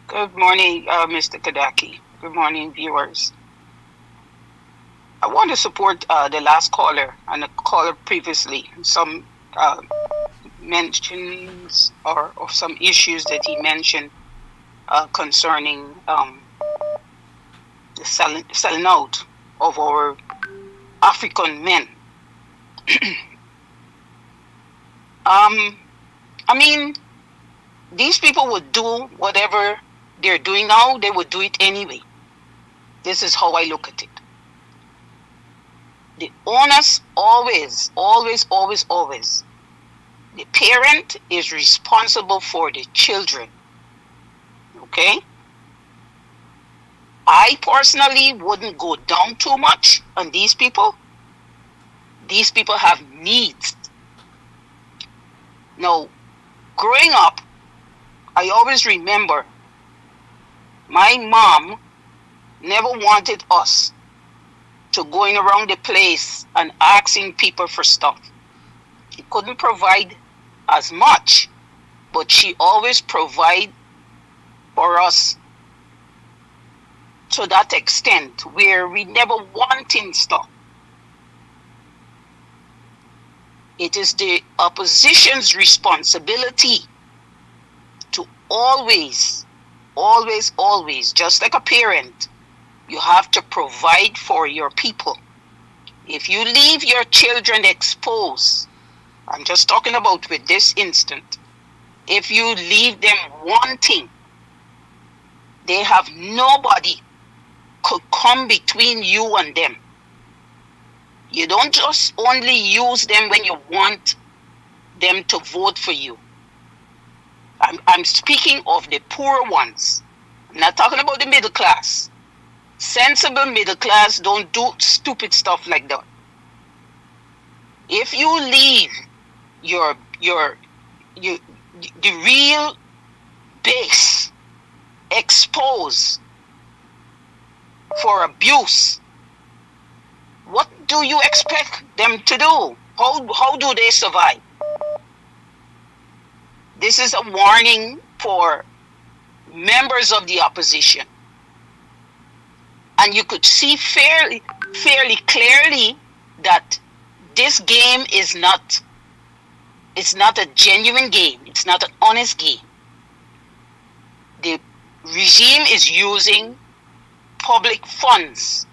Good morning, Mr. Kadaki. Good morning, viewers. I want to support the last caller and the caller previously. Some mentions or some issues that he mentioned concerning the selling out of our African men. I mean, these people would do whatever they're doing now, they would do it anyway. This is how I look at it. The onus always, the parent is responsible for the children. Okay? I personally wouldn't go down too much on these people. These people have needs. Now, growing up, I always remember My mom never wanted us to going around the place and asking people for stuff. She couldn't provide as much, but she always provide for us to that extent where we never wanting stuff. It is the opposition's responsibility to always, just like a parent, you have to provide for your people. If you leave your children exposed, I'm just talking about with this instant, if you leave them wanting, they have nobody could come between you and them. You don't just only use them when you want them to vote for you. I'm speaking of the poor ones. I'm not talking about the middle class. Sensible middle class don't do stupid stuff like that. If you leave the real base exposed for abuse, what do you expect them to do? How do they survive? This is a warning for members of the opposition. And you could see fairly clearly that this game is not, it's not a genuine game. It's not an honest game. The regime is using public funds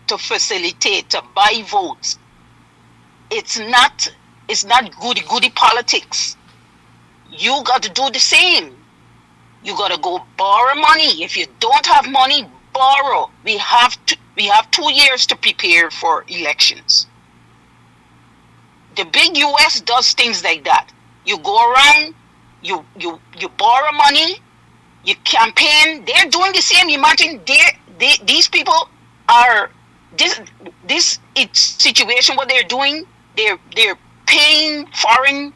to facilitate, to buy votes. It's not goody politics. You got to do the same. You got to go borrow money. If you don't have money, borrow. We have 2 years to prepare for elections. The big US does things like that. You go around, you borrow money, you campaign. They're doing the same. Imagine these people are this situation. What they're doing, they're paying foreign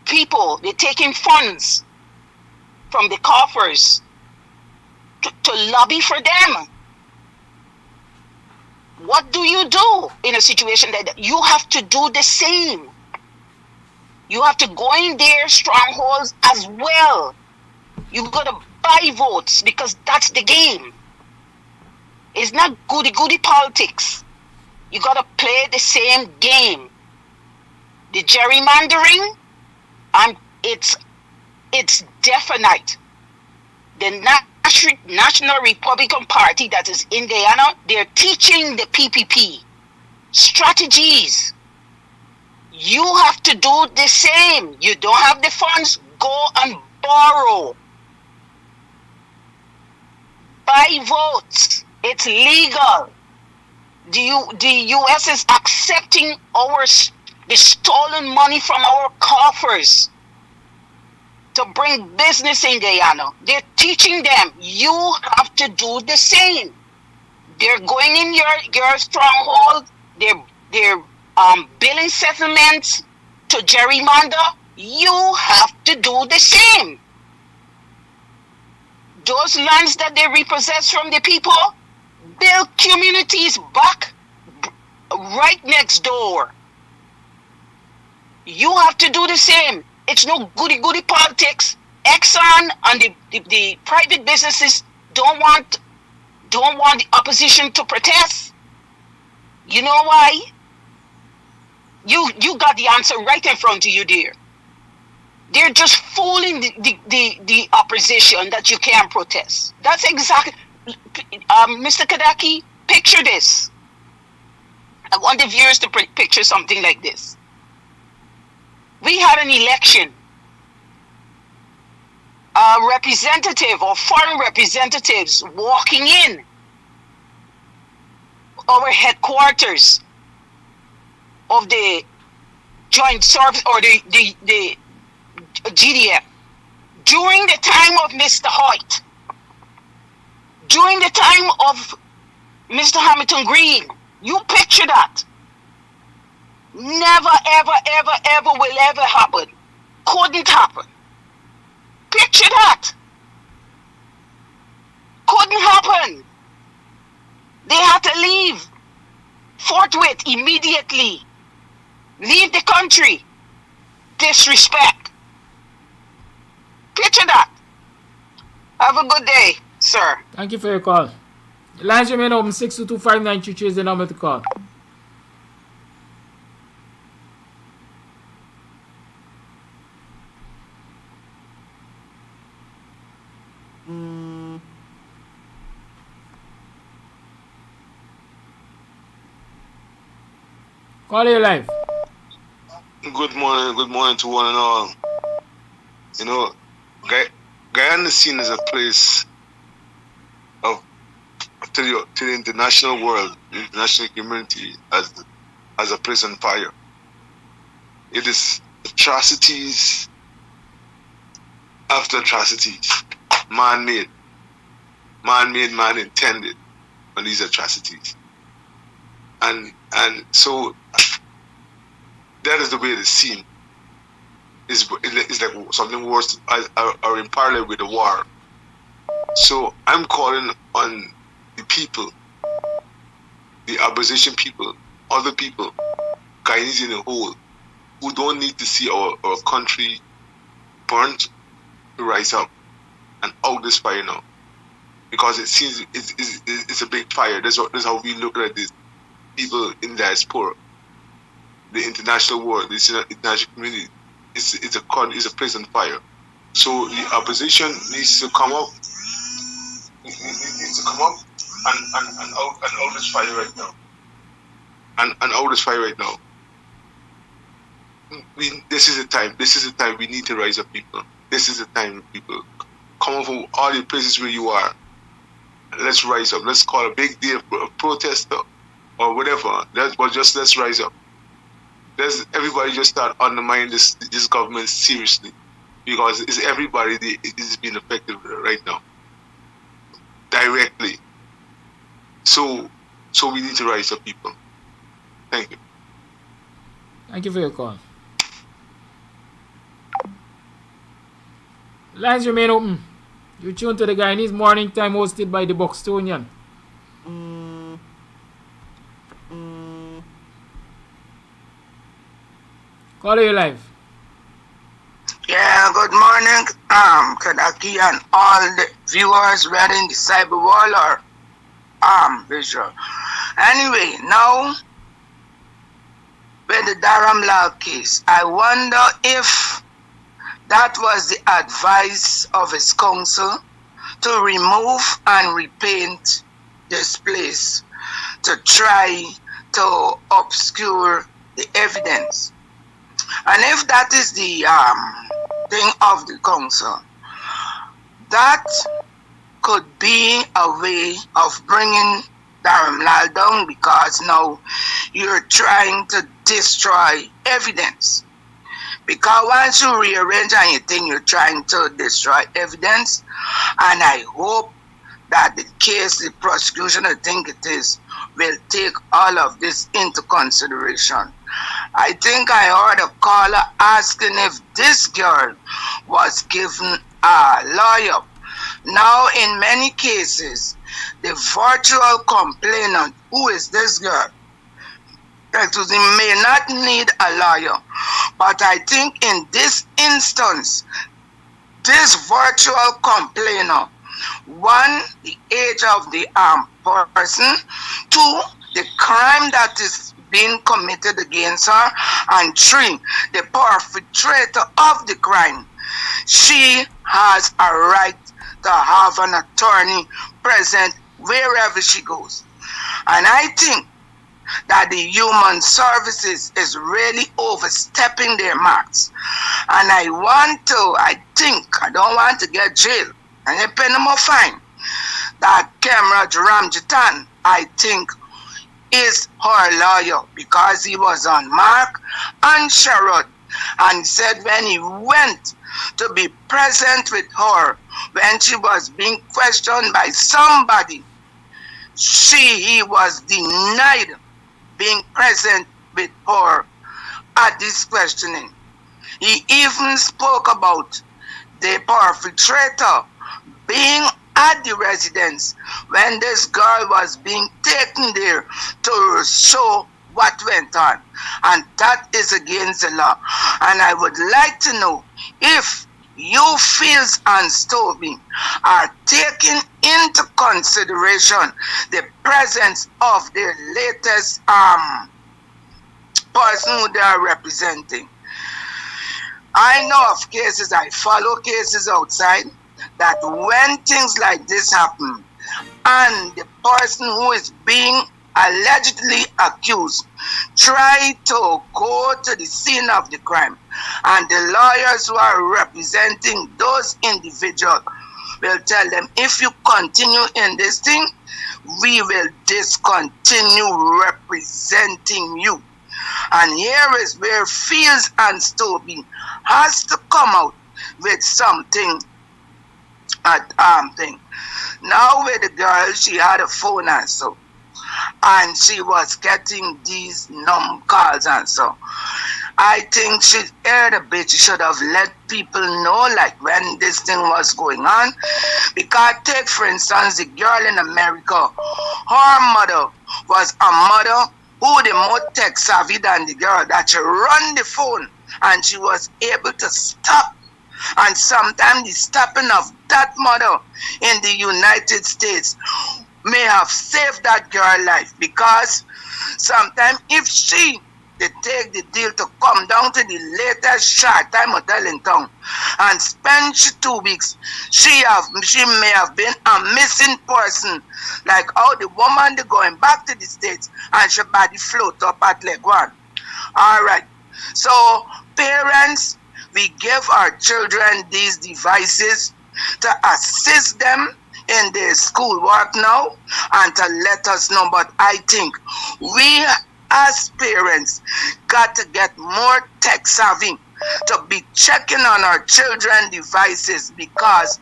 people. They're taking funds from the coffers to lobby for them. What do you do in a situation like that? You have to do the same. You have to go in their strongholds as well. You got to buy votes because that's the game. It's not goody politics. You got to play the same game. The gerrymandering, it's definite. The National Republican Party that is in Guyana, they're teaching the PPP strategies. You have to do the same. You don't have the funds, go and borrow. Buy votes. It's legal. The US is accepting the stolen money from our coffers to bring business in Guyana. They're teaching them, you have to do the same. They're going in your stronghold. They're billing settlements to gerrymander. You have to do the same. Those lands that they repossess from the people, build communities back right next door. You have to do the same. It's no goody politics. EXXON and the private businesses don't want the opposition to protest. You know why? You got the answer right in front of you, dear. They're just fooling the opposition that you can't protest. That's exactly, Mr. Kadaki, picture this. I want the viewers to picture something like this. We had an election. A representative or foreign representatives walking in our headquarters of the Joint Service or the GDF during the time of Mr. Hoyt, during the time of Mr. Hamilton Green. You picture that. Never, ever will ever happen. Couldn't happen. Picture that. Couldn't couldn't happen. They had to leave forthwith, immediately. Leave the country. Disrespect. Picture that. Have a good day, sir. Thank you for your call. The lines remain open. 6225933 is the number to call. Call you live. Good morning to one and all. You know, Guyana is seen as a place of, to the international world, the international community, as a place on fire. It is atrocities after atrocities, man-made, man-intended on these atrocities. And so that is the way it is seen. It's like something worse or in parallel with the war. So I'm calling on the people, the opposition people, other people, Guyanese in the whole, who don't need to see our country burnt, to rise up and out this fire now. Because it seems it's a big fire. That's how we look at this. People in diaspora, the international world, the international community, it's a place on fire. So the opposition needs to come up. Needs to come up and out this fire right now. And out this fire right now. This is the time. This is the time we need to rise up, people. This is the time, people. Come up from all the places where you are. Let's rise up. Let's call a big day of protest or whatever. Let's rise up. Everybody just start undermining this government seriously, because it's everybody that is being affected right now directly. So we need to rise up, people. Thank you. Thank you for your call. Lines remain open. You tune to the Guyanese Morning Time, hosted by the Buxtonian. Call you live. Yeah, good morning, Kadaki and all the viewers whether in the cyber wall or visual. Anyway, now with the DHARAMLALL case, I wonder if that was the advice of his counsel to remove and repaint this place to try to obscure the evidence. And if that is the thing of the council, that could be a way of bringing DHARAMLALL down, because now you're trying to destroy evidence. Because once you rearrange and you think you're trying to destroy evidence, and I hope that the case, the prosecution, I think it is, will take all of this into consideration. I think I heard a caller asking if this girl was given a lawyer. Now, in many cases, the virtual complainant, who is this girl, may not need a lawyer. But I think in this instance, this virtual complainer, one, the age of the person, two, the crime that is being committed against her, and three, the perpetrator of the crime, she has a right to have an attorney present wherever she goes. And I think that the human services is really overstepping their marks. And I don't want to get jail and they pay no more fine. That Camera Ramjitan, I think, is her lawyer, because he was on Mark and Sherrod, and said when he went to be present with her when she was being questioned by somebody, he was denied being present with her at this questioning. He even spoke about the perpetrator being at the residence when this girl was being taken there to show what went on. And that is against the law. And I would like to know if you, Fields and Stovey, are taking into consideration the presence of the latest person who they are representing. I know of cases, I follow cases outside, that when things like this happen and the person who is being allegedly accused try to go to the scene of the crime, and the lawyers who are representing those individuals will tell them, if you continue in this thing, we will discontinue representing you. And here is where Fields and Stovey has to come out with something thing. Now with the girl, she had a phone and so, and she was getting these numb calls and so. I think she heard a bit. She should have let people know, like, when this thing was going on. Because take, for instance, the girl in America. Her mother was a mother who the more tech savvy than the girl, that she run the phone and she was able to stop. And sometimes the stopping of that mother in the United States may have saved that girl life, because sometimes if she they take the deal to come down to the latest short time hotel in town and spend 2 weeks, she may have been a missing person, like how the woman they going back to the States and she body float up at leg one. Alright, so parents, we give our children these devices to assist them in their schoolwork now and to let us know. But I think we as parents got to get more tech savvy to be checking on our children devices, because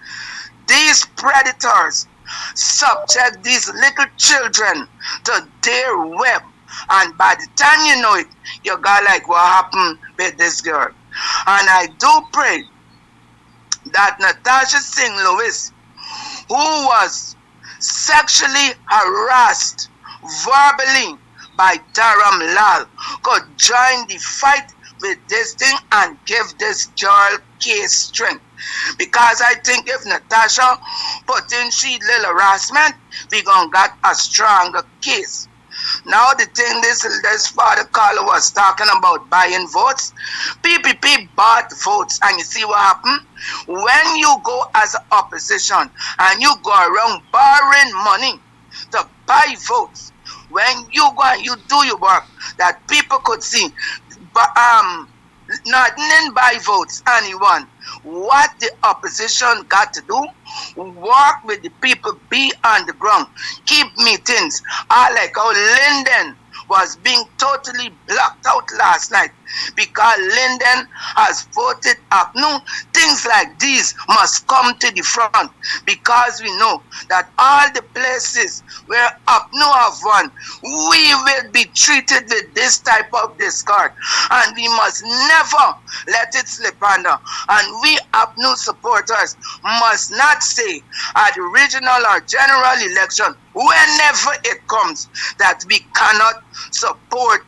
these predators subject these little children to their web, and by the time you know it, you got like what happened with this girl. And I do pray that Natasha Singh Lewis, who was sexually harassed verbally by DHARAMLALL, could join the fight with this thing and give this girl case strength. Because I think if Natasha put in she little harassment, we gonna get a stronger case. Now the thing this father caller was talking about buying votes. PPP bought votes, and you see what happened? When you go as an opposition and you go around borrowing money to buy votes, when you go and you do your work that people could see, but not buy votes, anyone. What the opposition got to do, work with the people, be on the ground, keep meetings. I like how Linden was being totally blocked out last night because Linden has voted up. No, things like these must come to the front, because we know that all the places where UPNU have won, we will be treated with this type of discard, and we must never let it slip under. And we UPNU supporters must not say at the regional or general election, whenever it comes, that we cannot support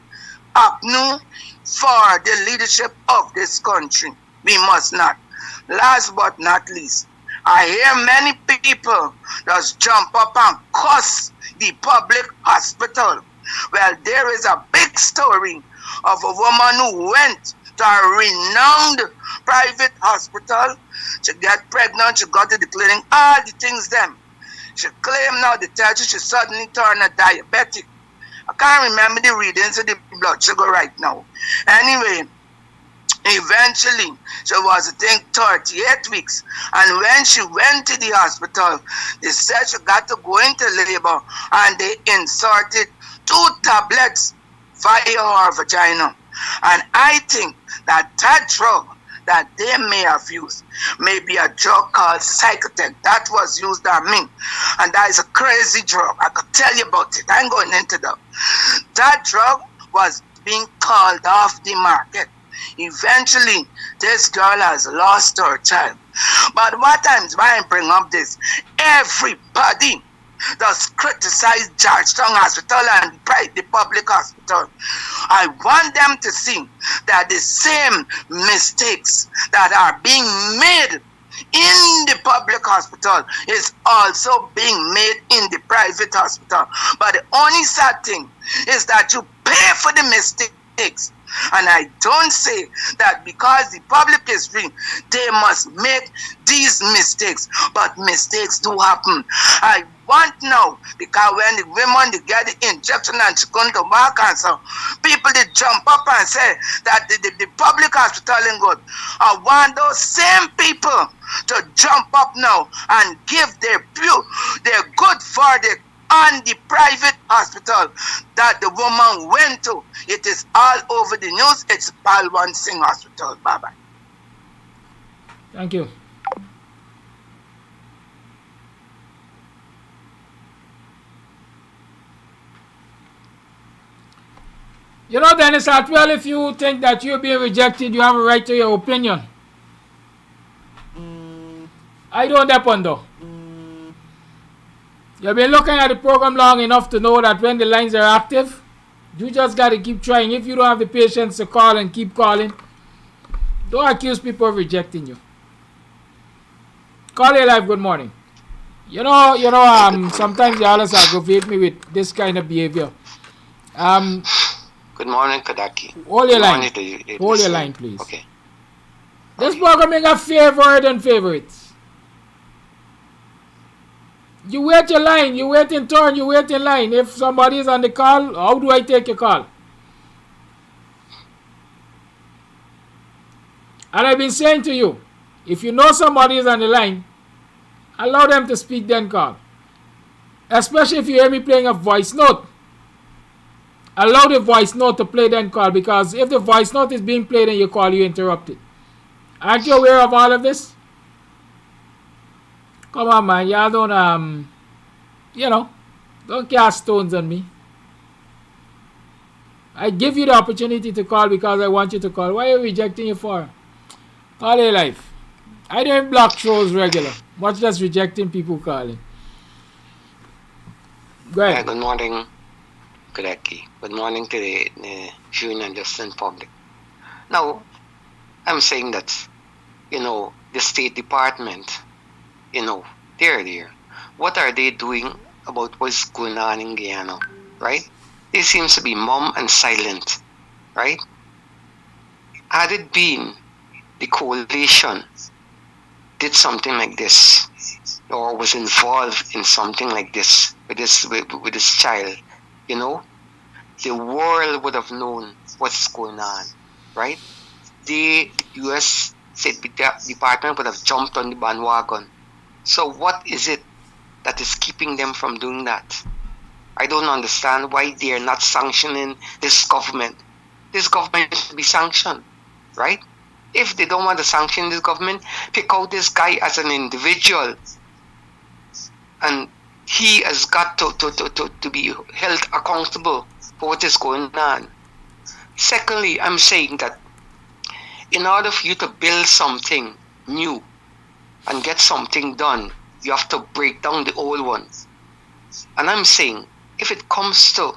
UPNU for the leadership of this country. We must not. Last but not least, I hear many people just jump up and cuss the public hospital. Well, there is a big story of a woman who went to a renowned private hospital. She got pregnant, she got to the clinic, all the things them. She claimed now the tell she suddenly turned a diabetic. I can't remember the readings of the blood sugar right now. Anyway, eventually, she was, I think, 38 weeks. And when she went to the hospital, they said she got to go into labor, and they inserted 2 tablets via her vagina. And I think that that drug that they may have used may be a drug called Psychotech that was used on me. And that is a crazy drug. I could tell you about it. I ain't going into that. That drug was being called off the market. Eventually, this girl has lost her child. But what times why I bring up this, everybody does criticize Georgetown Hospital and the public hospital. I want them to see that the same mistakes that are being made in the public hospital is also being made in the private hospital. But the only sad thing is that you pay for the mistakes. And I don't say that because the public is free, they must make these mistakes. But mistakes do happen. I want now, because when the women they get the injection and she going to back and so, people they jump up and say that the public hospital ain't good. I want those same people to jump up now and give their good verdict on the private hospital that the woman went to. It is all over the news. It's Palwan Singh Hospital. Bye-bye. Thank you. You know, Dennis Atwell, if you think that you're being rejected, you have a right to your opinion. I don't depend though. You've been looking at the program long enough to know that when the lines are active, you just got to keep trying. If you don't have the patience to call and keep calling, don't accuse people of rejecting you. Call your life, good morning. You know, sometimes you always aggravate me with this kind of behavior. Good morning, Kadaki. Hold your line. Hold your line, please. Okay. This program is a favorite and favorites. You wait your line, you wait in turn, you wait in line. If somebody is on the call, how do I take your call? And I've been saying to you, if you know somebody is on the line, allow them to speak, then call. Especially if you hear me playing a voice note. Allow the voice note to play, then call. Because if the voice note is being played and you call, you interrupt it. Aren't you aware of all of this? Come on, man. Y'all don't, don't cast stones on me. I give you the opportunity to call because I want you to call. Why are you rejecting you for? Call your life. I don't block shows regular. Much less rejecting people calling. Go ahead. Good morning, Kadaki. Good morning to the viewing and listening public. Now, I'm saying that, the State Department, they're there. What are they doing about what's going on in Guyana, right? They seem to be mum and silent, right? Had it been the coalition did something like this, or was involved in something like this with this child, the world would have known what's going on, right? The U.S. State Department would have jumped on the bandwagon. So what is it that is keeping them from doing that? I don't understand why they are not sanctioning this government. This government should be sanctioned, right? If they don't want to sanction this government, pick out this guy as an individual. And he has got to be held accountable for what is going on. Secondly, I'm saying that in order for you to build something new and get something done, you have to break down the old ones. And I'm saying, if it comes to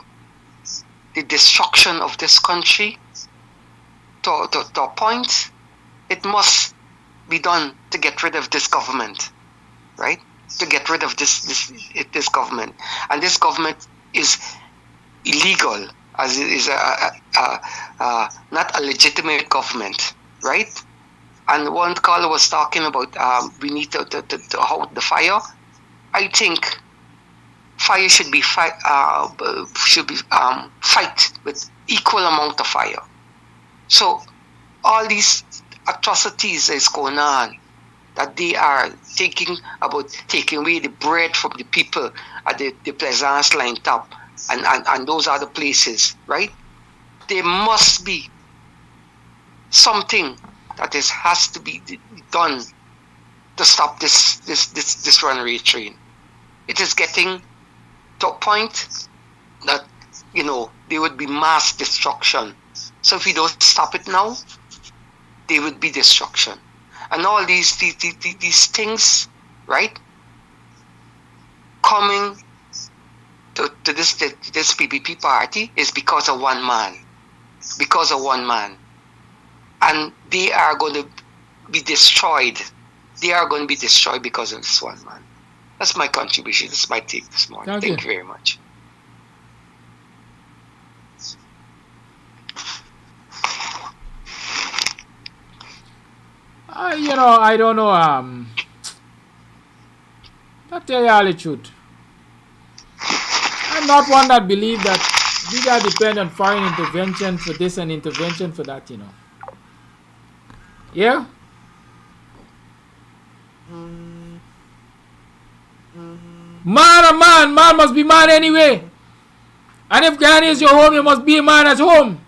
the destruction of this country, to a point, it must be done to get rid of this government, right? To get rid of this government. And this government is illegal, as it is not a legitimate government, right? And one caller was talking about we need to hold the fire. I think fire should be fight with equal amount of fire. So all these atrocities is going on, that they are taking away the bread from the people at the Plaisance line top and those other places, right? There must be something that has to be done to stop this runaway train. It is getting to a point that there would be mass destruction. So if we don't stop it now, there would be destruction. and all these things, right, coming to this PPP party is because of one man. Because of one man. And they are going to be destroyed. They are going to be destroyed because of this one man. That's my contribution. That's my take this morning. Thank you very much. You know, I don't know. I'll tell you all the truth. I'm not one that believes that we gotta depend on foreign intervention for this and intervention for that, you know. Yeah? Man must be man anyway. And if Guyana is your home, you must be a man at home.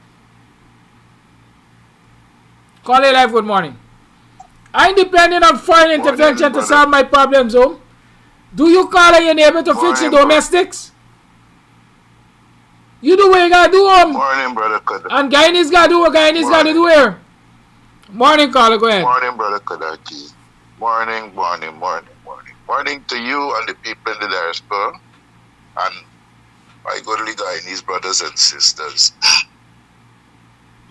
Call it life, good morning. I'm depending on foreign intervention to solve my problems, home. Do you call on your neighbor to fix your domestics? You do what you gotta do, Morning, brother. And Guyanese gotta do what Guyanese gotta do here. Morning, caller, go ahead. Morning, brother Kadaki. Morning. Morning to you and the people in the diaspora, and my godly Guyanese brothers and sisters.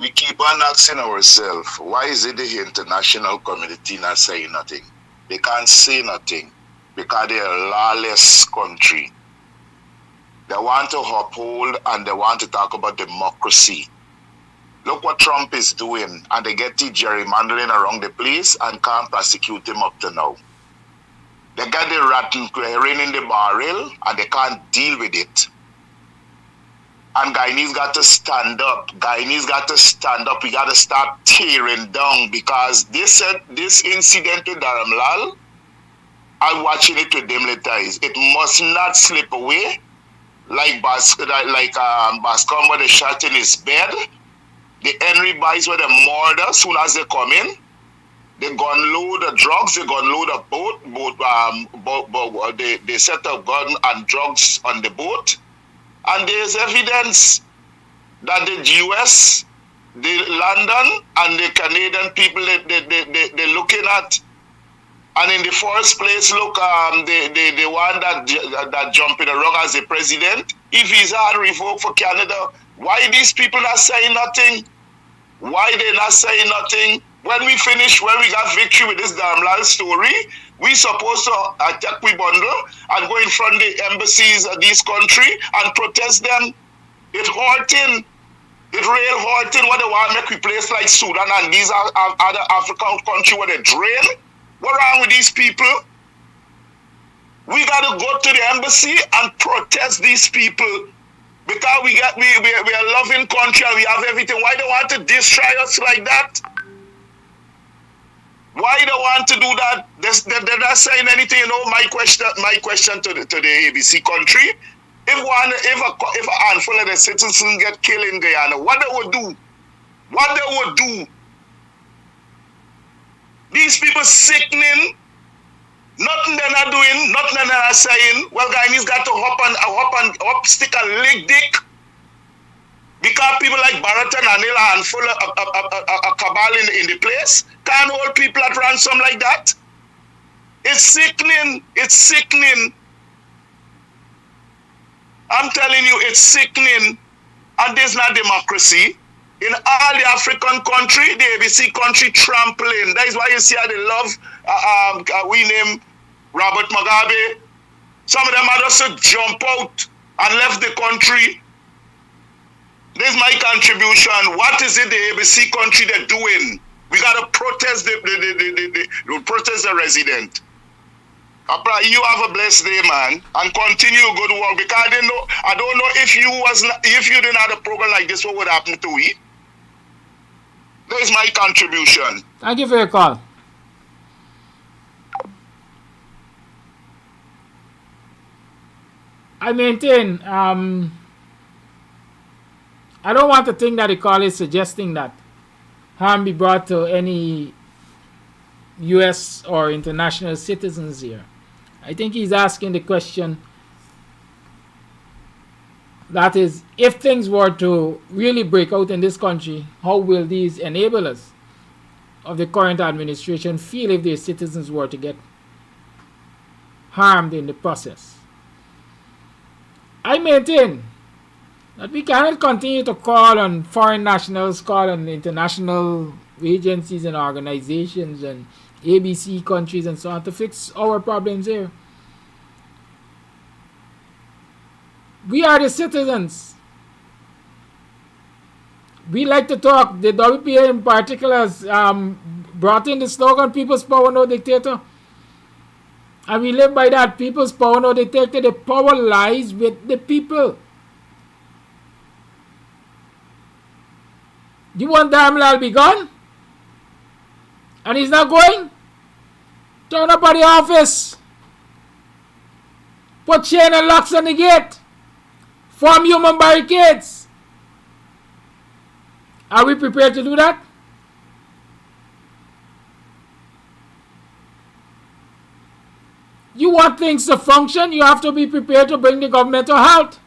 We keep on asking ourselves, why is it the international community not saying nothing? They can't say nothing because they're a lawless country. They want to uphold and they want to talk about democracy. Look what Trump is doing, and they get the gerrymandering around the place and can't prosecute him up to now. They got the rotten clearing in the barrel and they can't deal with it. And Guyanese got to stand up. Guyanese got to stand up. We got to start tearing down, because this incident with DHARAMLALL, I'm watching it with them eyes. It must not slip away. Like Bascom, where they shot in his bed. The Henry boys were the murder soon as they come in. They gun load of drugs, they gun load of boat. They set up gun and drugs on the boat. And there's evidence that the US, the London, and the Canadian people, they're looking at. And in the first place, look, the one that jumping around as the president, if he's hard revoked for Canada, why these people not saying nothing? Why they not saying nothing? When we got victory with this DHARAMLALL story, we supposed to attack we bundle and go in front of the embassies of this country and protest them. It hurting. It real hurting what they want to make we place like Sudan and these other African countries where they drain. What wrong with these people? We got to go to the embassy and protest these people, because we are a loving country and we have everything. Why they want to destroy us like that? Why they want to do that? They're not saying anything. You know, my question to the ABC country: if a handful of the citizens get killed in Guyana, what they would do? What they would do? These people sickening. Nothing they're not doing. Nothing they're not saying. Well, Guyanese got to hop, stick a leg dick. Because people like Barrett and Anila and full of cabal in the place can't hold people at ransom like that. It's sickening. It's sickening. I'm telling you, it's sickening. And there's not democracy. In all the African country, the ABC country trampling. That is why you see how they love, we name Robert Mugabe. Some of them had also jump out and left the country. This is my contribution. What is it the ABC country they're doing? We gotta protest protest the resident. You have a blessed day, man, and continue good work. Because I don't know if you didn't have a program like this, what would happen to we? That is my contribution. Thank you for your call. I maintain, I don't want to think that the call is suggesting that harm be brought to any U.S. or international citizens here. I think he's asking the question, that is, if things were to really break out in this country, how will these enable us? of the current administration feel if their citizens were to get harmed in the process. I maintain that we cannot continue to call on foreign nationals, call on international agencies and organizations and ABC countries and so on to fix our problems here. We are the citizens. We like to talk. The WPA in particular has brought in the slogan, people's power, no dictator. And we live by that, people's power, no dictator. The power lies with the people. Do you want DHARAMLALL be gone? And he's not going? Turn up at the office. Put chain and locks on the gate. Form human barricades. Are we prepared to do that? You want things to function, you have to be prepared to bring the government to halt.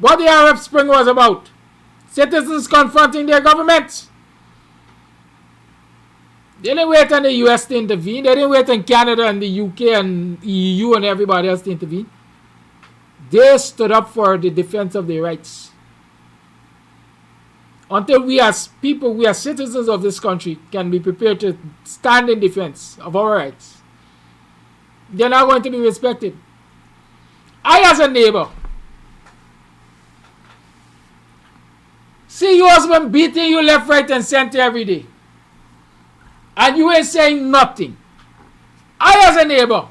What the Arab Spring was about. Citizens confronting their governments. They didn't wait on the US to intervene. They didn't wait on Canada and the UK and EU and everybody else to intervene. They stood up for the defense of their rights. Until we as people, we as citizens of this country can be prepared to stand in defense of our rights, they're not going to be respected. I as a neighbor see your husband beating you left, right and center every day, and you ain't saying nothing. I as a neighbor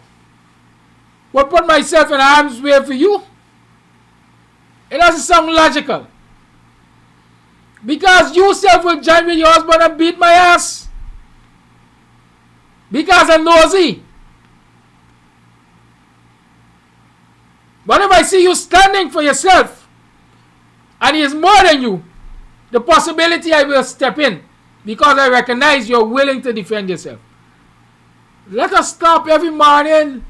will put myself in harm's way for you. It doesn't sound logical. Because you self will join with your husband and beat my ass. Because I'm nosy. But if I see you standing for yourself, and he is more than you, the possibility I will step in, because I recognize you're willing to defend yourself. Let us stop every morning,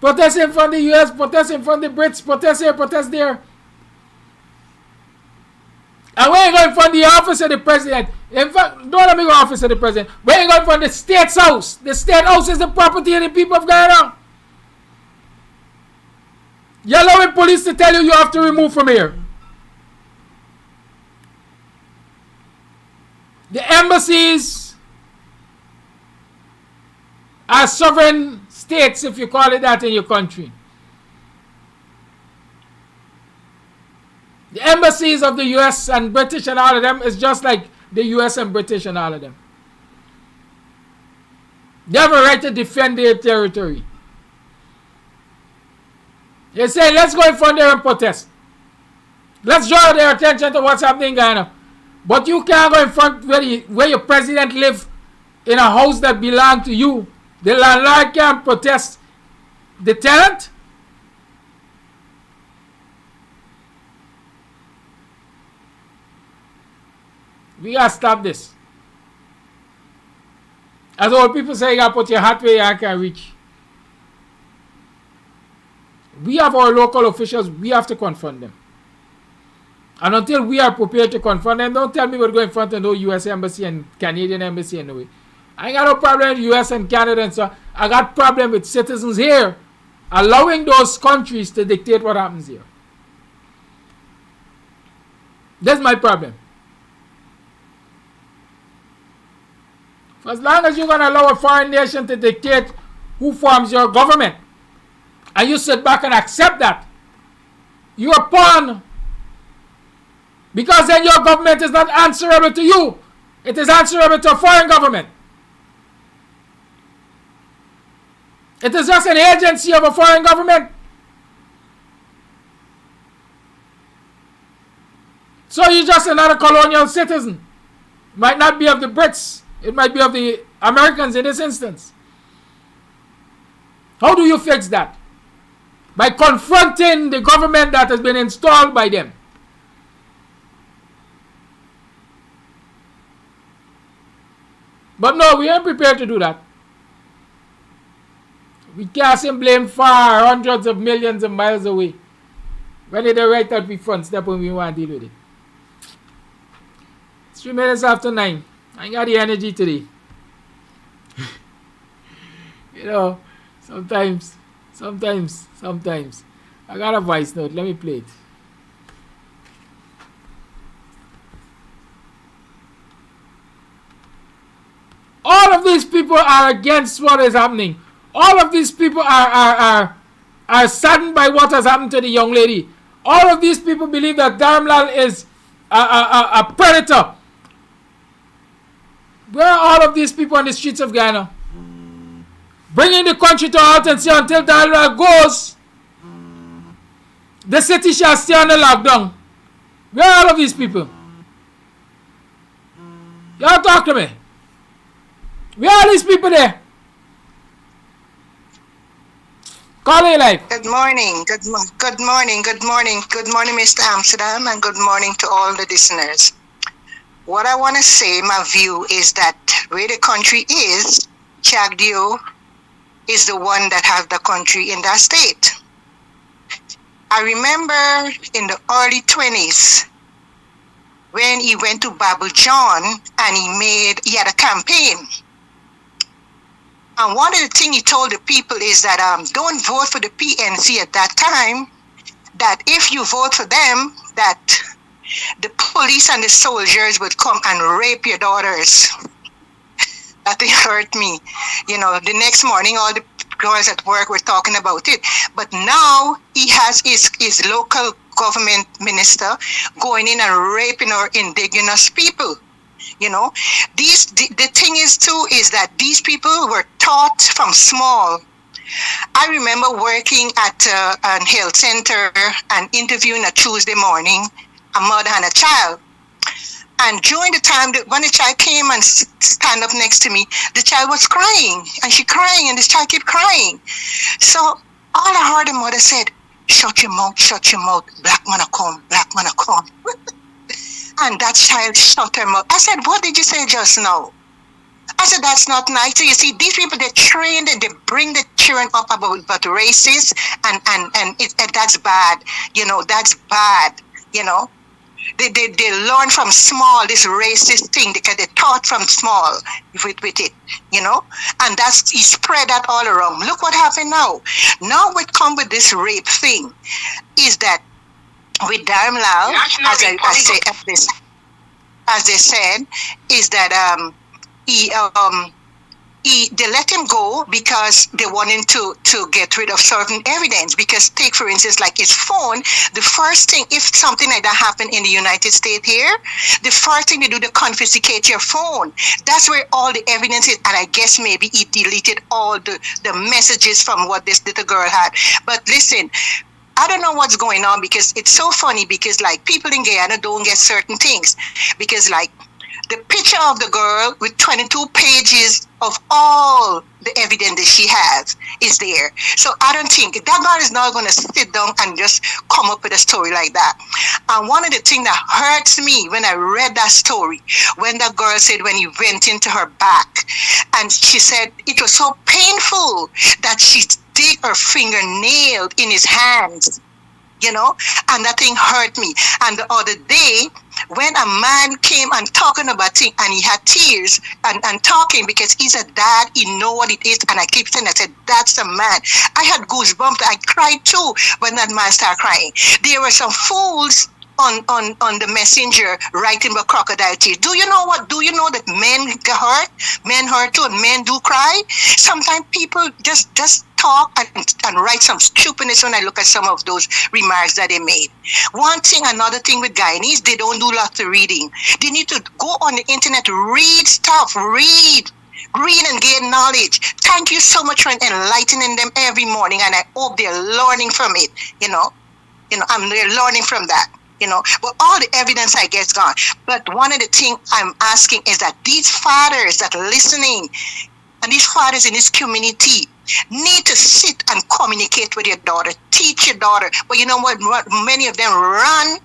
protest in front of the US, protest in front of the Brits, protest here, protest there. And when you go in front of the office of the president, in fact, don't let me go office of the president, when you go in front of the state's house, the state house is the property of the people of Guyana. You're allowing police to tell you you have to remove from here. The embassies are sovereign states, if you call it that, in your country. The embassies of the US and British and all of them is just like the US and British and all of them. They have a right to defend their territory. They say, let's go in front there and protest. Let's draw their attention to what's happening in Guyana. But you can't go in front where your president lives in a house that belongs to you. The landlord can't protest the tenant. We gotta stop this. As old people say, you gotta put your hat where you can reach. We have our local officials, we have to confront them. And until we are prepared to confront them, don't tell me we're going in front of no US embassy and Canadian embassy anyway. I ain't got no problem with US and Canada and so on. I got problem with citizens here allowing those countries to dictate what happens here. That's my problem. For as long as you're going to allow a foreign nation to dictate who forms your government, and you sit back and accept that, you're a pawn. Because then your government is not answerable to you. It is answerable to a foreign government. It is just an agency of a foreign government. So you're just another colonial citizen. Might not be of the Brits. It might be of the Americans in this instance. How do you fix that? By confronting the government that has been installed by them. But no, we ain't prepared to do that. We casting blame far, hundreds of millions of miles away. When they right that we front step when we want to deal with it. 3 minutes after 9. I ain't got the energy today. You know, sometimes. I got a voice note. Let me play it. All of these people are against what is happening. All of these people are saddened by what has happened to the young lady. All of these people believe that DHARAMLALL is a predator. Where are all of these people on the streets of Guyana? Bringing the country to halt and say until DHARAMLALL goes, the city shall stay on the lockdown. Where are all of these people? Y'all talk to me. Where are these people there? Call it live. Good morning, Mr. Amsterdam, and good morning to all the listeners. What I want to say, my view is that where the country is, Chagdio is the one that has the country in that state. I remember in the early 20s when he went to Babu John and he had a campaign. And one of the things he told the people is that don't vote for the PNC at that time, that if you vote for them, that the police and the soldiers would come and rape your daughters. That thing hurt me. You know, the next morning, all the girls at work were talking about it. But now he has his local government minister going in and raping our indigenous people. You know, the thing is too is that these people were taught from small. I remember working at a health center and interviewing a Tuesday morning, a mother and a child. And during the time that when the child came and stand up next to me, the child was crying, and she crying, and this child kept crying. So all I heard the mother said, shut your mouth, black man a come, black man a come. And that child shut her mouth. I said, what did you say just now? I said, that's not nice. So you see, these people, they're trained and they bring the children up about races, and that's bad. You know, that's bad, you know. They learn from small this racist thing because they're taught from small with it, you know, and he spread that all around. Look what happened now. Now we come with this rape thing, is that with DHARAMLALL, as they said, is that they let him go because they want him to get rid of certain evidence. Because take, for instance, like his phone, the first thing, if something like that happened in the United States here, the first thing they do, they confiscate your phone. That's where all the evidence is. And I guess maybe he deleted all the messages from what this little girl had. But listen, I don't know what's going on, because it's so funny, because like people in Guyana don't get certain things, because like the picture of the girl with 22 pages of all the evidence that she has is there. So I don't think that girl is not going to sit down and just come up with a story like that. And one of the things that hurts me when I read that story, when that girl said when he went into her back, and she said it was so painful that she dig her fingernail in his hands, you know, and that thing hurt me. And the other day, when a man came and talking about it, and he had tears and talking because he's a dad, he know what it is, and I keep saying, I said, that's a man. I had goosebumps. I cried too when that man started crying. There were some fools on the messenger writing about crocodile tears. Do you know what? Do you know that men get hurt? Men hurt too, and men do cry. Sometimes people just talk and write some stupidness when I look at some of those remarks that they made. One thing, another thing with Guyanese, they don't do lots of reading. They need to go on the internet, read stuff, read and gain knowledge. Thank you so much for enlightening them every morning, and I hope they're learning from it. You know, they're learning from that. You know, but all the evidence I get is gone. But one of the things I'm asking is that these fathers that are listening, and these fathers in this community, need to sit and communicate with your daughter, teach your daughter. But you know what? Many of them running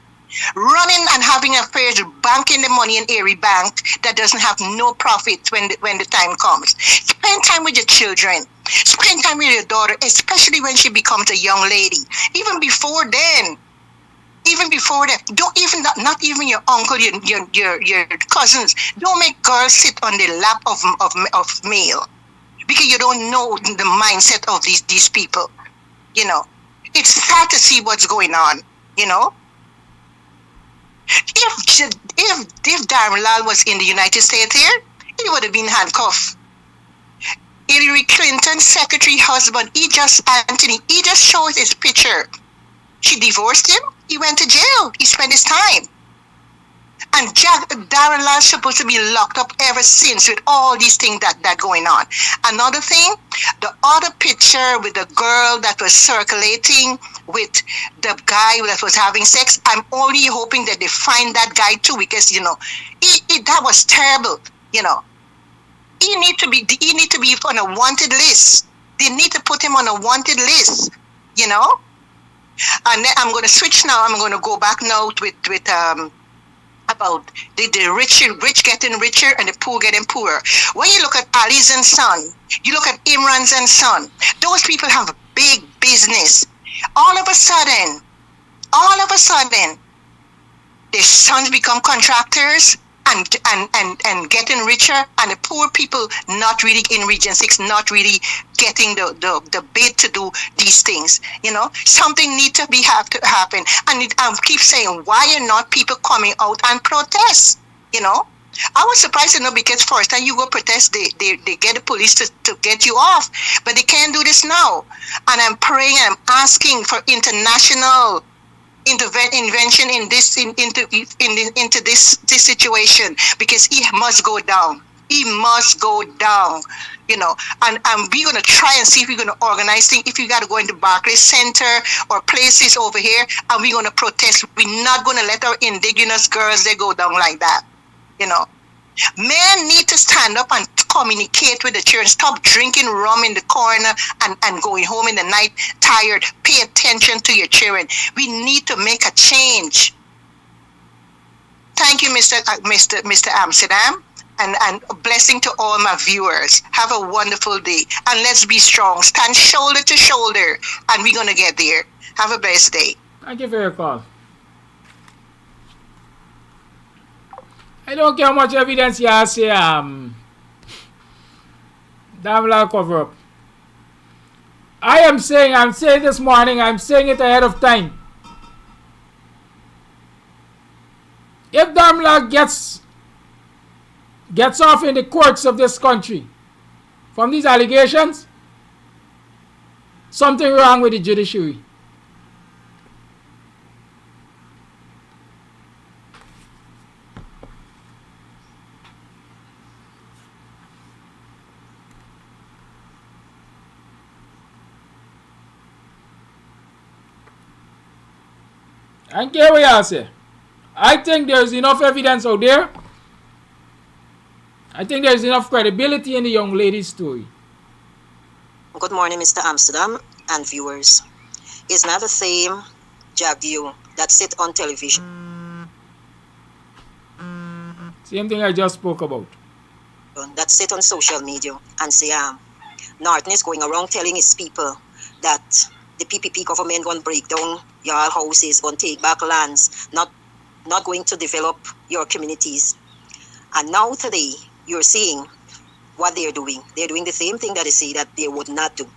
and having affairs, banking the money in Erie Bank that doesn't have no profit when the time comes. Spend time with your children. Spend time with your daughter, especially when she becomes a young lady. Even before then, Even before that, don't even not even your uncle, your cousins. Don't make girls sit on the lap of male, because you don't know the mindset of these people. You know, it's sad to see what's going on. You know, if DHARAMLALL was in the United States here, he would have been handcuffed. Hillary Clinton's secretary husband, he just showed his picture. She divorced him. He went to jail. He spent his time. And DHARAMLALL is supposed to be locked up ever since with all these things that going on. Another thing, the other picture with the girl that was circulating with the guy that was having sex, I'm only hoping that they find that guy too, because, you know, that was terrible, you know. He need to be on a wanted list. They need to put him on a wanted list, you know. And then I'm going to switch now. I'm going to go back now with about the rich getting richer and the poor getting poorer. When you look at Ali's and son, you look at Imran's and son, those people have a big business. All of a sudden, their sons become contractors and getting richer, and the poor people not really in Region 6, not really getting the bid to do these things. You know, something needs to have to happen. And I keep saying, why are not people coming out and protest? You know, I was surprised to know, because first time you go protest, they get the police to get you off, but they can't do this now. And I'm praying, I'm asking for international intervention in this into this situation, because he must go down. He must go down, you know. And we're gonna try and see if we're gonna organize things. If you gotta go into Barclays Center or places over here, and we're gonna protest. We're not gonna let our indigenous girls they go down like that, you know. Men need to stand up and communicate with the children. Stop drinking rum in the corner and going home in the night tired. Pay attention to your children. We need to make a change. Thank you, Mr. Amsterdam, and a blessing to all my viewers. Have a wonderful day, and let's be strong. Stand shoulder to shoulder, and we're gonna get there. Have a blessed day. Thank you for your call. I don't care how much evidence you have, say, DHARAMLALL cover up. I'm saying this morning, I'm saying it ahead of time. If DHARAMLALL gets off in the courts of this country from these allegations, something wrong with the judiciary. I care what you say. I think there's enough evidence out there. I think there's enough credibility in the young lady's story. Good morning, Mr. Amsterdam and viewers. It's not the same Jack View that sit on television. Same thing I just spoke about. That sit on social media and say, Norton is going around telling his people that the PPP government going to break down your houses, going to take back lands, not going to develop your communities. And now today, you're seeing what they're doing. They're doing the same thing that they say that they would not do.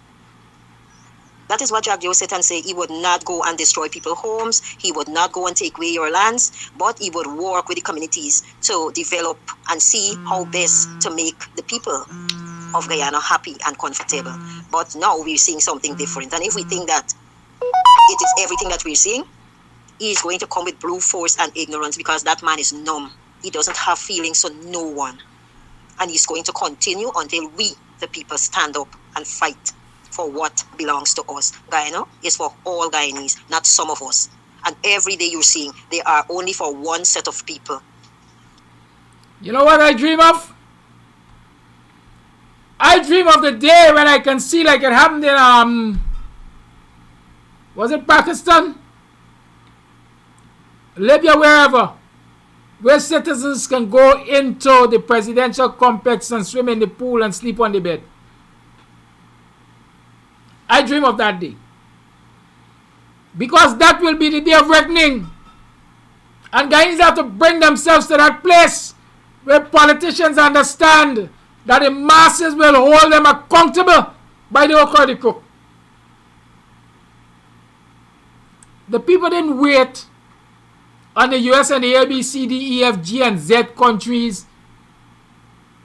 That is what Jack Joe said and say he would not go and destroy people's homes. He would not go and take away your lands, but he would work with the communities to develop and see how best to make the people of Guyana happy and comfortable. But now we're seeing something different. And if we think that it is everything that we're seeing, he is going to come with brute force and ignorance, because that man is numb. He doesn't have feelings for no one. And he's going to continue until we, the people, stand up and fight for what belongs to us. Guyana is for all Guyanese, not some of us. And every day you're seeing, they are only for one set of people. You know what I dream of? I dream of the day when I can see like it happened in, was it Pakistan? Libya, wherever, where citizens can go into the presidential complex and swim in the pool and sleep on the bed. I dream of that day. Because that will be the day of reckoning And Guyanese have to bring themselves to that place where politicians understand that the masses will hold them accountable by the hook or the crook. The people didn't wait on the US and the A, B, C, D, E, F, G, and Z countries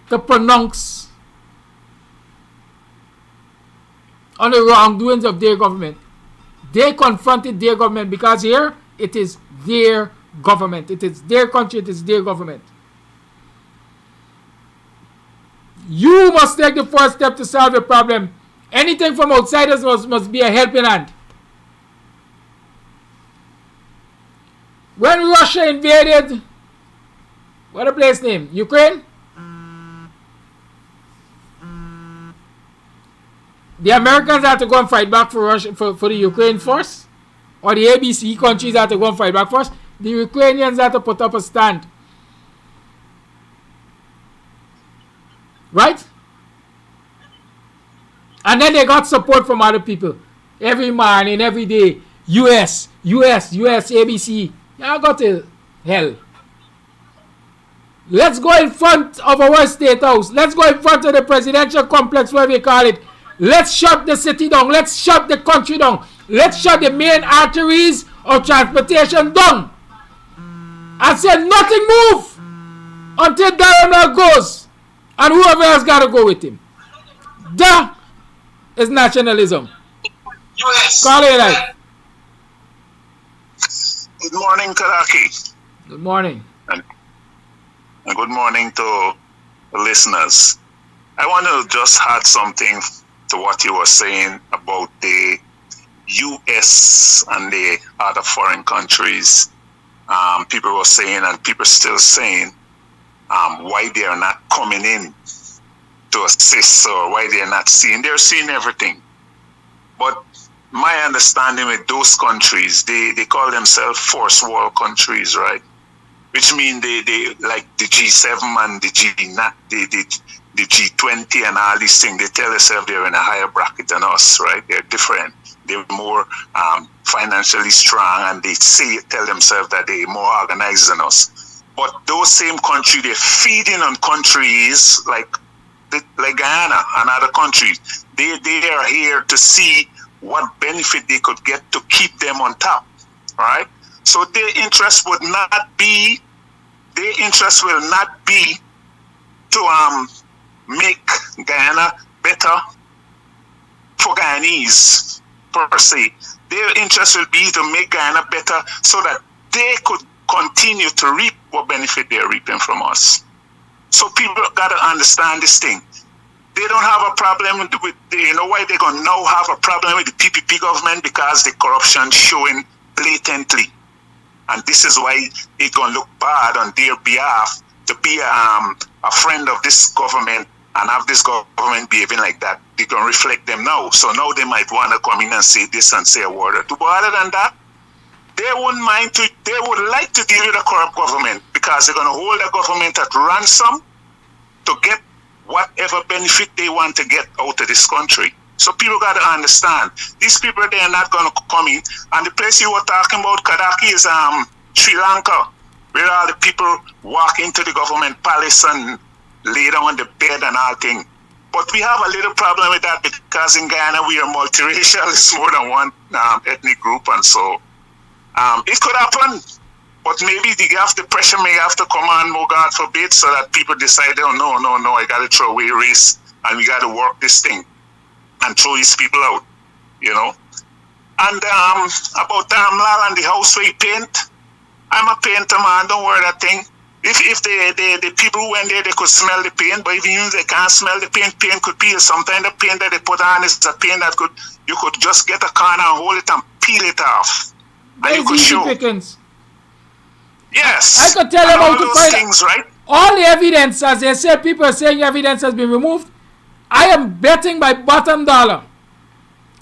to pronounce on the wrongdoings of their government. They confronted their government because here it is their government. It is their country. It is their government. You must take the first step to solve the problem. Anything from outsiders must be a helping hand. When Russia invaded, what a place name? Ukraine? The Americans had to go and fight back for Russia, for the Ukraine first? Or the ABC countries had to go and fight back first? The Ukrainians had to put up a stand. Right? And then they got support from other people. Every morning, every day. US, ABC. Y'all go to hell. Let's go in front of our state house. Let's go in front of the presidential complex, whatever you call it. Let's shut the city down. Let's shut the country down. Let's shut the main arteries of transportation down. I said nothing move until DHARAMLALL goes. And whoever else got to go with him. That is nationalism. Yes. Call it like. Good morning, Kadaki. Good morning. And good morning to the listeners. I want to just add something to what you were saying about the US and the other foreign countries. People were saying, and people still saying, why they are not coming in to assist, or why they are not seeing. They're seeing everything. But my understanding with those countries, they call themselves first world countries, right? Which means they like the G7 and the G20 and all these things. They tell themselves they're in a higher bracket than us, right? They're different. They're more financially strong, and they tell themselves that they're more organized than us. But those same countries, they're feeding on countries like Guyana and other countries. They are here to see what benefit they could get to keep them on top, right? So their interest will not be to make Guyana better for Guyanese per se. Their interest will be to make Guyana better so that they could continue to reap what benefit they're reaping from us. So people got to understand this thing. They don't have a problem with, you know why they're going to now have a problem with the PPP government? Because the corruption showing blatantly. And this is why it's going to look bad on their behalf to be a friend of this government and have this government behaving like that. They're going to reflect them now. So now they might want to come in and say this and say a word or two. But other than that, they wouldn't mind to, they would like to deal with a corrupt government because they're going to hold the government at ransom to get whatever benefit they want to get out of this country. So people got to understand, these people, they are not going to come in. And the place you were talking about, Kadaki, is Sri Lanka, where all the people walk into the government palace and lay down on the bed and all thing. But we have a little problem with that because in Guyana we are multiracial. It's more than one ethnic group, and so it could happen. But maybe the pressure may have to come on, more God forbid, so that people decide, oh, no, I got to throw away race and we got to work this thing and throw these people out, you know. And about DHARAMLALL and the house we paint, I'm a painter, man, don't worry that thing. If the people who went there, they could smell the paint, but even if they can't smell the paint could peel. Sometimes the paint that they put on is a paint that you could just get a corner and hold it and peel it off. And you could show. Pickings. Yes. I could tell them how to find things, right? All the evidence, as they say, people are saying evidence has been removed. I am betting by bottom dollar.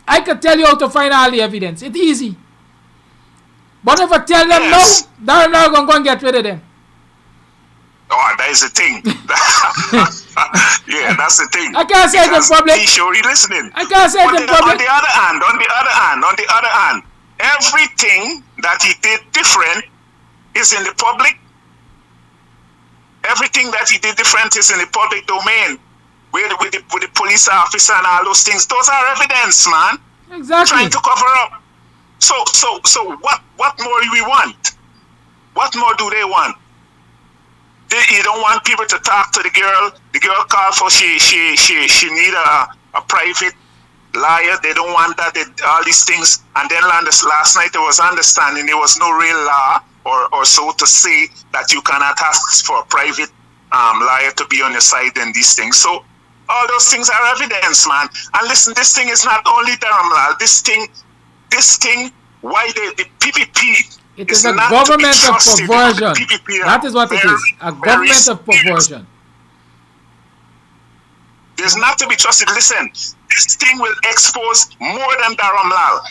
I could tell you how to find all the evidence. It's easy. But if I tell them no, DHARAMLALL gonna go and get rid of them. Oh, that is the thing. Yeah, that's the thing. I can't say the problem. He's surely listening. I can't say the problem. On the other hand, everything that he did different is in the public. Everything that he did different is in the public domain. With the police officer and all those things. Those are evidence, man. Exactly. Trying to cover up. So what more do we want? What more do they want? You don't want people to talk to the girl. The girl called for she need a private lawyer. They don't want that. All these things. And then last night there was understanding there was no real law or so to say that you cannot ask for a private lawyer to be on your side and these things. So all those things are evidence, man. And listen, this thing is not only DHARAMLALL. This thing, why the PPP. It is a government of perversion. That is what it is. A government of perversion. There's not to be trusted. Listen, this thing will expose more than DHARAMLALL.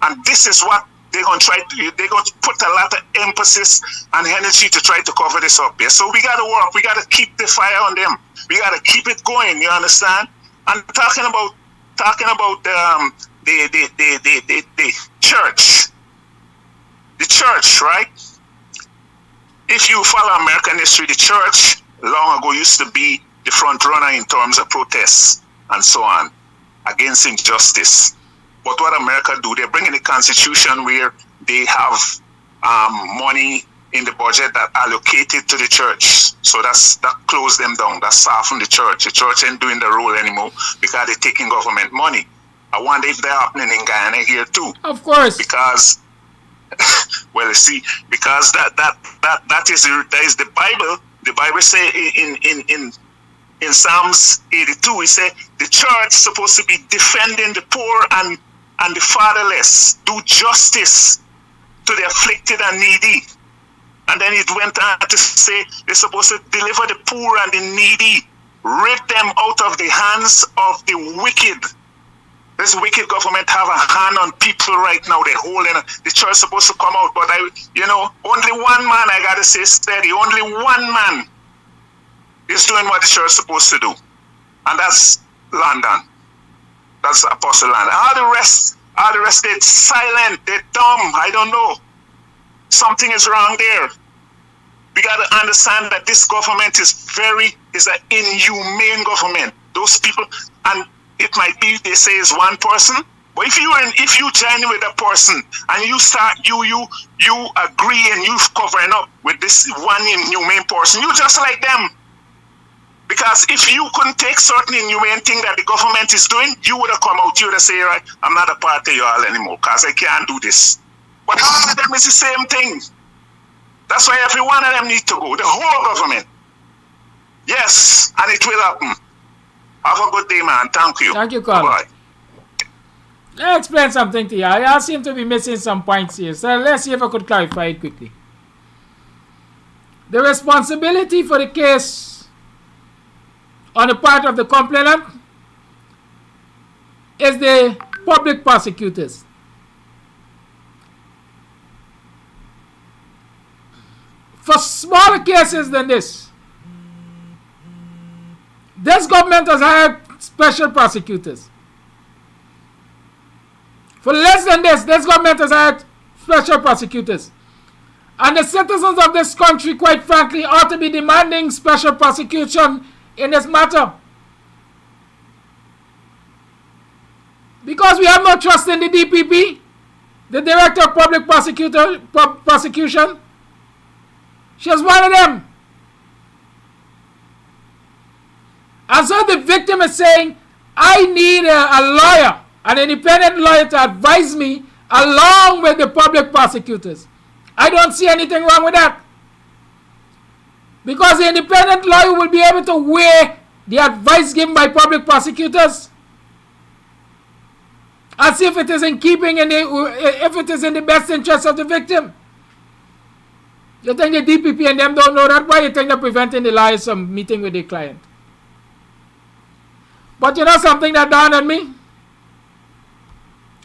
And this is what they're going to try to, they're going to put a lot of emphasis and energy to try to cover this up. Yeah? So we got to work. We got to keep the fire on them. We got to keep it going. You understand? And talking about the church. The church, right? If you follow American history, the church long ago used to be the front runner in terms of protests and so on against injustice. But what America do, they bring in the Constitution where they have money in the budget that allocated to the church. So that closed them down. That softened the church. The church ain't doing the role anymore because they're taking government money. I wonder if they're happening in Guyana here too. Of course. Because well, you see, because that is the Bible. The Bible say in Psalms 82, it say the church is supposed to be defending the poor and the fatherless, do justice to the afflicted and needy. And then it went on to say they're supposed to deliver the poor and the needy, rid them out of the hands of the wicked. This wicked government have a hand on people right now. They're holding the church is supposed to come out, but only one man, I gotta say steady, only one man is doing what the church is supposed to do. And that's London. That's Apostle London. All the rest, they're silent, they're dumb, I don't know. Something is wrong there. We gotta understand that this government is an inhumane government. Those people, and it might be they say it's one person, but if you join with a person and you start you agree and you covering up with this one inhumane person, you just like them. Because if you couldn't take certain inhumane thing that the government is doing, you would have come out, you would have said, right, I'm not a part of y'all anymore because I can't do this. But all of them is the same thing. That's why every one of them need to go, the whole government. Yes, and it will happen. Have a good day, man. Thank you. Thank you, Carl. Bye. Let me explain something to you. I seem to be missing some points here. So let's see if I could clarify it quickly. The responsibility for the case on the part of the complainant is the public prosecutors. For smaller cases than this government has hired special prosecutors. For less than this government has hired special prosecutors. And the citizens of this country, quite frankly, ought to be demanding special prosecution in this matter. Because we have no trust in the DPP, the Director of Public Prosecution. She's one of them. And so the victim is saying, I need a lawyer, an independent lawyer to advise me along with the public prosecutors. I don't see anything wrong with that. Because the independent lawyer will be able to weigh the advice given by public prosecutors and see if it is in keeping, if it is in the best interest of the victim. You think the DPP and them don't know that? Why you think they're preventing the lawyers from meeting with the client? But you know something that dawned on me? And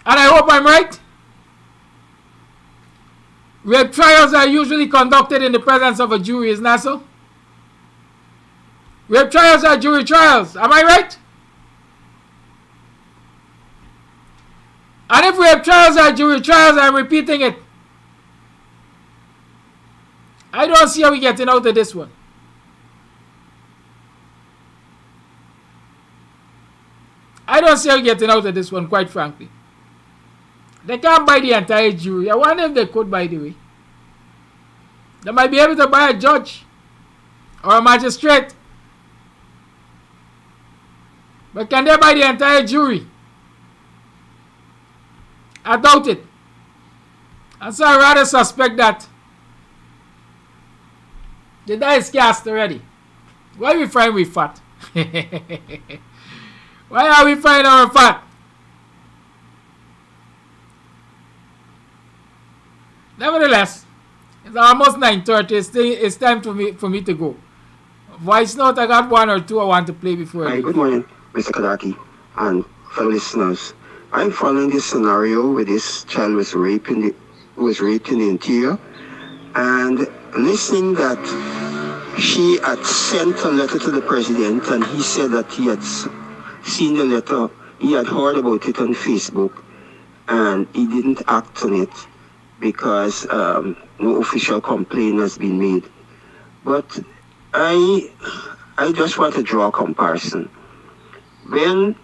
I hope I'm right. Rape trials are usually conducted in the presence of a jury, isn't that so? Rape trials are jury trials, am I right? And if rape trials are jury trials, I'm repeating it. I don't see how we getting out of this one. I don't see how we getting out of this one, quite frankly. They can't buy the entire jury. I wonder if they could, by the way. They might be able to buy a judge or a magistrate. But can they buy the entire jury? I doubt it. And so I rather suspect that the die is cast already. Why we find we fat? Why are we finding our fat? Nevertheless, it's almost 9:30. It's time for me to go. Voice note, I got one or two I want to play before I leave. Good morning, Mr. Kadaki and fellow listeners. I'm following this scenario where this child was raped in the interior, and listening that she had sent a letter to the president, and he said that he had seen the letter, he had heard about it on Facebook, and he didn't act on it because no official complaint has been made. But I just want to draw a comparison. When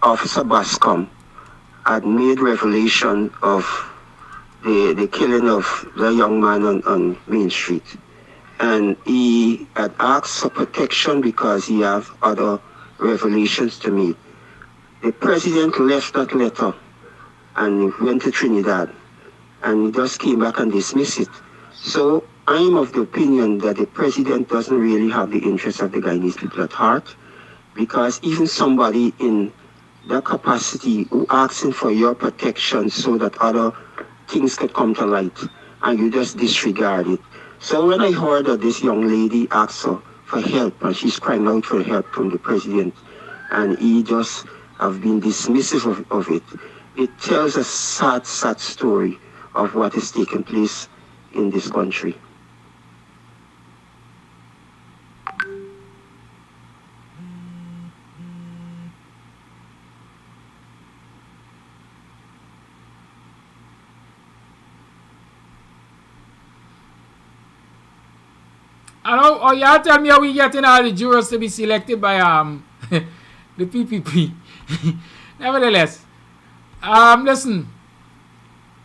Officer Bascom had made revelation of the killing of the young man on Main Street, and he had asked for protection because he have other revelations to make, the president left that letter and went to Trinidad, and he just came back and dismissed it. So I'm of the opinion that the president doesn't really have the interests of the Guyanese people at heart, because even somebody in that capacity who asking for your protection so that other things could come to light, and you just disregard it. So when I heard that this young lady asked her for help, and she's crying out for help from the president, and he just have been dismissive of it, it tells a sad, sad story of what is taking place in this country. And y'all tell me how we getting all the jurors to be selected by the PPP. Nevertheless, listen,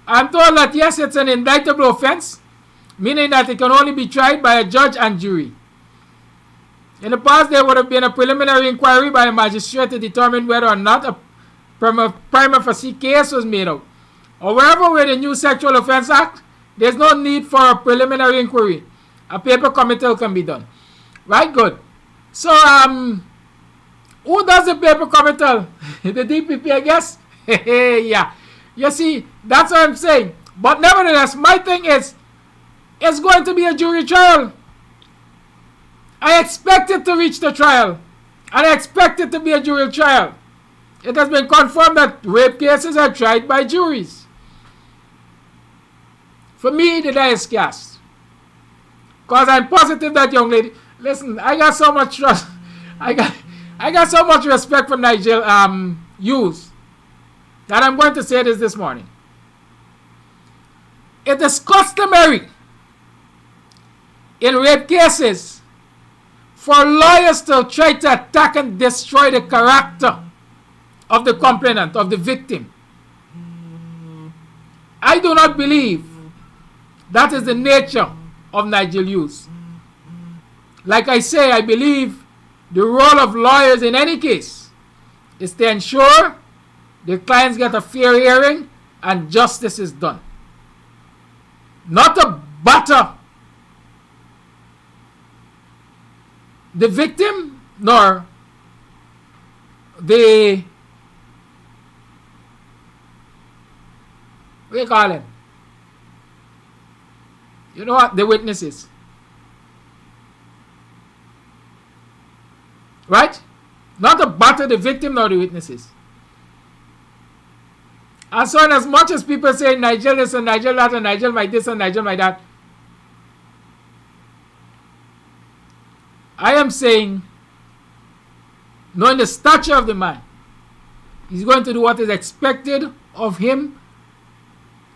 I'm told that yes, it's an indictable offense, meaning that it can only be tried by a judge and jury. In the past, there would have been a preliminary inquiry by a magistrate to determine whether or not a prima facie case was made out. However, with the new Sexual Offense Act, there's no need for a preliminary inquiry. A paper committal can be done. Right, good. So, who does the paper committal? The DPP, I guess? Yeah. You see, that's what I'm saying. But nevertheless, my thing is, it's going to be a jury trial. I expect it to reach the trial. And I expect it to be a jury trial. It has been confirmed that rape cases are tried by juries. For me, the die is cast. Because I'm positive that young lady, listen, I got so much trust. I got so much respect for Nigel youth that I'm going to say this morning. It is customary in rape cases for lawyers to try to attack and destroy the character of the complainant, of the victim. I do not believe that is the nature of Nigel youth. Like I say, I believe the role of lawyers in any case is to ensure the clients get a fair hearing and justice is done. Not to batter the victim nor the, what do you call him? You know what? The witnesses. Right? Not to batter the victim nor the witnesses. And so, as much as people say Nigel this and Nigel that and Nigel like this and Nigel like that, I am saying, knowing the stature of the man, he's going to do what is expected of him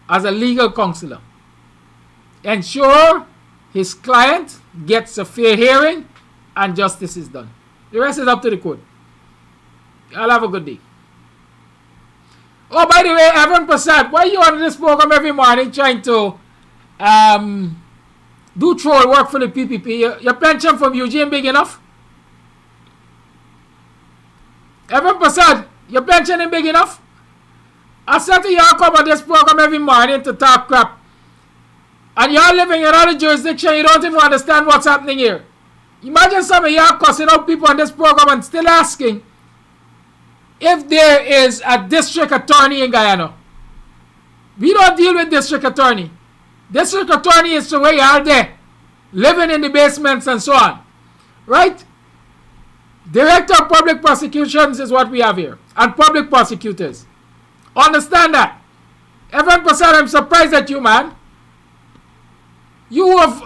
as a legal counselor. ensure his client gets a fair hearing and justice is done. The rest is up to the court. I'll have a good day. Oh, by the way, Irfan Prasad, why are you on this program every morning trying to do troll work for the PPP? Your pension from Eugene big enough? Irfan Prasad, your pension ain't big enough? I said to y'all come on this program every morning to talk crap. And y'all living in another jurisdiction, you don't even understand what's happening here. Imagine some of y'all cussing out people on this program and still asking if there is a district attorney in Guyana. We don't deal with district attorney. District attorney is the way you are there, living in the basements and so on. Right? Director of Public Prosecutions is what we have here. And public prosecutors. Understand that. Irfan Prasad, I'm surprised at you, man. You have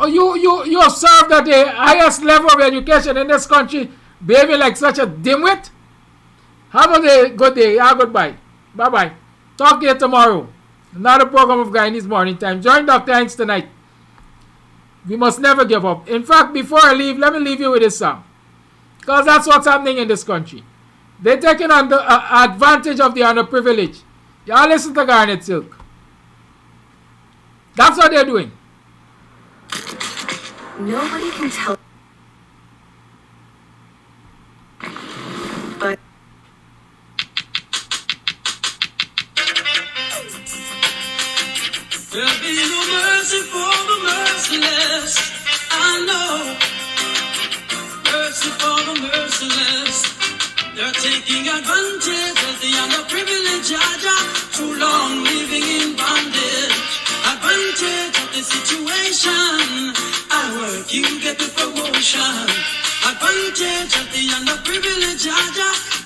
served at the highest level of education in this country, behaving like such a dimwit. Have a good day. Yeah, goodbye. Bye-bye. Talk to you tomorrow. Another program of Guyanese Morning Time. Join Dr. Hines tonight. We must never give up. In fact, before I leave, let me leave you with this song. Because that's what's happening in this country. They're taking advantage of the underprivileged. Y'all listen to Garnet Silk. That's what they're doing. Nobody can tell. But there'll be no mercy for the merciless. I know. Mercy for the merciless. They're taking advantage of the underprivileged. Too long living in bondage. Advantage of the situation. I work, you get the promotion. Advantage of the underprivileged.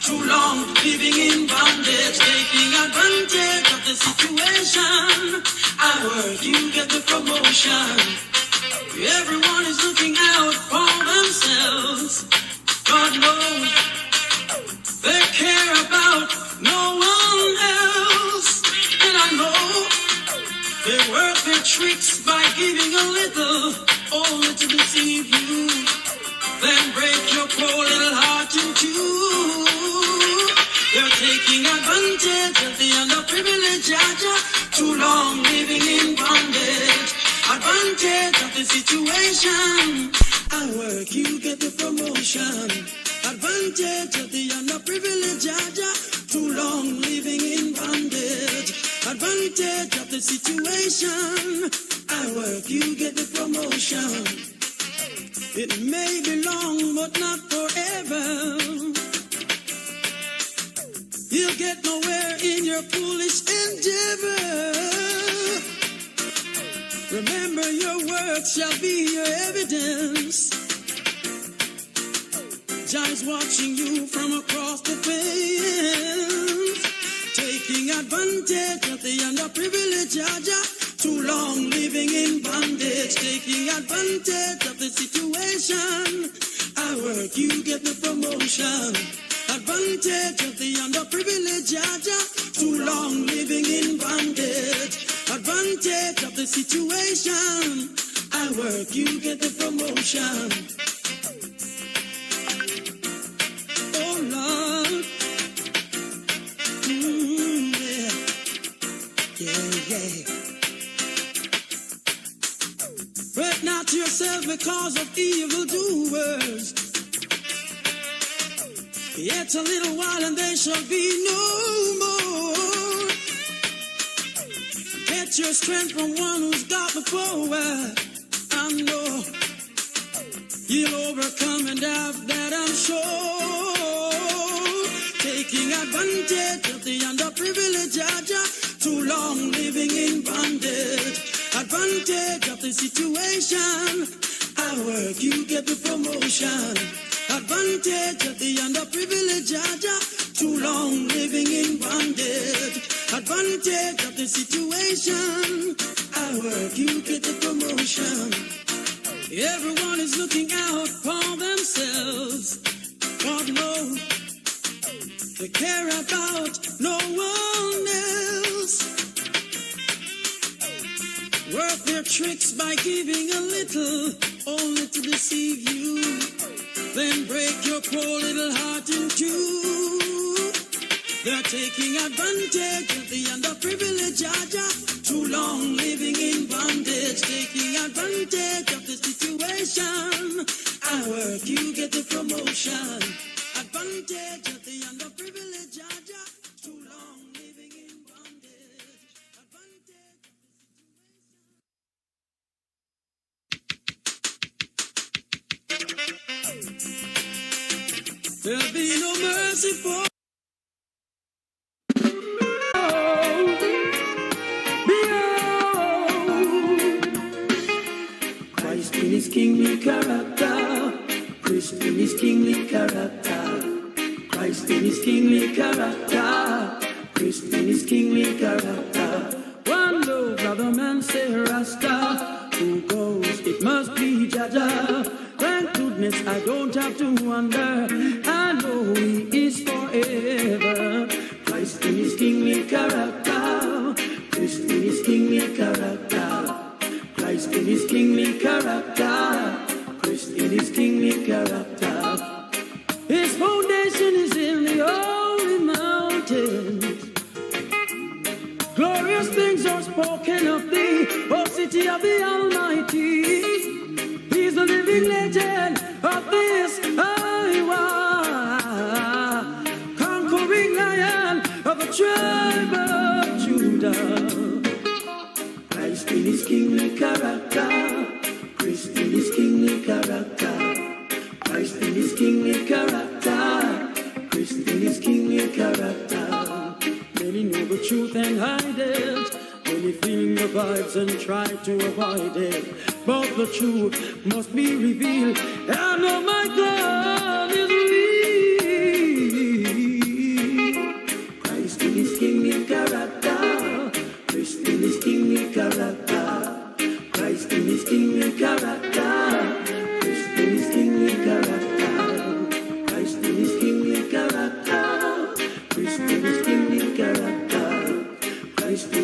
Too long living in bondage. Taking advantage of the situation. I work, you get the promotion. Everyone is looking out for themselves. God knows they care about no one else. And I know they work their tricks by giving a little, only to deceive you. Then break your poor little heart in two. They're taking advantage of the underprivileged. Too long living in bondage. Advantage of the situation. I work, you get the promotion. Advantage of the underprivileged. Too long living in bondage. Advantage of the situation. I work, you get the promotion. It may be long, but not forever. You'll get nowhere in your foolish endeavor. Remember, your words shall be your evidence. Jah is watching you from across the fence, taking advantage of the underprivileged. Too long living in bondage, taking advantage of the situation. I work, you get the promotion. Advantage of the underprivileged. Too long living in bondage. Advantage of the situation. I work, you get the promotion. Oh Lord, yeah. Fret not yourself because of evildoers. Yet a little while and they shall be no more. Get your strength from one who's got the power. I know you'll overcome and have that, I'm sure. Taking advantage of the underprivileged. Too long living in bondage. Advantage of the situation. I work, you get the promotion. Advantage of the underprivileged. Too long living in bondage. Advantage of the situation. I work, you get the promotion. Everyone is looking out for themselves. God knows they care about no one else. work their tricks by giving a little, only to deceive you, then break your poor little heart in two. They're taking advantage of the underprivileged, too long living in bondage, taking advantage of the situation. I work, you get the promotion. Advantage of the underprivileged, too long living in bondage. Advantage of the situation. There'll be no mercy for. Christ in his kingly character, Christ in his kingly character, Christ in his kingly character, Christ in his kingly character. One low brother man say Rasta, who goes it must be Jaja. Thank goodness I don't have to wonder, I know he is forever. Christ in his kingly character, Christ in his kingly character, Christ in his kingly character, Christ in his kingly character. His foundation is in the holy mountains. Glorious things are spoken of thee, O city of the Almighty. He's the living legend of this Iowa, conquering lion of the tribe of Judah. Christ in his kingly character, Christ in his kingly character, Christ in his kingly character, Christ in his kingly character. Many know the truth and hide it, many feel the vibes and try to avoid it, but the truth must be revealed, and oh my God is real. Christ in his kingly character, Christ in his kingly character, Christ in his kingly character, Christ in his kingly character, Christ in his kingly character, Christ in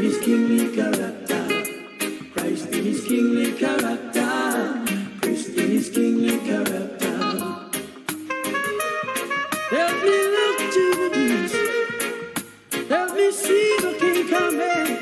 his kingly character, Christ in his kingly character, Christ in his kingly character. Help me look to the east, help me see the King coming.